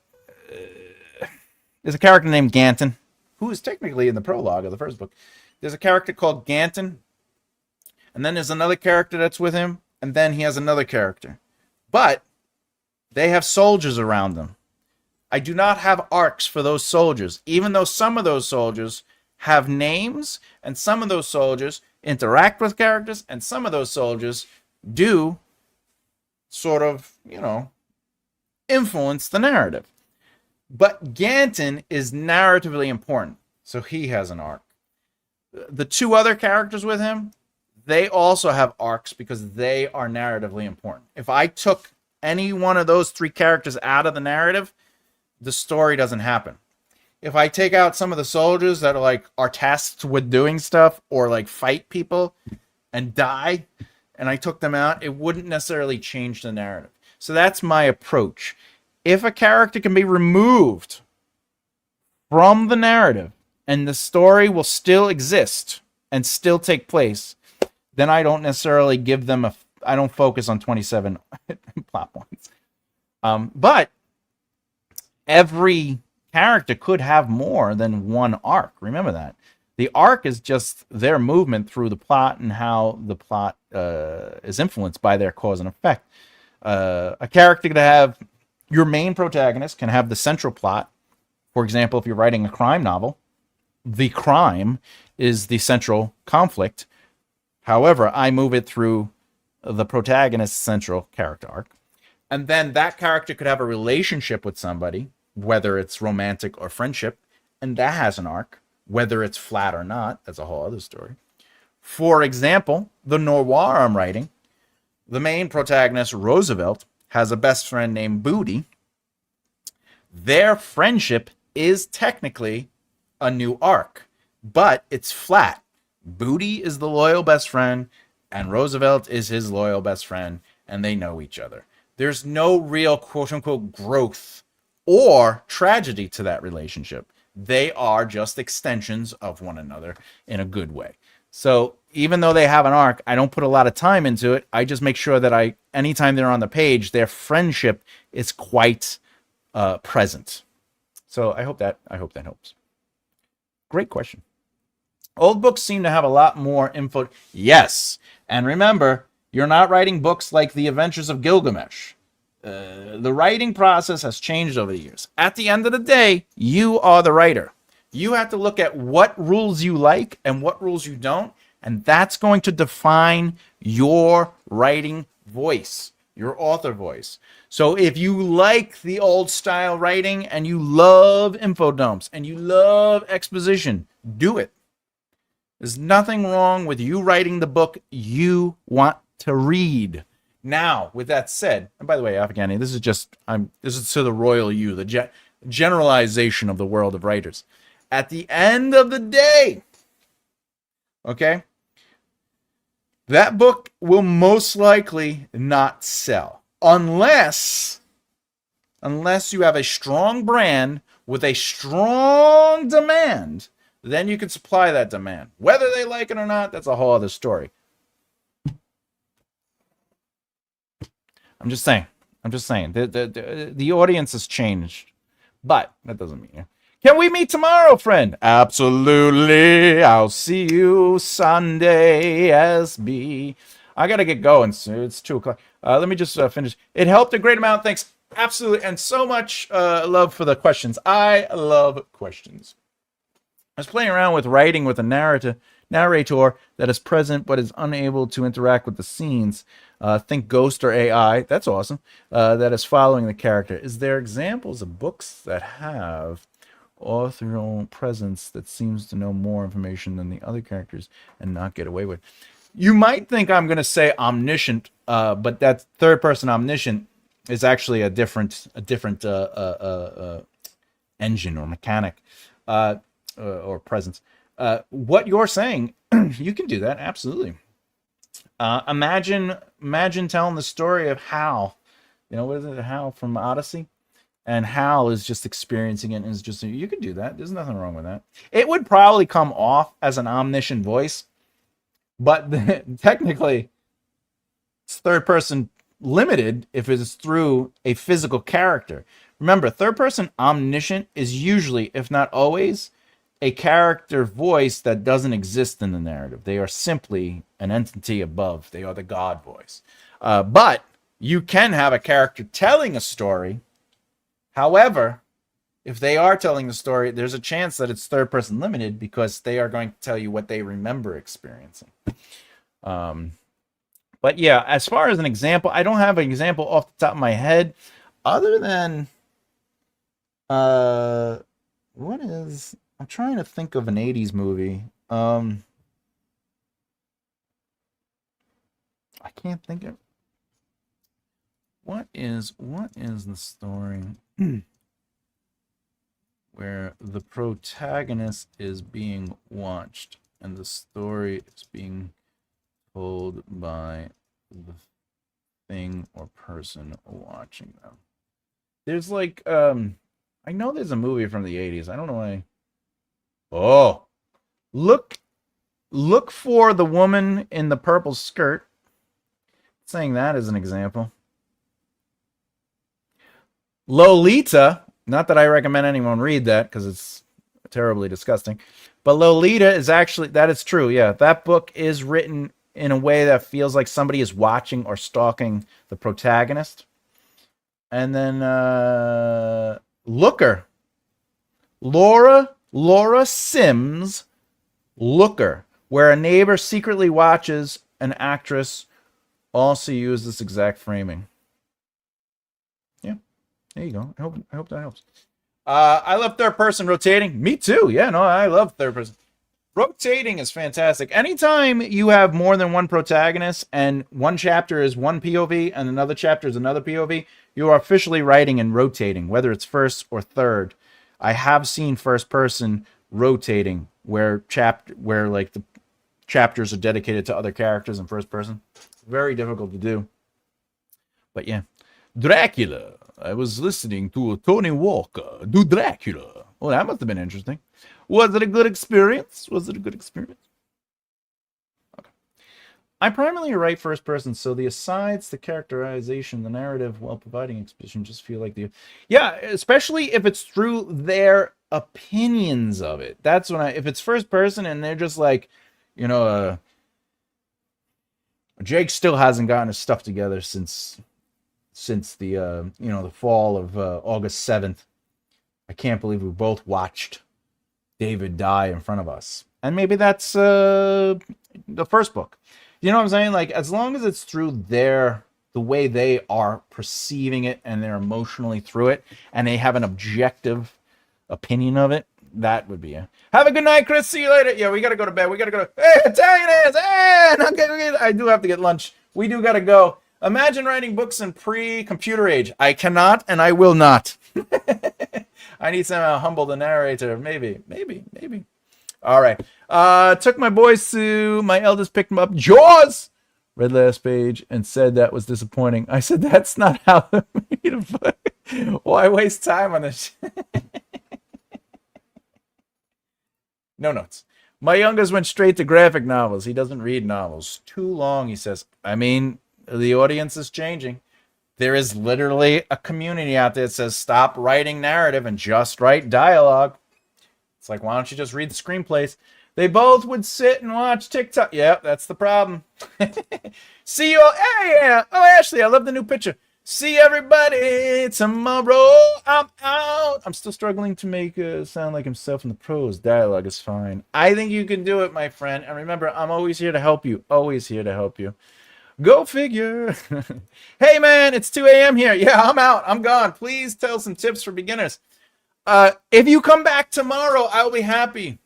a character named Ganton, who is technically in the prologue of the first book. There's a character called Ganton, and then there's another character that's with him, and then he has another character. But they have soldiers around them. I do not have arcs for those soldiers, even though some of those soldiers have names, and some of those soldiers interact with characters, and some of those soldiers do sort of, influence the narrative. But Ganton is narratively important, so he has an arc. The two other characters with him, they also have arcs because they are narratively important. If I took any one of those three characters out of the narrative, the story doesn't happen. If I take out some of the soldiers that are tasked with doing stuff or fight people and die, and I took them out, it wouldn't necessarily change the narrative. So that's my approach. If a character can be removed from the narrative and the story will still exist and still take place, then I don't necessarily give them I don't focus on 27 plot points. But every character could have more than one arc. Remember that. The arc is just their movement through the plot and how the plot is influenced by their cause and effect. A character could have, your main protagonist can have the central plot. For example, if you're writing a crime novel, the crime is the central conflict. However, I move it through the protagonist's central character arc. And then that character could have a relationship with somebody, whether it's romantic or friendship, and that has an arc. Whether it's flat or not, that's a whole other story. For example, the noir I'm writing, the main protagonist, Roosevelt, has a best friend named Booty. Their friendship is technically a new arc, but it's flat. Booty is the loyal best friend, and Roosevelt is his loyal best friend, and they know each other. There's no real quote-unquote growth or tragedy to that relationship. They are just extensions of one another in a good way. So even though they have an arc, I don't put a lot of time into it. I just make sure that anytime they're on the page, their friendship is quite present. So I hope that helps. Great question. Old books seem to have a lot more info. Yes. And remember, you're not writing books like The Adventures of Gilgamesh. The writing process has changed over the years. At the end of the day, you are the writer. You have to look at what rules you like and what rules you don't, and that's going to define your writing voice, your author voice. So if you like the old style writing and you love infodumps and you love exposition, do it. There's nothing wrong with you writing the book you want to read. Now, with that said, and by the way, Afghani, this is to the royal you, the generalization of the world of writers. At the end of the day, okay, that book will most likely not sell unless you have a strong brand with a strong demand. Then you can supply that demand. Whether they like it or not, that's a whole other story. I'm just saying. The audience has changed. But that doesn't mean. Can we meet tomorrow, friend? Absolutely. I'll see you Sunday, SB. I got to get going. So it's 2 o'clock. Let me just finish. It helped a great amount. Thanks. Absolutely. And so much love for the questions. I love questions. I was playing around with writing with a narrator that is present but is unable to interact with the scenes. Think Ghost or AI. That's awesome. That is following the character. Is there examples of books that have authorial presence that seems to know more information than the other characters and not get away with? You might think I'm going to say omniscient, but that third person omniscient is actually a different engine or mechanic or presence. What you're saying, you can do that, absolutely. Imagine telling the story of Hal. What is it, Hal from Odyssey? And Hal is just experiencing it, and is just, you can do that. There's nothing wrong with that. It would probably come off as an omniscient voice, but technically, it's third person limited if it's through a physical character. Remember, third person omniscient is usually, if not always, a character voice that doesn't exist in the narrative. They are simply an entity above. They are the God voice. But you can have a character telling a story. However, if they are telling the story, there's a chance that it's third person limited because they are going to tell you what they remember experiencing. But yeah, as far as an example, I don't have an example off the top of my head other than I'm trying to think of an 80s movie. I can't think of what is the story where the protagonist is being watched and the story is being told by the thing or person watching them. There's like I know there's a movie from the 80s. I don't know why. Oh, look for the woman in the purple skirt. Saying that as an example. Lolita, not that I recommend anyone read that because it's terribly disgusting, but Lolita is actually, that is true. Yeah, that book is written in a way that feels like somebody is watching or stalking the protagonist. And then Looker. Laura Sims' Looker, where a neighbor secretly watches an actress also use this exact framing. Yeah, there you go. I hope that helps. I love third person rotating. Me too. Yeah, no, I love third person. Rotating is fantastic. Anytime you have more than one protagonist and one chapter is one POV and another chapter is another POV, you are officially writing and rotating, whether it's first or third. I have seen first person rotating where like the chapters are dedicated to other characters in first person. Very difficult to do. But yeah. Dracula. I was listening to Tony Walker do Dracula. Well, that must have been interesting. Was it a good experience? Okay. I primarily write first person, so the asides, the characterization, the narrative, while providing exposition, just feel like yeah, especially if it's through their opinions of it. That's when if it's first person and they're just like, Jake still hasn't gotten his stuff together since the the fall of August 7th. I can't believe we both watched David die in front of us. And maybe that's the first book. You know what I'm saying? Like, as long as it's through the way they are perceiving it and they're emotionally through it and they have an objective opinion of it, that would be it. Have a good night, Chris. See you later. Yeah, we got to go to bed. We got to go to... Hey, Italian ass! Hey! I do have to get lunch. We do got to go. Imagine writing books in pre-computer age. I cannot and I will not. I need somehow humble the narrator. Maybe. All right. Took my boys to, my eldest picked them up. Jaws! Read last page and said that was disappointing. I said that's not how the why waste time on this? No notes. My youngest went straight to graphic novels. He doesn't read novels. Too long, he says. I mean, the audience is changing. There is literally a community out there that says stop writing narrative and just write dialogue. It's like, why don't you just read the screenplays? They both would sit and watch TikTok. Yep, that's the problem. See you all. Hey, yeah. Oh, Ashley, I love the new picture. See everybody tomorrow. I'm out. I'm still struggling to make sound like himself in the prose. Dialogue is fine. I think you can do it, my friend. And remember, I'm always here to help you. Always here to help you. Go figure. Hey, man, it's 2 a.m. here. Yeah, I'm out. I'm gone. Please tell some tips for beginners. If you come back tomorrow, I'll be happy.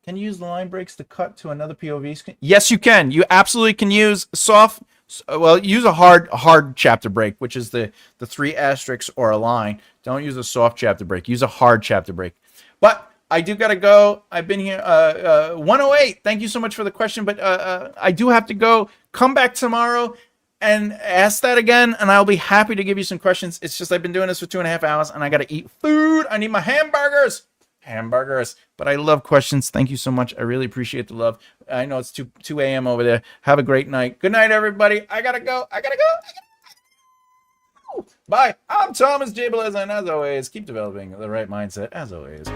Can you use the line breaks to cut to another POV screen? Yes, you can. You absolutely can use soft. Well, use a hard chapter break, which is the 3 asterisks or a line. Don't use a soft chapter break. Use a hard chapter break. But I do gotta go. I've been here. 108. Thank you so much for the question, but I do have to go. Come back tomorrow and ask that again, and I'll be happy to give you some questions. It's just I've been doing this for 2.5 hours, and I gotta eat food. I need my hamburgers. But I love questions. Thank you so much. I really appreciate the love. I know it's 2 a.m. over there. Have a great night. Good night, everybody. I gotta go. Bye. I'm Thomas J. Bellezza, and as always, keep developing the right mindset. As always.